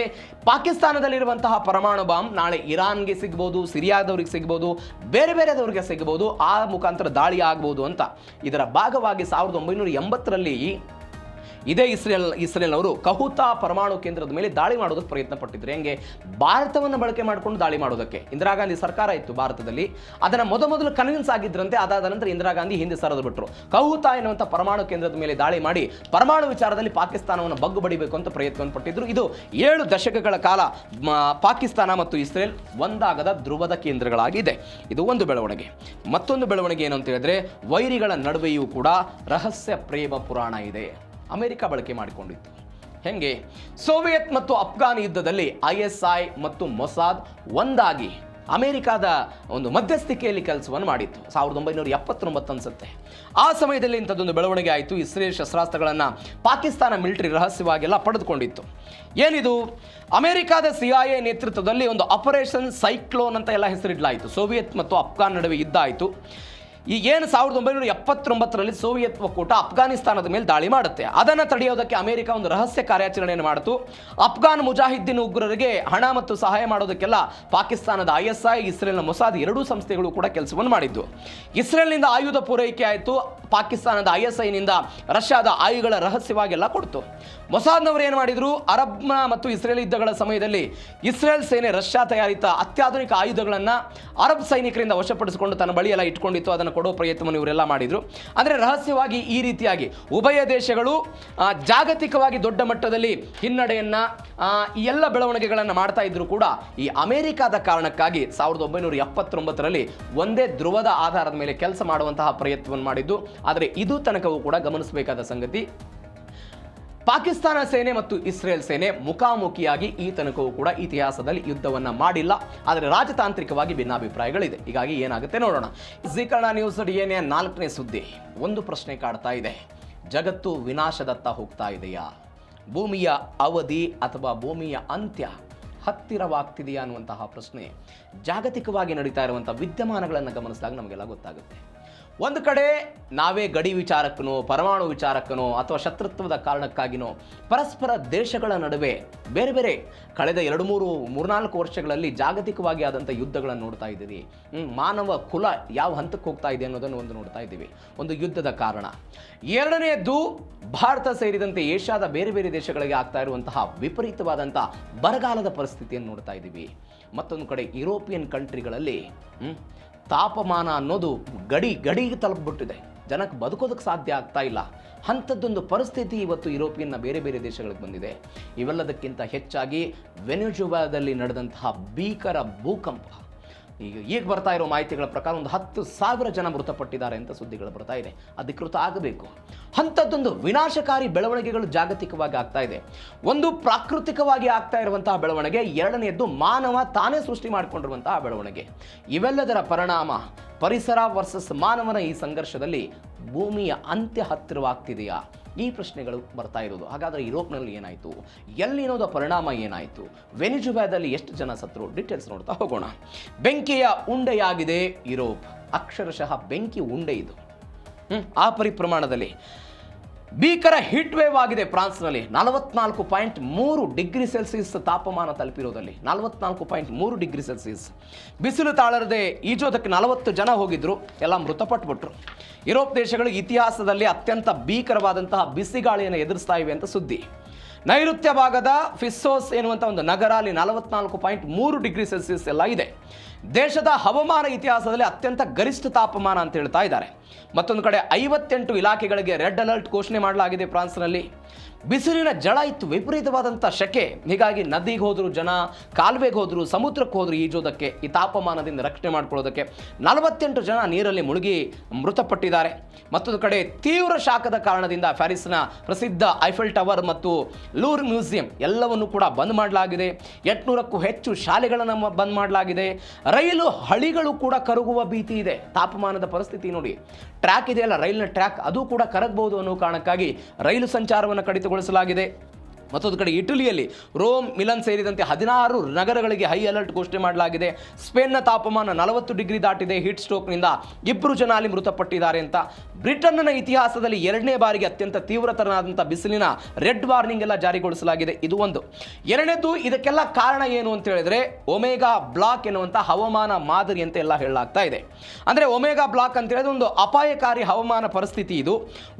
ಪಾಕಿಸ್ತಾನದಲ್ಲಿರುವಂತಹ ಪರಮಾಣು ಬಾಂಬ್ ನಾಳೆ ಇರಾನ್ಗೆ ಸಿಗ್ಬೋದು, ಸಿರಿಯಾದವ್ರಿಗೆ ಸಿಗ್ಬೋದು, ಬೇರೆ ಬೇರೆದವ್ರಿಗೆ ಸಿಗ್ಬೋದು, ಆ ಮುಖಾಂತರ ದಾಳಿ ಆಗ್ಬೋದು ಅಂತ. ಇದರ ಭಾಗವಾಗಿ 1980ರಲ್ಲಿ ಇದೇ ಇಸ್ರೇಲ್ನವರು ಕಹುತಾ ಪರಮಾಣು ಕೇಂದ್ರದ ಮೇಲೆ ದಾಳಿ ಮಾಡೋದಕ್ಕೆ ಪ್ರಯತ್ನ ಪಟ್ಟಿದ್ರು. ಹೆಂಗೆ? ಭಾರತವನ್ನು ಬಳಕೆ ಮಾಡಿಕೊಂಡು ದಾಳಿ ಮಾಡೋದಕ್ಕೆ. ಇಂದಿರಾ ಗಾಂಧಿ ಸರ್ಕಾರ ಇತ್ತು ಭಾರತದಲ್ಲಿ, ಅದನ್ನು ಮೊದಲು ಕನ್ವಿನ್ಸ್ ಆಗಿದ್ರಂತೆ. ಅದಾದ ನಂತರ ಇಂದಿರಾ ಗಾಂಧಿ ಹಿಂದೆ ಸರಿದು ಬಿಟ್ಟರು. ಕಹುತಾ ಎನ್ನುವಂಥ ಪರಮಾಣು ಕೇಂದ್ರದ ಮೇಲೆ ದಾಳಿ ಮಾಡಿ ಪರಮಾಣು ವಿಚಾರದಲ್ಲಿ ಪಾಕಿಸ್ತಾನವನ್ನು ಬಗ್ಗು ಬಡಿಬೇಕು ಅಂತ ಪ್ರಯತ್ನವನ್ನು ಪಟ್ಟಿದ್ರು. ಇದು 7 ದಶಕಗಳ ಕಾಲ ಪಾಕಿಸ್ತಾನ ಮತ್ತು ಇಸ್ರೇಲ್ ಒಂದಾಗದ ಧ್ರುವದ ಕೇಂದ್ರಗಳಾಗಿದೆ. ಇದು ಒಂದು ಬೆಳವಣಿಗೆ. ಮತ್ತೊಂದು ಬೆಳವಣಿಗೆ ಏನು ಅಂತ ಹೇಳಿದ್ರೆ, ವೈರಿಗಳ ನಡುವೆಯೂ ಕೂಡ ರಹಸ್ಯ ಪ್ರೇಮ ಪುರಾಣ ಇದೆ. ಅಮೆರಿಕ ಬಳಕೆ ಮಾಡಿಕೊಂಡಿತ್ತು. ಹೆಂಗೆ? ಸೋವಿಯತ್ ಮತ್ತು ಅಫ್ಘಾನ್ ಯುದ್ಧದಲ್ಲಿ ISI ಮತ್ತು ಮೊಸಾದ್ ಒಂದಾಗಿ ಅಮೆರಿಕಾದ ಒಂದು ಮಧ್ಯಸ್ಥಿಕೆಯಲ್ಲಿ ಕೆಲಸವನ್ನು ಮಾಡಿತ್ತು. 1979 ಅನ್ಸುತ್ತೆ. ಆ ಸಮಯದಲ್ಲಿ ಇಂಥದ್ದೊಂದು ಬೆಳವಣಿಗೆ ಆಯಿತು. ಇಸ್ರೇಲ್ ಶಸ್ತ್ರಾಸ್ತ್ರಗಳನ್ನು ಪಾಕಿಸ್ತಾನ ಮಿಲಿಟರಿ ರಹಸ್ಯವಾಗೆಲ್ಲ ಪಡೆದುಕೊಂಡಿತ್ತು. ಏನಿದು? ಅಮೆರಿಕಾದ CIA ನೇತೃತ್ವದಲ್ಲಿ ಒಂದು ಆಪರೇಷನ್ ಸೈಕ್ಲೋನ್ ಅಂತ ಎಲ್ಲ ಹೆಸರಿಡಲಾಯಿತು. ಸೋವಿಯತ್ ಮತ್ತು ಅಫ್ಘಾನ್ ನಡುವೆ ಯುದ್ಧ ಆಯಿತು. ಈಗೇನು 1979ರಲ್ಲಿ ಸೋವಿಯತ್ ಒಕ್ಕೂಟ ಅಫ್ಘಾನಿಸ್ತಾನದ ಮೇಲೆ ದಾಳಿ ಮಾಡುತ್ತೆ. ಅದನ್ನು ತಡೆಯೋದಕ್ಕೆ ಅಮೆರಿಕ ಒಂದು ರಹಸ್ಯ ಕಾರ್ಯಾಚರಣೆಯನ್ನು ಮಾಡಿತು. ಅಫ್ಘಾನ್ ಮುಜಾಹಿದ್ದೀನ್ ಉಗ್ರರಿಗೆ ಹಣ ಮತ್ತು ಸಹಾಯ ಮಾಡೋದಕ್ಕೆಲ್ಲ ಪಾಕಿಸ್ತಾನದ ISI, ಇಸ್ರೇಲ್ನ ಮೊಸಾದ್ ಎರಡೂ ಸಂಸ್ಥೆಗಳು ಕೂಡ ಕೆಲಸವನ್ನು ಮಾಡಿದ್ದು. ಇಸ್ರೇಲ್ನಿಂದ ಆಯುಧ ಪೂರೈಕೆ ಆಯಿತು. ಪಾಕಿಸ್ತಾನದ ISIನಿಂದ ರಷ್ಯಾದ ಆಯುಧಗಳ ರಹಸ್ಯವಾಗೆಲ್ಲ ಕೊಡ್ತು. ಮೊಸಾದ್ನವರು ಏನು ಮಾಡಿದ್ರು? ಅರಬ್ ಮತ್ತು ಇಸ್ರೇಲ್ ಯುದ್ಧಗಳ ಸಮಯದಲ್ಲಿ ಇಸ್ರೇಲ್ ಸೇನೆ ರಷ್ಯಾ ತಯಾರಿತ ಅತ್ಯಾಧುನಿಕ ಆಯುಧಗಳನ್ನು ಅರಬ್ ಸೈನಿಕರಿಂದ ವಶಪಡಿಸಿಕೊಂಡು ತನ್ನ ಬಳಿಯೆಲ್ಲ ಇಟ್ಕೊಂಡಿತ್ತು. ಅದನ್ನು ಕೊಡೋ ಪ್ರಯತ್ನವನ್ನು ಇವರೆಲ್ಲ ಮಾಡಿದರು. ಅಂದರೆ ರಹಸ್ಯವಾಗಿ ಈ ರೀತಿಯಾಗಿ ಉಭಯ ದೇಶಗಳು ಜಾಗತಿಕವಾಗಿ ದೊಡ್ಡ ಮಟ್ಟದಲ್ಲಿ ಹಿನ್ನಡೆಯನ್ನು ಈ ಎಲ್ಲ ಬೆಳವಣಿಗೆಗಳನ್ನು ಮಾಡ್ತಾ ಇದ್ರು ಕೂಡ ಈ ಅಮೆರಿಕದ ಕಾರಣಕ್ಕಾಗಿ 1979ರಲ್ಲಿ ಒಂದೇ ಧ್ರುವದ ಆಧಾರದ ಮೇಲೆ ಕೆಲಸ ಮಾಡುವಂತಹ ಪ್ರಯತ್ನವನ್ನು ಮಾಡಿದ್ದು. ಆದರೆ ಇದು ತನಕವೂ ಕೂಡ ಗಮನಿಸಬೇಕಾದ ಸಂಗತಿ, ಪಾಕಿಸ್ತಾನ ಸೇನೆ ಮತ್ತು ಇಸ್ರೇಲ್ ಸೇನೆ ಮುಖಾಮುಖಿಯಾಗಿ ಈ ತನಕವೂ ಕೂಡ ಇತಿಹಾಸದಲ್ಲಿ ಯುದ್ಧವನ್ನು ಮಾಡಿಲ್ಲ. ಆದರೆ ರಾಜತಾಂತ್ರಿಕವಾಗಿ ಭಿನ್ನಾಭಿಪ್ರಾಯಗಳಿದೆ. ಹೀಗಾಗಿ ಏನಾಗುತ್ತೆ ನೋಡೋಣ. ಜೀ ಕನ್ನಡ ನ್ಯೂಸ್ DNA 4ನೇ ಸುದ್ದಿ. ಒಂದು ಪ್ರಶ್ನೆ ಕಾಡ್ತಾ ಇದೆ, ಜಗತ್ತು ವಿನಾಶದತ್ತ ಹೋಗ್ತಾ ಇದೆಯಾ? ಭೂಮಿಯ ಅವಧಿ ಅಥವಾ ಭೂಮಿಯ ಅಂತ್ಯ ಹತ್ತಿರವಾಗ್ತಿದೆಯಾ ಅನ್ನುವಂತಹ ಪ್ರಶ್ನೆ ಜಾಗತಿಕವಾಗಿ ನಡೀತಾ ಇರುವಂಥ ವಿದ್ಯಮಾನಗಳನ್ನು ಗಮನಿಸಿದಾಗ ನಮಗೆಲ್ಲ ಗೊತ್ತಾಗುತ್ತೆ. ಒಂದು ಕಡೆ ನಾವೇ ಗಡಿ ವಿಚಾರಕ್ಕನೋ, ಪರಮಾಣು ವಿಚಾರಕ್ಕನೋ ಅಥವಾ ಶತ್ರುತ್ವದ ಕಾರಣಕ್ಕಾಗಿನೋ ಪರಸ್ಪರ ದೇಶಗಳ ನಡುವೆ ಬೇರೆ ಬೇರೆ ಕಳೆದ 2-3-4 ವರ್ಷಗಳಲ್ಲಿ ಜಾಗತಿಕವಾಗಿ ಆದಂಥ ಯುದ್ಧಗಳನ್ನು ನೋಡ್ತಾ ಇದ್ದೀವಿ. ಮಾನವ ಕುಲ ಯಾವ ಹಂತಕ್ಕೆ ಹೋಗ್ತಾ ಇದೆ ಅನ್ನೋದನ್ನು ಒಂದು ನೋಡ್ತಾ ಇದ್ದೀವಿ. ಒಂದು ಯುದ್ಧದ ಕಾರಣ. ಎರಡನೆಯದ್ದು, ಭಾರತ ಸೇರಿದಂತೆ ಏಷ್ಯಾದ ಬೇರೆ ಬೇರೆ ದೇಶಗಳಿಗೆ ಆಗ್ತಾ ಇರುವಂತಹ ವಿಪರೀತವಾದಂಥ ಬರಗಾಲದ ಪರಿಸ್ಥಿತಿಯನ್ನು ನೋಡ್ತಾ ಇದ್ದೀವಿ. ಮತ್ತೊಂದು ಕಡೆ ಯುರೋಪಿಯನ್ ಕಂಟ್ರಿಗಳಲ್ಲಿ ತಾಪಮಾನ ಅನ್ನೋದು ಗಡಿಗೆ ತಲುಪಿಬಿಟ್ಟಿದೆ. ಜನಕ್ಕೆ ಬದುಕೋದಕ್ಕೆ ಸಾಧ್ಯ ಆಗ್ತಾ ಇಲ್ಲ. ಅಂಥದ್ದೊಂದು ಪರಿಸ್ಥಿತಿ ಇವತ್ತು ಯುರೋಪಿಯನ್ನ ಬೇರೆ ಬೇರೆ ದೇಶಗಳಿಗೆ ಬಂದಿದೆ. ಇವೆಲ್ಲದಕ್ಕಿಂತ ಹೆಚ್ಚಾಗಿ ವೆನೆಜುವೆಲಾದಲ್ಲಿ ನಡೆದಂತಹ ಭೀಕರ ಭೂಕಂಪ, ಈಗ ಬರ್ತಾ ಇರೋ ಮಾಹಿತಿಗಳ ಪ್ರಕಾರ ಒಂದು 10,000 ಜನ ಮೃತಪಟ್ಟಿದ್ದಾರೆ ಅಂತ ಸುದ್ದಿಗಳು ಬರ್ತಾ ಇದೆ. ಅಧಿಕೃತ ಆಗಬೇಕು. ಅಂಥದ್ದೊಂದು ವಿನಾಶಕಾರಿ ಬೆಳವಣಿಗೆಗಳು ಜಾಗತಿಕವಾಗಿ ಆಗ್ತಾ ಇದೆ. ಒಂದು ಪ್ರಾಕೃತಿಕವಾಗಿ ಆಗ್ತಾ ಇರುವಂತಹ ಬೆಳವಣಿಗೆ, ಎರಡನೆಯದ್ದು ಮಾನವ ತಾನೇ ಸೃಷ್ಟಿ ಮಾಡಿಕೊಂಡಿರುವಂತಹ ಬೆಳವಣಿಗೆ. ಇವೆಲ್ಲದರ ಪರಿಣಾಮ ಪರಿಸರ ವರ್ಸಸ್ ಮಾನವನ ಈ ಸಂಘರ್ಷದಲ್ಲಿ ಭೂಮಿಯ ಅಂತ್ಯ ಹತ್ತಿರವಾಗ್ತಿದೆಯಾ? ಈ ಪ್ರಶ್ನೆಗಳು ಬರ್ತಾ ಇರೋದು. ಹಾಗಾದರೆ ಯುರೋಪ್ನಲ್ಲಿ ಏನಾಯಿತು? ಎಲ್ಲಿನೋದ ಪರಿಣಾಮ ಏನಾಯಿತು? ವೆನಿಜುವೆಲಾದಲ್ಲಿ ಎಷ್ಟು ಜನ ಸತ್ರು? ಡೀಟೇಲ್ಸ್ ನೋಡ್ತಾ ಹೋಗೋಣ. ಬೆಂಕಿಯ ಉಂಡೆಯಾಗಿದೆ ಯುರೋಪ್. ಅಕ್ಷರಶಃ ಬೆಂಕಿ ಉಂಡೆ ಇದು. ಆ ಪರಿಪ್ರಮಾಣದಲ್ಲಿ ಭೀಕರ ಹೀಟ್ ವೇವ್ ಆಗಿದೆ ಫ್ರಾನ್ಸ್ನಲ್ಲಿ. 44.3 ಡಿಗ್ರಿ ಸೆಲ್ಸಿಯಸ್ ತಾಪಮಾನ ತಲುಪಿರೋದಲ್ಲಿ 44.3 ಡಿಗ್ರಿ ಸೆಲ್ಸಿಯಸ್. ಬಿಸಿಲು ತಾಳರದೆ ಈಜೋದಕ್ಕೆ 40 ಜನ ಹೋಗಿದ್ರು, ಎಲ್ಲ ಮೃತಪಟ್ಟುಬಿಟ್ರು. ಯುರೋಪ್ ದೇಶಗಳು ಇತಿಹಾಸದಲ್ಲಿ ಅತ್ಯಂತ ಭೀಕರವಾದಂತಹ ಬಿಸಿಗಾಳಿಯನ್ನು ಎದುರಿಸ್ತಾ ಇವೆ ಅಂತ ಸುದ್ದಿ. ನೈಋತ್ಯ ಭಾಗದ ಫಿಸ್ಸೋಸ್ ಎನ್ನುವಂಥ ಒಂದು ನಗರ ಅಲ್ಲಿ 44.3 ಡಿಗ್ರಿ ಸೆಲ್ಸಿಯಸ್ ಎಲ್ಲ ಇದೆ. ದೇಶದ ಹವಾಮಾನ ಇತಿಹಾಸದಲ್ಲಿ ಅತ್ಯಂತ ಗರಿಷ್ಠ ತಾಪಮಾನ ಅಂತ ಹೇಳ್ತಾ ಇದ್ದಾರೆ. ಮತ್ತೊಂದು ಕಡೆ 58 ಇಲಾಖೆಗಳಿಗೆ ರೆಡ್ ಅಲರ್ಟ್ ಘೋಷಣೆ ಮಾಡಲಾಗಿದೆ ಫ್ರಾನ್ಸ್ನಲ್ಲಿ. ಬಿಸಿಲಿನ ಜಳ ಇತ್ತು, ವಿಪರೀತವಾದಂಥ ಶೆಕೆ. ಹೀಗಾಗಿ ನದಿಗೆ ಹೋದರು ಜನ, ಕಾಲುವೆಗೆ ಹೋದರು, ಸಮುದ್ರಕ್ಕೆ ಹೋದರು ಈಜೋದಕ್ಕೆ, ಈ ತಾಪಮಾನದಿಂದ ರಕ್ಷಣೆ ಮಾಡ್ಕೊಳ್ಳೋದಕ್ಕೆ. 48 ಜನ ನೀರಲ್ಲಿ ಮುಳುಗಿ ಮೃತಪಟ್ಟಿದ್ದಾರೆ. ಮತ್ತೊಂದು ಕಡೆ ತೀವ್ರ ಶಾಖದ ಕಾರಣದಿಂದ ಪ್ಯಾರಿಸ್ನ ಪ್ರಸಿದ್ಧ ಐಫೆಲ್ ಟವರ್ ಮತ್ತು ಲೂರ್ ಮ್ಯೂಸಿಯಂ ಎಲ್ಲವನ್ನು ಕೂಡ ಬಂದ್ ಮಾಡಲಾಗಿದೆ. 800ಕ್ಕೂ ಹೆಚ್ಚು ಶಾಲೆಗಳನ್ನು ಬಂದ್ ಮಾಡಲಾಗಿದೆ. ರೈಲು ಹಳಿಗಳು ಕೂಡ ಕರಗುವ ಭೀತಿ ಇದೆ. ತಾಪಮಾನದ ಪರಿಸ್ಥಿತಿ ನೋಡಿ. ಟ್ರ್ಯಾಕ್ ಇದೆಯಲ್ಲ, ರೈಲಿನ ಟ್ರ್ಯಾಕ್, ಅದು ಕೂಡ ಕರಗಬಹುದು ಅನ್ನೋ ಕಾರಣಕ್ಕಾಗಿ ರೈಲು ಸಂಚಾರವನ್ನು ಕಡಿತಗೊಳಿಸಲಾಗಿದೆ. ಮತ್ತೊಂದು ಕಡೆ ಇಟಲಿಯಲ್ಲಿ ರೋಮ್, ಮಿಲನ್ ಸೇರಿದಂತೆ 16 ನಗರಗಳಿಗೆ ಹೈ ಅಲರ್ಟ್ ಘೋಷಣೆ ಮಾಡಲಾಗಿದೆ. ಸ್ಪೇನ್ನ ತಾಪಮಾನ 40 ಡಿಗ್ರಿ ದಾಟಿದೆ. ಹೀಟ್ ಸ್ಟ್ರೋಕ್ನಿಂದ 2 ಜನ ಅಲ್ಲಿ ಮೃತಪಟ್ಟಿದ್ದಾರೆ ಅಂತ. ಬ್ರಿಟನ್ನ ಇತಿಹಾಸದಲ್ಲಿ 2ನೇ ಬಾರಿಗೆ ಅತ್ಯಂತ ತೀವ್ರತರನಾದಂಥ ಬಿಸಿಲಿನ ರೆಡ್ ವಾರ್ನಿಂಗ್ ಎಲ್ಲ ಜಾರಿಗೊಳಿಸಲಾಗಿದೆ. ಇದು ಒಂದು. ಎರಡನೇದು, ಇದಕ್ಕೆಲ್ಲ ಕಾರಣ ಏನು ಅಂತ ಹೇಳಿದ್ರೆ ಒಮೆಗಾ ಬ್ಲಾಕ್ ಎನ್ನುವಂಥ ಹವಾಮಾನ ಮಾದರಿ ಅಂತ ಎಲ್ಲ ಹೇಳಲಾಗ್ತಾ ಇದೆ. ಅಂದರೆ ಒಮೆಗಾ ಬ್ಲಾಕ್ ಅಂತ ಹೇಳಿದ್ರೆ ಒಂದು ಅಪಾಯಕಾರಿ ಹವಾಮಾನ ಪರಿಸ್ಥಿತಿ. ಇದು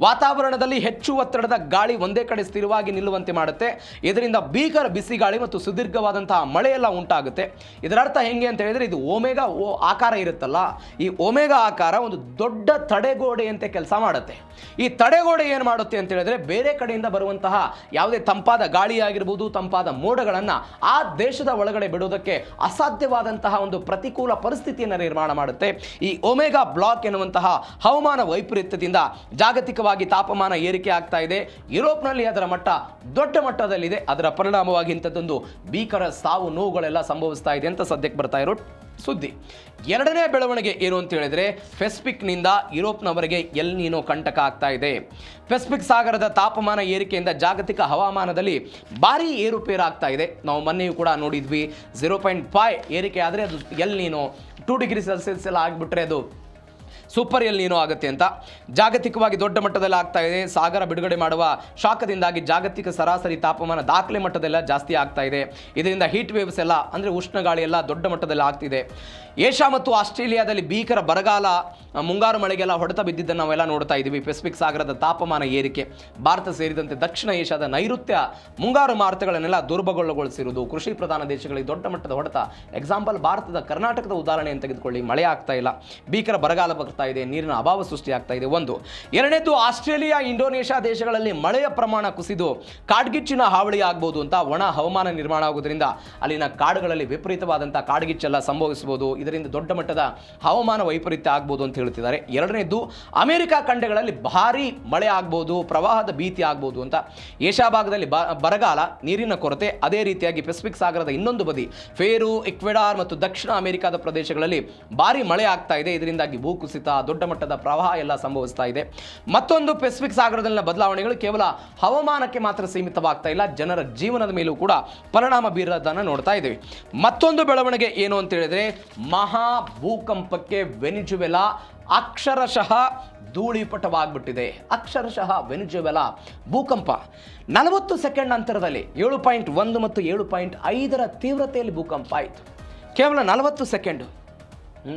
ವಾತಾವರಣದಲ್ಲಿ ಹೆಚ್ಚು ಒತ್ತಡದ ಗಾಳಿ ಒಂದೇ ಕಡೆ ಸ್ಥಿರವಾಗಿ ನಿಲ್ಲುವಂತೆ ಮಾಡುತ್ತೆ. ಇದರಿಂದ ಭೀಕರ ಬಿಸಿಗಾಳಿ ಮತ್ತು ಸುದೀರ್ಘವಾದಂತಹ ಮಳೆ ಎಲ್ಲ ಉಂಟಾಗುತ್ತೆ. ಇದರ ಅರ್ಥ ಹೆಂಗೆ ಅಂತ ಹೇಳಿದ್ರೆ, ಇದು ಒಮೆಗಾ ಆಕಾರ ಇರುತ್ತಲ್ಲ, ಈ ಒಮೆಗಾ ಆಕಾರ ಒಂದು ದೊಡ್ಡ ತಡೆಗೋಡೆಯಂತೆ ಕೆಲಸ ಮಾಡುತ್ತೆ. ಈ ತಡೆಗೋಡೆ ಏನು ಮಾಡುತ್ತೆ ಅಂತ ಹೇಳಿದ್ರೆ, ಬೇರೆ ಕಡೆಯಿಂದ ಬರುವಂತಹ ಯಾವುದೇ ತಂಪಾದ ಗಾಳಿ ಆಗಿರ್ಬೋದು, ತಂಪಾದ ಮೋಡಗಳನ್ನು ಆ ದೇಶದ ಒಳಗಡೆ ಬಿಡೋದಕ್ಕೆ ಅಸಾಧ್ಯವಾದಂತಹ ಒಂದು ಪ್ರತಿಕೂಲ ಪರಿಸ್ಥಿತಿಯನ್ನು ನಿರ್ಮಾಣ ಮಾಡುತ್ತೆ. ಈ ಒಮೆಗಾ ಬ್ಲಾಕ್ ಎನ್ನುವಂತಹ ಹವಾಮಾನ ವೈಪರೀತ್ಯದಿಂದ ಜಾಗತಿಕವಾಗಿ ತಾಪಮಾನ ಏರಿಕೆ ಆಗ್ತಾ ಇದೆ. ಯುರೋಪ್ನಲ್ಲಿ ಅದರ ಮಟ್ಟ ದೊಡ್ಡ ಮಟ್ಟದಲ್ಲಿದೆ. ಅದರ ಪರಿಣಾಮವಾಗಿ ಇಂಥದ್ದೊಂದು ಭೀಕರ ಸಾವು ನೋವುಗಳೆಲ್ಲ ಸಂಭವಿಸ್ತಾ ಇದೆ ಅಂತ ಸದ್ಯಕ್ಕೆ ಬರ್ತಾ ಇರೋ ಸುದ್ದಿ. ಎರಡನೇ ಬೆಳವಣಿಗೆ ಏನು ಅಂತ ಹೇಳಿದ್ರೆ, ಪೆಸಿಫಿಕ್ನಿಂದ ಯುರೋಪ್ನವರೆಗೆ ಎಲ್ ನೀನೋ ಕಂಟಕ ಆಗ್ತಾ ಇದೆ. ಪೆಸಿಫಿಕ್ ಸಾಗರದ ತಾಪಮಾನ ಏರಿಕೆಯಿಂದ ಜಾಗತಿಕ ಹವಾಮಾನದಲ್ಲಿ ಭಾರೀ ಏರುಪೇರು ಆಗ್ತಾ ಇದೆ. ನಾವು ಮೊನ್ನೆಯೂ ಕೂಡ ನೋಡಿದ್ವಿ, 0.5 ಏರಿಕೆ ಆದರೆ ಅದು ಎಲ್ ನೀನೋ 2 ಡಿಗ್ರಿ ಸೆಲ್ಸಿಯಸ್ ಎಲ್ಲ ಆಗಿಬಿಟ್ರೆ ಅದು ಸೂಪರ್ ಎಲ್ ನೀನೋ ಆಗುತ್ತೆ ಅಂತ. ಜಾಗತಿಕವಾಗಿ ದೊಡ್ಡ ಮಟ್ಟದಲ್ಲಿ ಆಗ್ತಾ ಇದೆ. ಸಾಗರ ಬಿಡುಗಡೆ ಮಾಡುವ ಶಾಖದಿಂದಾಗಿ ಜಾಗತಿಕ ಸರಾಸರಿ ತಾಪಮಾನ ದಾಖಲೆ ಮಟ್ಟದೆಲ್ಲ ಜಾಸ್ತಿ ಆಗ್ತಾ ಇದೆ. ಇದರಿಂದ ಹೀಟ್ ವೇವ್ಸ್ ಎಲ್ಲ ಅಂದರೆ ಉಷ್ಣಗಾಳಿ ಎಲ್ಲ ದೊಡ್ಡ ಮಟ್ಟದಲ್ಲಿ ಆಗ್ತಿದೆ. ಏಷ್ಯಾ ಮತ್ತು ಆಸ್ಟ್ರೇಲಿಯಾದಲ್ಲಿ ಭೀಕರ ಬರಗಾಲ, ಮುಂಗಾರು ಮಳೆಗೆಲ್ಲ ಹೊಡೆತ ಬಿದ್ದಿದ್ದನ್ನು ನಾವೆಲ್ಲ ನೋಡ್ತಾ ಇದ್ದೀವಿ. ಪೆಸಿಫಿಕ್ ಸಾಗರದ ತಾಪಮಾನ ಏರಿಕೆ ಭಾರತ ಸೇರಿದಂತೆ ದಕ್ಷಿಣ ಏಷ್ಯಾದ ನೈಋತ್ಯ ಮುಂಗಾರು ಮಾರುತಗಳನ್ನೆಲ್ಲ ದುರ್ಬಲಗೊಳಿಸಿರುವುದು ಕೃಷಿ ಪ್ರಧಾನ ದೇಶಗಳಿಗೆ ದೊಡ್ಡ ಮಟ್ಟದ ಹೊಡೆತ. ಎಕ್ಸಾಂಪಲ್ ಭಾರತದ ಕರ್ನಾಟಕದ ಉದಾಹರಣೆಯನ್ನು ತೆಗೆದುಕೊಳ್ಳಿ. ಮಳೆ ಆಗ್ತಾ ಇಲ್ಲ, ಭೀಕರ ಬರಗಾಲ ಬರ್ತಾ ಇದೆ, ನೀರಿನ ಅಭಾವ ಸೃಷ್ಟಿಯಾಗ್ತಾ ಇದೆ. ಒಂದು. ಎರಡನೇದು, ಆಸ್ಟ್ರೇಲಿಯಾ, ಇಂಡೋನೇಷ್ಯಾ ದೇಶಗಳಲ್ಲಿ ಮಳೆಯ ಪ್ರಮಾಣ ಕುಸಿದು ಕಾಡ್ಗಿಚ್ಚಿನ ಹಾವಳಿ ಆಗ್ಬೋದು ಅಂತ ಒಣ ಹವಾಮಾನ ನಿರ್ಮಾಣ ಆಗೋದ್ರಿಂದ ಅಲ್ಲಿನ ಕಾಡುಗಳಲ್ಲಿ ವಿಪರೀತವಾದಂಥ ಕಾಡ್ಗಿಚ್ಚೆಲ್ಲ ಸಂಭವಿಸಬಹುದು. ಇದರಿಂದ ದೊಡ್ಡ ಮಟ್ಟದ ಹವಾಮಾನ ವೈಪರೀತ್ಯ ಆಗ್ಬೋದು ಅಂತ ಹೇಳ್ತಿದ್ದಾರೆ. ಎರಡನೇದು, ಅಮೆರಿಕ ಖಂಡಗಳಲ್ಲಿ ಭಾರೀ ಮಳೆ ಆಗ್ಬೋದು, ಪ್ರವಾಹದ ಭೀತಿ ಆಗ್ಬೋದು ಅಂತ. ಏಷ್ಯಾ ಭಾಗದಲ್ಲಿ ಬರಗಾಲ, ನೀರಿನ ಕೊರತೆ. ಅದೇ ರೀತಿಯಾಗಿ ಪೆಸಿಫಿಕ್ ಸಾಗರದ ಇನ್ನೊಂದು ಬದಿ ಫೇರು, ಇಕ್ವೆಡಾರ್ ಮತ್ತು ದಕ್ಷಿಣ ಅಮೆರಿಕದ ಪ್ರದೇಶಗಳಲ್ಲಿ ಭಾರೀ ಮಳೆ ಆಗ್ತಾ ಇದೆ. ಇದರಿಂದಾಗಿ ಭೂಕುಸಿತ, ದೊಡ್ಡ ಮಟ್ಟದ ಪ್ರವಾಹ ಎಲ್ಲ ಸಂಭವಿಸ್ತಾ ಇದೆ. ಮತ್ತೊಂದು, ಪೆಸಿಫಿಕ್ ಸಾಗರದಲ್ಲಿನ ಬದಲಾವಣೆಗಳು ಕೇವಲ ಹವಾಮಾನಕ್ಕೆ ಮಾತ್ರ ಸೀಮಿತವಾಗ್ತಾ ಇಲ್ಲ, ಜನರ ಜೀವನದ ಮೇಲೂ ಕೂಡ ಪರಿಣಾಮ ಬೀರೋದನ್ನು ನೋಡ್ತಾ ಇದ್ದೀವಿ. ಮತ್ತೊಂದು ಬೆಳವಣಿಗೆ ಏನು ಅಂತ ಹೇಳಿದ್ರೆ, ಮಹಾ ಭೂಕಂಪಕ್ಕೆ ವೆನಿಜುವೆಲಾ ಅಕ್ಷರಶಃ ಧೂಳಿಪಟವಾಗ್ಬಿಟ್ಟಿದೆ. ಅಕ್ಷರಶಃ ವೆನಿಜುವೆಲಾ ಭೂಕಂಪ 40 ಸೆಕೆಂಡ್ ಅಂತರದಲ್ಲಿ 7.1 ಮತ್ತು 7.5 ತೀವ್ರತೆಯಲ್ಲಿ ಭೂಕಂಪ ಆಯಿತು. ಕೇವಲ 40 ಸೆಕೆಂಡು.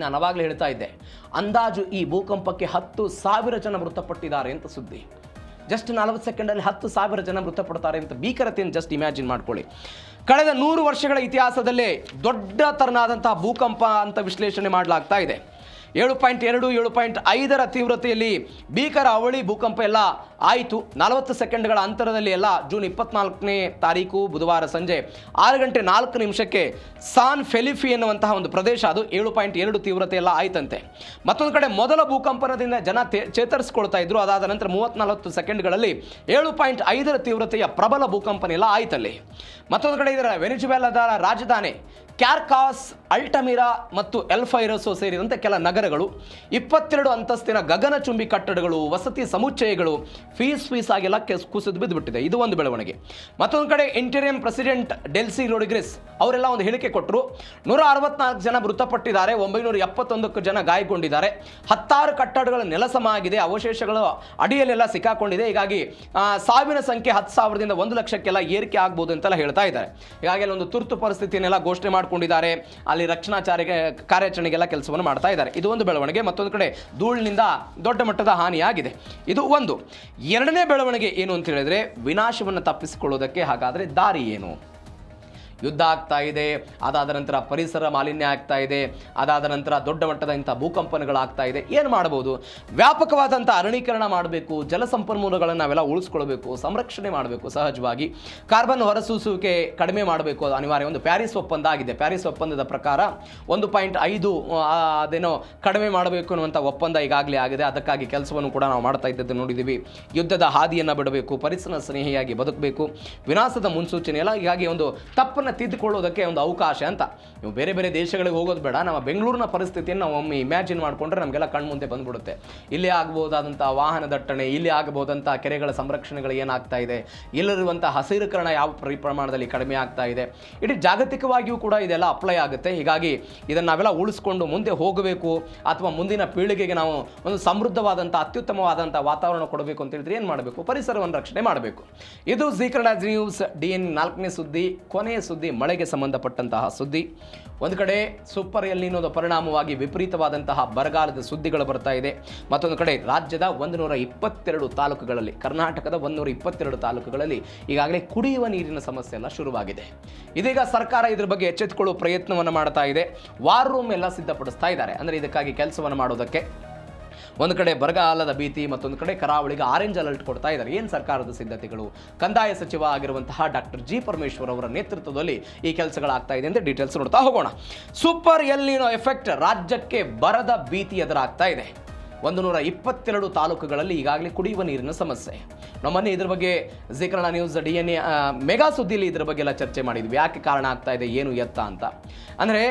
ನಾನು ಅವಾಗಲೇ ಹೇಳ್ತಾ ಇದ್ದೆ, ಅಂದಾಜು ಈ ಭೂಕಂಪಕ್ಕೆ 10,000 ಜನ ಮೃತಪಟ್ಟಿದ್ದಾರೆ ಅಂತ ಸುದ್ದಿ. ಜಸ್ಟ್ 40 ಸೆಕೆಂಡಲ್ಲಿ 10,000 ಜನ ಮೃತಪಡ್ತಾರೆ ಅಂತ ಭೀಕರತೆಯನ್ನು ಜಸ್ಟ್ ಇಮ್ಯಾಜಿನ್ ಮಾಡ್ಕೊಳ್ಳಿ. ಕಳೆದ 100 ವರ್ಷಗಳ ಇತಿಹಾಸದಲ್ಲೇ ದೊಡ್ಡ ತರನಾದಂತಹ ಭೂಕಂಪ ಅಂತ ವಿಶ್ಲೇಷಣೆ ಮಾಡಲಾಗ್ತಾ ಇದೆ. 7.2, 7.5 ತೀವ್ರತೆಯಲ್ಲಿ ಭೀಕರ ಅವಳಿ ಭೂಕಂಪ ಎಲ್ಲ ಆಯಿತು. 40 ಸೆಕೆಂಡ್ಗಳ ಅಂತರದಲ್ಲಿ ಎಲ್ಲ ಜೂನ್ 24ನೇ ತಾರೀಕು ಬುಧವಾರ ಸಂಜೆ 6:04 ಸಾನ್ ಫೆಲಿಫಿ ಎನ್ನುವಂತಹ ಒಂದು ಪ್ರದೇಶ, ಅದು 7.2 ತೀವ್ರತೆ ಎಲ್ಲ ಆಯ್ತಂತೆ. ಮತ್ತೊಂದು ಕಡೆ ಮೊದಲ ಭೂಕಂಪನದಿಂದ ಜನ ಚೇತರಿಸಿಕೊಳ್ತಾ ಇದ್ರು. ಅದಾದ ನಂತರ 30-40 ಸೆಕೆಂಡ್ಗಳಲ್ಲಿ 7.5 ತೀವ್ರತೆಯ ಪ್ರಬಲ ಭೂಕಂಪನ ಎಲ್ಲ ಆಯ್ತಲ್ಲಿ. ಮತ್ತೊಂದು ಕಡೆ ಇದರ ವೆನಿಜುವೆಲಾದ ರಾಜಧಾನಿ ಕ್ಯಾರ್ಕಾಸ್, ಅಲ್ಟಮಿರಾ ಮತ್ತು ಎಲ್ ಫೈರೋಸೋ ಸೇರಿದಂತೆ ಕೆಲ ನಗರ ನಗರಗಳು, 22 ಅಂತಸ್ತಿನ ಗಗನಚುಂಬಿ ಕಟ್ಟಡಗಳು, ವಸತಿ ಸಮುಚ್ಚಯಗಳು ಫೀಸ್ ಆಗಿಲ್ಲ ಕುಸಿದು ಬಿದ್ದುಬಿಟ್ಟಿದೆ. ಇದು ಒಂದು ಬೆಳವಣಿಗೆ. ಮತ್ತೊಂದು ಕಡೆ ಇಂಟೀರಿಯಂ ಪ್ರೆಸಿಡೆಂಟ್ ಡೆಲ್ಸಿ ರೊಡ್ರಿಗಸ್ ಅವರೆಲ್ಲ ಒಂದು ಹೇಳಿಕೆ ಕೊಟ್ಟರು. 164 ಜನ ಮೃತಪಟ್ಟಿದ್ದಾರೆ, 971 ಜನ ಗಾಯಗೊಂಡಿದ್ದಾರೆ, 16 ಕಟ್ಟಡಗಳ ನೆಲಸಮ ಆಗಿದೆ, ಅವಶೇಷಗಳು ಅಡಿಯಲ್ಲೆಲ್ಲ ಸಿಕ್ಕಾಕೊಂಡಿದೆ. ಹೀಗಾಗಿ ಸಾವಿನ ಸಂಖ್ಯೆ 10,000ದಿಂದ 1 ಲಕ್ಷಕ್ಕೆಲ್ಲ ಏರಿಕೆ ಆಗ್ಬೋದು ಅಂತೆಲ್ಲ ಹೇಳ್ತಾ ಇದ್ದಾರೆ. ಹೀಗಾಗಿ ಒಂದು ತುರ್ತು ಪರಿಸ್ಥಿತಿಯನ್ನೆಲ್ಲ ಘೋಷಣೆ ಮಾಡಿಕೊಂಡಿದ್ದಾರೆ. ಅಲ್ಲಿ ರಕ್ಷಣಾ ಕಾರ್ಯಾಚರಣೆಗೆಲ್ಲ ಕೆಲಸವನ್ನು ಮಾಡ್ತಾ ಇದ್ದಾರೆ. ಇದು ಒಂದು ಬೆಳವಣಿಗೆ. ಮತ್ತೊಂದು ಕಡೆ ಧೂಳಿನಿಂದ ದೊಡ್ಡ ಮಟ್ಟದ ಹಾನಿಯಾಗಿದೆ. ಇದು ಒಂದು. ಎರಡನೇ ಬೆಳವಣಿಗೆ ಏನು ಅಂತ ಹೇಳಿದ್ರೆ, ವಿನಾಶವನ್ನು ತಪ್ಪಿಸಿಕೊಳ್ಳೋದಕ್ಕೆ ಹಾಗಾದರೆ ದಾರಿ ಏನು? ಯುದ್ಧ ಆಗ್ತಾ ಇದೆ, ಅದಾದ ನಂತರ ಪರಿಸರ ಮಾಲಿನ್ಯ ಆಗ್ತಾ ಇದೆ, ಅದಾದ ನಂತರ ದೊಡ್ಡ ಮಟ್ಟದ ಇಂಥ ಭೂಕಂಪನಗಳಾಗ್ತಾ ಇದೆ. ಏನು ಮಾಡ್ಬೋದು? ವ್ಯಾಪಕವಾದಂಥ ಅರಳೀಕರಣ ಮಾಡಬೇಕು, ಜಲಸಂಪನ್ಮೂಲಗಳನ್ನು ನಾವೆಲ್ಲ ಉಳಿಸ್ಕೊಳ್ಬೇಕು, ಸಂರಕ್ಷಣೆ ಮಾಡಬೇಕು. ಸಹಜವಾಗಿ ಕಾರ್ಬನ್ ಹೊರಸೂಸುವಿಕೆ ಕಡಿಮೆ ಮಾಡಬೇಕು, ಅದು ಅನಿವಾರ್ಯ. ಒಂದು ಪ್ಯಾರಿಸ್ ಒಪ್ಪಂದ ಆಗಿದೆ. ಪ್ಯಾರಿಸ್ ಒಪ್ಪಂದದ ಪ್ರಕಾರ 1.5 ಅದೇನೋ ಕಡಿಮೆ ಮಾಡಬೇಕು ಅನ್ನುವಂಥ ಒಪ್ಪಂದ ಈಗಾಗಲೇ ಆಗಿದೆ. ಅದಕ್ಕಾಗಿ ಕೆಲಸವನ್ನು ಕೂಡ ನಾವು ಮಾಡ್ತಾ ಇದ್ದದ್ದು ನೋಡಿದ್ದೀವಿ. ಯುದ್ಧದ ಹಾದಿಯನ್ನು ಬಿಡಬೇಕು, ಪರಿಸರ ಸ್ನೇಹಿಯಾಗಿ ಬದುಕಬೇಕು, ವಿನಾಶದ ಮುನ್ಸೂಚನೆ ಎಲ್ಲ. ಹೀಗಾಗಿ ಒಂದು ತಪ್ಪನ್ನು ತಿದ್ದುಕೊಳ್ಳೋದಕ್ಕೆ ಒಂದು ಅವಕಾಶ ಅಂತ. ನೀವು ಬೇರೆ ಬೇರೆ ದೇಶಗಳಿಗೆ ಹೋಗೋದು ಬೇಡ, ನಮ್ಮ ಬೆಂಗಳೂರಿನ ಪರಿಸ್ಥಿತಿಯನ್ನು ನಾವು ಒಮ್ಮೆ ಇಮ್ಯಾಜಿನ್ ಮಾಡಿಕೊಂಡ್ರೆ ನಮಗೆಲ್ಲ ಕಣ್ಮುಂದೆ ಬಂದ್ಬಿಡುತ್ತೆ. ಇಲ್ಲಿ ಆಗಬಹುದಾದಂಥ ವಾಹನ ದಟ್ಟಣೆ, ಇಲ್ಲಿ ಆಗಬಹುದಂಥ ಕೆರೆಗಳ ಸಂರಕ್ಷಣೆಗಳು ಏನಾಗ್ತಾ ಇದೆ, ಇಲ್ಲಿರುವಂಥ ಹಸಿರುಕರಣ ಯಾವ ಪ್ರಮಾಣದಲ್ಲಿ ಕಡಿಮೆ ಆಗ್ತಾ ಇದೆ. ಇಡೀ ಜಾಗತಿಕವಾಗಿಯೂ ಕೂಡ ಇದೆಲ್ಲ ಅಪ್ಲೈ ಆಗುತ್ತೆ. ಹೀಗಾಗಿ ಇದನ್ನು ನಾವೆಲ್ಲ ಉಳಿಸ್ಕೊಂಡು ಮುಂದೆ ಹೋಗಬೇಕು, ಅಥವಾ ಮುಂದಿನ ಪೀಳಿಗೆಗೆ ನಾವು ಒಂದು ಸಮೃದ್ಧವಾದಂಥ ಅತ್ಯುತ್ತಮವಾದಂಥ ವಾತಾವರಣ ಕೊಡಬೇಕು ಅಂತ ಹೇಳಿದ್ರೆ ಏನು ಮಾಡಬೇಕು? ಪರಿಸರವನ್ನು ರಕ್ಷಣೆ ಮಾಡಬೇಕು. ಇದು ಜೀ ಕನ್ನಡ ನ್ಯೂಸ್ DN 4ನೇ ಸುದ್ದಿ, ಕೊನೆಯ ಸುದ್ದಿ, ಮಳೆಗೆ ಸಂಬಂಧಪಟ್ಟಂತಹ ಸುದ್ದಿ. ಒಂದು ಕಡೆ ಸೂಪರ್ ಎಲ್ ನಿನೋದ ಪರಿಣಾಮವಾಗಿ ವಿಪರೀತವಾದಂತಹ ಬರಗಾಲದ ಸುದ್ದಿಗಳು ಬರ್ತಾ ಇದೆ. ಮತ್ತೊಂದು ಕಡೆ ರಾಜ್ಯದ 122 ತಾಲೂಕುಗಳಲ್ಲಿ, ಕರ್ನಾಟಕದ 122 ತಾಲೂಕುಗಳಲ್ಲಿ ಈಗಾಗಲೇ ಕುಡಿಯುವ ನೀರಿನ ಸಮಸ್ಯೆ ಎಲ್ಲ ಶುರುವಾಗಿದೆ. ಇದೀಗ ಸರ್ಕಾರ ಇದ್ರ ಬಗ್ಗೆ ಎಚ್ಚೆತ್ತುಕೊಳ್ಳುವ ಪ್ರಯತ್ನವನ್ನು ಮಾಡ್ತಾ ಇದೆ. ವಾರ್ ರೂಮ್ ಎಲ್ಲ ಸಿದ್ಧಪಡಿಸ್ತಾ ಇದ್ದಾರೆ. ಅಂದರೆ ಇದಕ್ಕಾಗಿ ಕೆಲಸವನ್ನು ಮಾಡೋದಕ್ಕೆ ಒಂದು ಕಡೆ ಬರಗಾಲದ ಭೀತಿ, ಮತ್ತೊಂದು ಕಡೆ ಕರಾವಳಿಗೆ ಆರೆಂಜ್ ಅಲರ್ಟ್ ಕೊಡ್ತಾ ಇದ್ದಾರೆ. ಏನು ಸರ್ಕಾರದ ಸಿದ್ಧತೆಗಳು? ಕಂದಾಯ ಸಚಿವ ಆಗಿರುವಂತಹ ಡಾಕ್ಟರ್ ಜಿ ಪರಮೇಶ್ವರ್ ಅವರ ನೇತೃತ್ವದಲ್ಲಿ ಈ ಕೆಲಸಗಳಾಗ್ತಾ ಇದೆ ಅಂತ ಡೀಟೇಲ್ಸ್ ನೋಡ್ತಾ ಹೋಗೋಣ. ಸೂಪರ್ ಎಲ್ ನಿನೋ ಎಫೆಕ್ಟ್, ರಾಜ್ಯಕ್ಕೆ ಬರದ ಭೀತಿ ಎದುರಾಗ್ತಾ ಇದೆ. 122 ತಾಲೂಕುಗಳಲ್ಲಿ ಈಗಾಗಲೇ ಕುಡಿಯುವ ನೀರಿನ ಸಮಸ್ಯೆ. ನಮ್ಮನ್ನೇ ಇದ್ರ ಬಗ್ಗೆ Zee Kannada news DNA mega ಸುದ್ದಿಯಲ್ಲಿ ಇದ್ರ ಬಗ್ಗೆ ಎಲ್ಲ ಚರ್ಚೆ ಮಾಡಿದ್ವಿ. ಯಾಕೆ ಕಾರಣ ಆಗ್ತಾ ಇದೆ, ಏನು ಎತ್ತ ಅಂತ. ಅಂದರೆ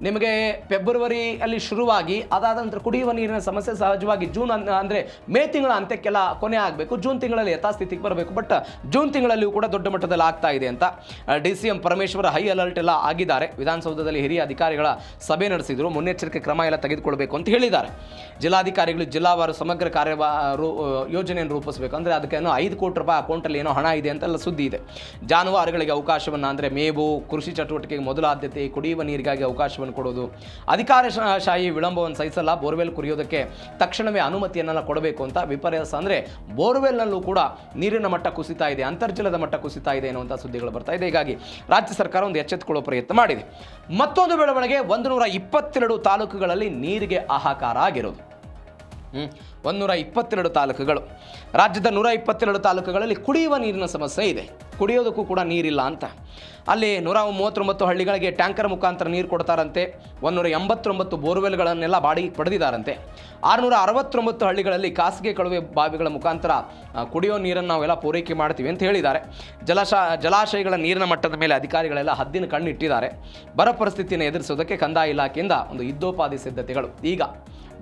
ನಿಮಗೆ ಫೆಬ್ರವರಿಯಲ್ಲಿ ಶುರುವಾಗಿ ಅದಾದ ನಂತರ ಕುಡಿಯುವ ನೀರಿನ ಸಮಸ್ಯೆ ಸಹಜವಾಗಿ ಜೂನ್ ಅಂದರೆ ಮೇ ತಿಂಗಳ ಅಂತ್ಯಕ್ಕೆಲ್ಲ ಕೊನೆ ಆಗಬೇಕು, ಜೂನ್ ತಿಂಗಳಲ್ಲಿ ಯಥಾಸ್ಥಿತಿಗೆ ಬರಬೇಕು. ಬಟ್ ಜೂನ್ ತಿಂಗಳಲ್ಲಿಯೂ ಕೂಡ ದೊಡ್ಡ ಮಟ್ಟದಲ್ಲಿ ಆಗ್ತಾ ಇದೆ ಅಂತ DCM ಪರಮೇಶ್ವರ ಹೈ ಅಲರ್ಟ್ ಎಲ್ಲ ಆಗಿದ್ದಾರೆ. ವಿಧಾನಸೌಧದಲ್ಲಿ ಹಿರಿಯ ಅಧಿಕಾರಿಗಳ ಸಭೆ ನಡೆಸಿದರು. ಮುನ್ನೆಚ್ಚರಿಕೆ ಕ್ರಮ ಎಲ್ಲ ತೆಗೆದುಕೊಳ್ಬೇಕು ಅಂತ ಹೇಳಿದ್ದಾರೆ. ಜಿಲ್ಲಾಧಿಕಾರಿಗಳು ಜಿಲ್ಲಾವಾರು ಸಮಗ್ರ ಯೋಜನೆಯನ್ನು ರೂಪಿಸಬೇಕು. ಅಂದರೆ ಅದಕ್ಕೆ 5 ಕೋಟಿ ರೂಪಾಯಿ ಅಕೌಂಟಲ್ಲಿ ಏನೋ ಹಣ ಇದೆ ಅಂತೆಲ್ಲ ಸುದ್ದಿ ಇದೆ. ಜಾನುವಾರುಗಳಿಗೆ ಅವಕಾಶವನ್ನು, ಅಂದರೆ ಮೇವು, ಕೃಷಿ ಚಟುವಟಿಕೆಗೆ ಮೊದಲ ಆದ್ಯತೆ, ಕುಡಿಯುವ ನೀರಿಗಾಗಿ ಅವಕಾಶವನ್ನು ಕೊಡೋದು, ಅಧಿಕಾರಶಾಹಿ ವಿಳಂಬವನ್ನು ಸಹಿಸಲ್ಲ, ಬೋರ್ವೆಲ್ ಕುರಿಯೋದಕ್ಕೆ ತಕ್ಷಣವೇ ಅನುಮತಿಯನ್ನೆಲ್ಲ ಕೊಡಬೇಕು ಅಂತ. ವಿಪರ್ಯಾಸ ಅಂದರೆ ಬೋರ್ವೆಲ್ನಲ್ಲೂ ಕೂಡ ನೀರಿನ ಮಟ್ಟ ಕುಸಿತಾ ಇದೆ, ಅಂತರ್ಜಲದ ಮಟ್ಟ ಕುಸಿತಾ ಇದೆ ಅನ್ನುವಂಥ ಸುದ್ದಿಗಳು ಬರ್ತಾ ಇದೆ. ಹೀಗಾಗಿ ರಾಜ್ಯ ಸರ್ಕಾರ ಒಂದು ಎಚ್ಚೆತ್ತುಕೊಳ್ಳೋ ಪ್ರಯತ್ನ ಮಾಡಿದೆ. ಮತ್ತೊಂದು ಬೆಳವಣಿಗೆ, 122 ತಾಲೂಕುಗಳಲ್ಲಿ ನೀರಿಗೆ ಹಾಹಾಕಾರ ಆಗಿರೋದು. 122 ತಾಲೂಕುಗಳು, ರಾಜ್ಯದ 122 ತಾಲೂಕುಗಳಲ್ಲಿ ಕುಡಿಯುವ ನೀರಿನ ಸಮಸ್ಯೆ ಇದೆ. ಕುಡಿಯೋದಕ್ಕೂ ಕೂಡ ನೀರಿಲ್ಲ ಅಂತ. ಅಲ್ಲಿ 139 ಹಳ್ಳಿಗಳಿಗೆ ಟ್ಯಾಂಕರ್ ಮುಖಾಂತರ ನೀರು ಕೊಡ್ತಾರಂತೆ. 189 ಬೋರ್ವೆಲ್ಗಳನ್ನೆಲ್ಲ ಬಾಡಿಗೆ ಪಡೆದಿದ್ದಾರಂತೆ. 669 ಹಳ್ಳಿಗಳಲ್ಲಿ ಖಾಸಗಿ ಕೊಳವೆ ಬಾವಿಗಳ ಮುಖಾಂತರ ಕುಡಿಯೋ ನೀರನ್ನು ನಾವೆಲ್ಲ ಪೂರೈಕೆ ಮಾಡ್ತೀವಿ ಅಂತ ಹೇಳಿದ್ದಾರೆ. ಜಲಾಶಯಗಳ ನೀರಿನ ಮಟ್ಟದ ಮೇಲೆ ಅಧಿಕಾರಿಗಳೆಲ್ಲ ಹದ್ದಿನ ಕಣ್ಣಿಟ್ಟಿದ್ದಾರೆ. ಬರ ಪರಿಸ್ಥಿತಿಯನ್ನು ಎದುರಿಸೋದಕ್ಕೆ ಕಂದಾಯ ಇಲಾಖೆಯಿಂದ ಒಂದು ಯುದ್ಧೋಪಾದಿ ಸಿದ್ಧತೆಗಳು. ಈಗ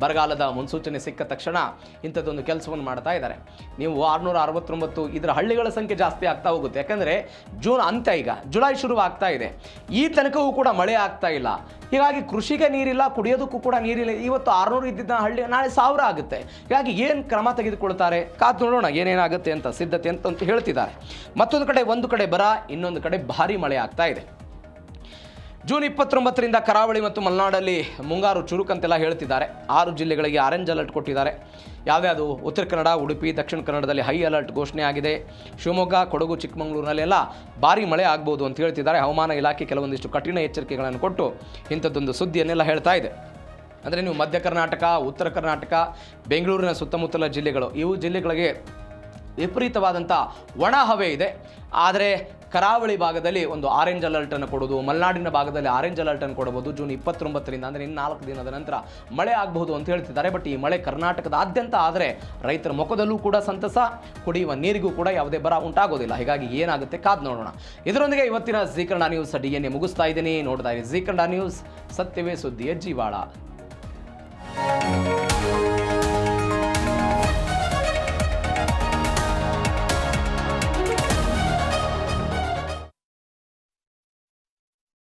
ಬರಗಾಲದ ಮುನ್ಸೂಚನೆ ಸಿಕ್ಕ ತಕ್ಷಣ ಇಂಥದ್ದೊಂದು ಕೆಲಸವನ್ನು ಮಾಡ್ತಾ ಇದ್ದಾರೆ. ನೀವು 669 ಇದರ ಹಳ್ಳಿಗಳ ಸಂಖ್ಯೆ ಜಾಸ್ತಿ ಆಗ್ತಾ ಹೋಗುತ್ತೆ. ಯಾಕಂದರೆ ಜೂನ್ ಅಂತ್ಯ, ಈಗ ಜುಲೈ ಶುರು ಆಗ್ತಾ ಇದೆ. ಈ ತನಕವೂ ಕೂಡ ಮಳೆ ಆಗ್ತಾ ಇಲ್ಲ. ಹೀಗಾಗಿ ಕೃಷಿಗೆ ನೀರಿಲ್ಲ, ಕುಡಿಯೋದಕ್ಕೂ ಕೂಡ ನೀರಿಲ್ಲ. ಇವತ್ತು 600 ಇದ್ದಿದ್ದ ಹಳ್ಳಿ ನಾಳೆ 1000 ಆಗುತ್ತೆ. ಹೀಗಾಗಿ ಏನು ಕ್ರಮ ತೆಗೆದುಕೊಳ್ತಾರೆ, ಕಾದು ನೋಡೋಣ ಏನೇನಾಗುತ್ತೆ ಅಂತ, ಸಿದ್ಧತೆ ಅಂತ ಹೇಳ್ತಿದ್ದಾರೆ. ಮತ್ತೊಂದು ಕಡೆ, ಒಂದು ಕಡೆ ಬರ, ಇನ್ನೊಂದು ಕಡೆ ಭಾರಿ ಮಳೆ ಆಗ್ತಾ ಇದೆ. ಜೂನ್ 29ರಿಂದ ಕರಾವಳಿ ಮತ್ತು ಮಲೆನಾಡಲ್ಲಿ ಮುಂಗಾರು ಚುರುಕಂತೆಲ್ಲ ಹೇಳ್ತಿದ್ದಾರೆ. 6 ಜಿಲ್ಲೆಗಳಿಗೆ ಆರೆಂಜ್ ಅಲರ್ಟ್ ಕೊಟ್ಟಿದ್ದಾರೆ. ಯಾವ್ಯಾವುದು? ಉತ್ತರ ಕನ್ನಡ, ಉಡುಪಿ, ದಕ್ಷಿಣ ಕನ್ನಡದಲ್ಲಿ ಹೈ ಅಲರ್ಟ್ ಘೋಷಣೆ ಆಗಿದೆ. ಶಿವಮೊಗ್ಗ, ಕೊಡಗು, ಚಿಕ್ಕಮಗಳೂರಿನಲ್ಲೆಲ್ಲ ಭಾರಿ ಮಳೆ ಆಗ್ಬೋದು ಅಂತ ಹೇಳ್ತಿದ್ದಾರೆ. ಹವಾಮಾನ ಇಲಾಖೆ ಕೆಲವೊಂದಿಷ್ಟು ಕಠಿಣ ಎಚ್ಚರಿಕೆಗಳನ್ನು ಕೊಟ್ಟು ಇಂಥದ್ದೊಂದು ಸುದ್ದಿಯನ್ನೆಲ್ಲ ಹೇಳ್ತಾ ಇದೆ. ಅಂದರೆ ನೀವು ಮಧ್ಯ ಕರ್ನಾಟಕ, ಉತ್ತರ ಕರ್ನಾಟಕ, ಬೆಂಗಳೂರಿನ ಸುತ್ತಮುತ್ತಲ ಜಿಲ್ಲೆಗಳು, ಇವು ಜಿಲ್ಲೆಗಳಿಗೆ ವಿಪರೀತವಾದಂಥ ಒಣ ಹವೆ ಇದೆ. ಆದರೆ ಕರಾವಳಿ ಭಾಗದಲ್ಲಿ ಒಂದು ಆರೆಂಜ್ ಅಲರ್ಟನ್ನು ಕೊಡೋದು, ಮಲೆನಾಡಿನ ಭಾಗದಲ್ಲಿ ಆರೆಂಜ್ ಅಲರ್ಟನ್ನು ಕೊಡಬಹುದು. ಜೂನ್ 29ರಿಂದ ಅಂದರೆ ಇನ್ನು 4 ದಿನದ ನಂತರ ಮಳೆ ಆಗಬಹುದು ಅಂತ ಹೇಳ್ತಿದ್ದಾರೆ. ಬಟ್ ಈ ಮಳೆ ಕರ್ನಾಟಕದಾದ್ಯಂತ ಆದರೆ ರೈತರ ಮುಖದಲ್ಲೂ ಕೂಡ ಸಂತಸ, ಕುಡಿಯುವ ನೀರಿಗೂ ಕೂಡ ಯಾವುದೇ ಬರ ಉಂಟಾಗೋದಿಲ್ಲ. ಹೀಗಾಗಿ ಏನಾಗುತ್ತೆ ಕಾದು ನೋಡೋಣ. ಇದರೊಂದಿಗೆ ಇವತ್ತಿನ ಜೀ ಕನ್ನಡ ನ್ಯೂಸ್ DNA ಮುಗಿಸ್ತಾ ಇದ್ದೀನಿ. ನೋಡ್ತಾ ಇದ್ದೀನಿ ಜೀ ಕನ್ನಡ ನ್ಯೂಸ್, ಸತ್ಯವೇ ಸುದ್ದಿಯ ಜೀವಾಳ.